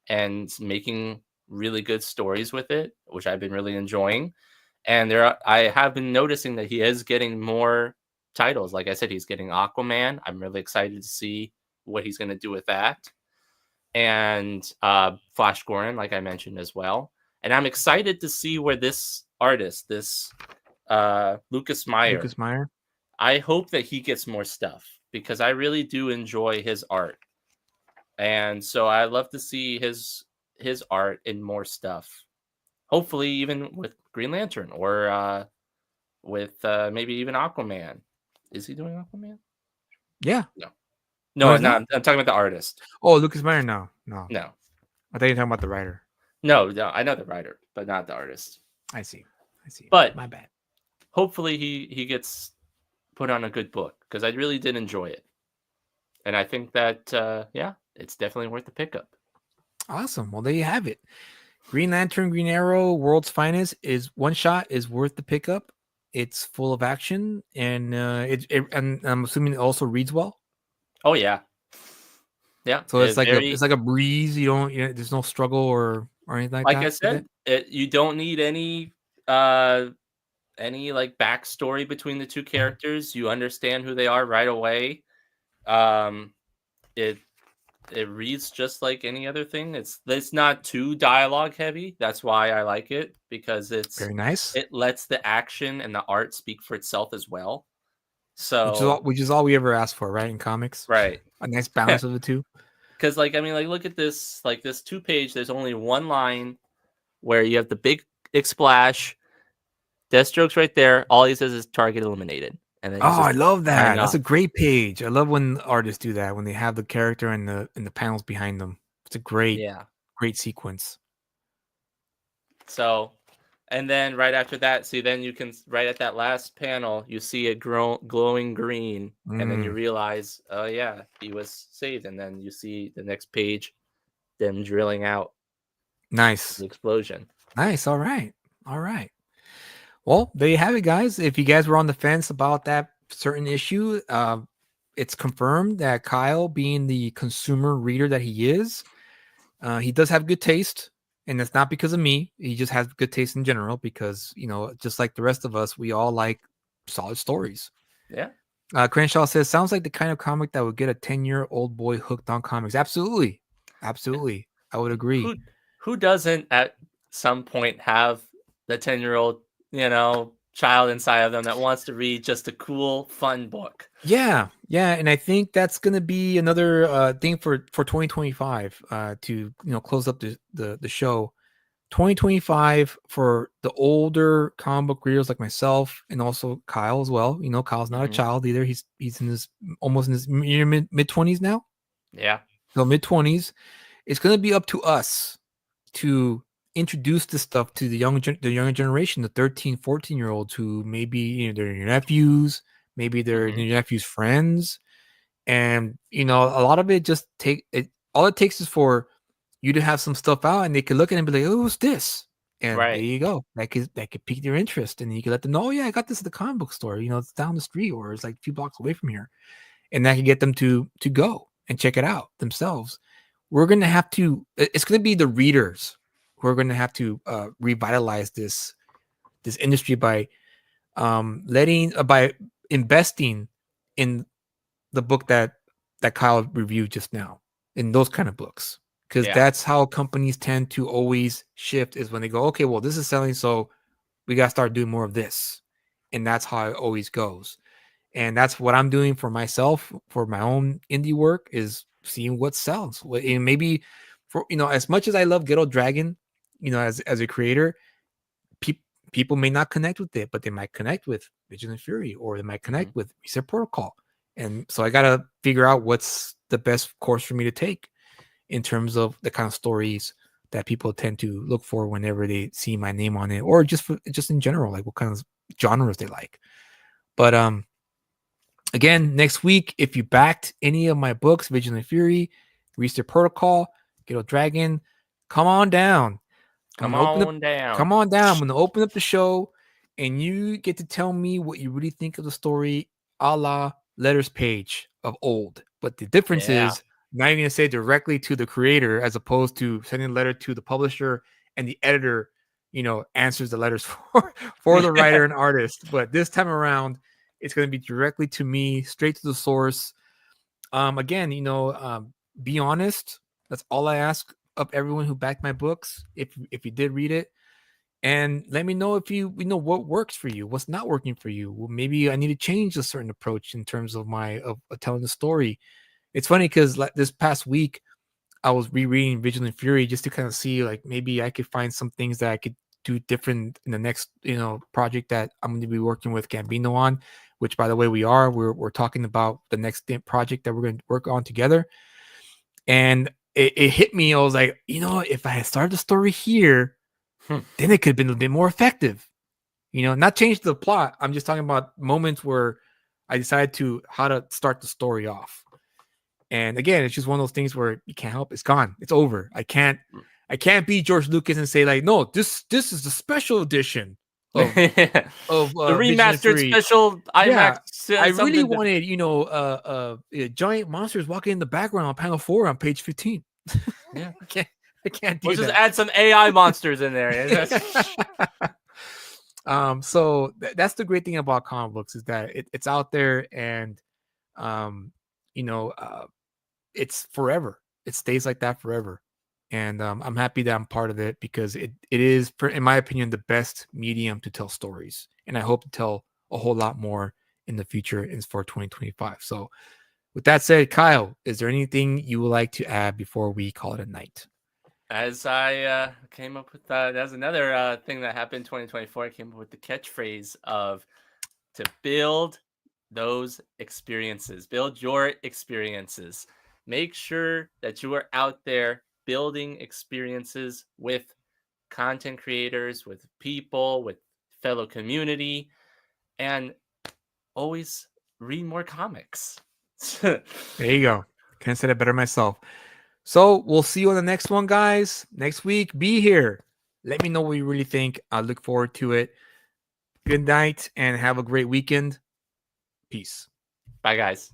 and making really good stories with it, which I've been really enjoying. And I have been noticing that he is getting more titles. Like I said, he's getting Aquaman. I'm really excited to see what he's going to do with that. And Flash Gordon, like I mentioned as well. And I'm excited to see where this artist, Lucas Meyer, I hope that he gets more stuff, because I really do enjoy his art. And so I love to see his art in more stuff. Hopefully even with Green Lantern, or with maybe even Aquaman. Is he doing Aquaman? Yeah. No, I'm not. I'm talking about the artist. Oh, Lucas Meyer? No. No. I thought you were talking about the writer. No, I know the writer, but not the artist. I see. But my bad. Hopefully he gets put on a good book, because I really did enjoy it. And I think that, it's definitely worth the pickup. Awesome. Well, there you have it. Green Lantern, Green Arrow, World's Finest is one shot, is worth the pickup. It's full of action, and and I'm assuming it also reads well. Oh yeah. So it's like a breeze. You don't, there's no struggle or anything like that. Like I said, you don't need any like backstory between the two characters. You understand who they are right away. It reads just like any other thing. It's not too dialogue heavy. That's why I like it, because it's very nice. It lets the action and the art speak for itself as well. So which is all we ever ask for, right? In comics, right? A nice balance of the two. Because like I mean, like look at this, like this 2-page. There's only one line where you have the big splash. Deathstroke's right there. All he says is target eliminated, and then Oh, he's just I love that. firing That's a off. great page. I love when artists do that, when they have the character and the panels behind them. It's a great Yeah. great sequence. So, and then right after that, see, then you can right at that last panel, you see it glowing green, and then you realize, oh yeah, he was saved, and then you see the next page, them drilling out Nice. the explosion. Nice. All right. All right. Well, there you have it, guys. If you guys were on the fence about that certain issue, it's confirmed that Kyle, being the consumer reader that he is, he does have good taste. And it's not because of me. He just has good taste in general because, you know, just like the rest of us, we all like solid stories. Yeah. Crenshaw says, sounds like the kind of comic that would get a 10-year-old boy hooked on comics. Absolutely. Absolutely. I would agree. Who doesn't at some point have the 10-year-old, you know, child inside of them that wants to read just a cool, fun book? Yeah. And I think that's going to be another thing for 2025 to, you know, close up the show. 2025 for the older comic book readers like myself and also Kyle as well. You know, Kyle's not a child either. He's in his almost in his mid 20s now. Yeah. So mid 20s. It's going to be up to us to introduce this stuff to the younger generation, the 13, 14-year-olds who maybe, you know, they're your nephews, maybe they're your nephew's friends. And, you know, a lot of it just all it takes is for you to have some stuff out and they could look at it and be like, oh, what's this? And there you go. That could pique their interest. And you can let them know, oh yeah, I got this at the comic book store. You know, it's down the street or it's like a few blocks away from here. And that can get them to go and check it out themselves. We're going to have to, it's going to be the readers who are going to have to revitalize this industry by by investing in the book that Kyle reviewed just now, in those kind of books. Because that's how companies tend to always shift, is when they go, okay, well, this is selling, so we got to start doing more of this. And that's how it always goes. And that's what I'm doing for myself, for my own indie work, is seeing what sells. And maybe, for, you know, as much as I love Ghetto Dragon, you know, as a creator, people may not connect with it, but they might connect with Vigilant Fury, or they might connect with Reset Protocol. And so I got to figure out what's the best course for me to take in terms of the kind of stories that people tend to look for whenever they see my name on it, or just in general, like what kind of genres they like. But again, next week, if you backed any of my books, Vigilant Fury, Reset Protocol, Ghetto Dragon, come on down. Come on down. I'm going to open up the show and you get to tell me what you really think of the story, a la Letters Page of old. But the difference is, now you're going to say directly to the creator, as opposed to sending a letter to the publisher and the editor, you know, answers the letters for the writer and artist. But this time around, it's going to be directly to me, straight to the source. Again, you know, be honest. That's all I ask of everyone who backed my books. If you did read it, and let me know if you know what works for you, what's not working for you. Well, maybe I need to change a certain approach in terms of of telling the story. It's funny because like this past week, I was rereading Vigilant Fury just to kind of see, like, maybe I could find some things that I could do different in the next, you know, project that I'm going to be working with Gambino on, which, by the way, we're talking about the next project that we're going to work on together. And it hit me. I was like, you know, if I had started the story here, then it could have been a bit more effective. You know, not change the plot. I'm just talking about moments where I decided how to start the story off. And again, it's just one of those things where you can't help. It's gone. It's over. I can't be George Lucas and say, like, no, this is the special edition of the remastered special IMAX. Yeah, I really wanted, you know, giant monsters walking in the background on panel 4 on page 15. Yeah, I can't do that. Just add some AI monsters in there. So that's the great thing about comic books, is that it's out there, and you know, it's forever. It stays like that forever. And I'm happy that I'm part of it, because it is, in my opinion, the best medium to tell stories. And I hope to tell a whole lot more in the future for 2025. So With that said, Kyle, is there anything you would like to add before we call it a night? As I came up with that's another thing that happened in 2024. I came up with the catchphrase of to build those experiences, build your experiences. Make sure that you are out there building experiences with content creators, with people, with fellow community, and always read more comics. There you go. Can't say that better myself. So we'll see you on the next one, guys. Next week, be here. Let me know what you really think. I look forward to it. Good night and have a great weekend. Peace. Bye, guys.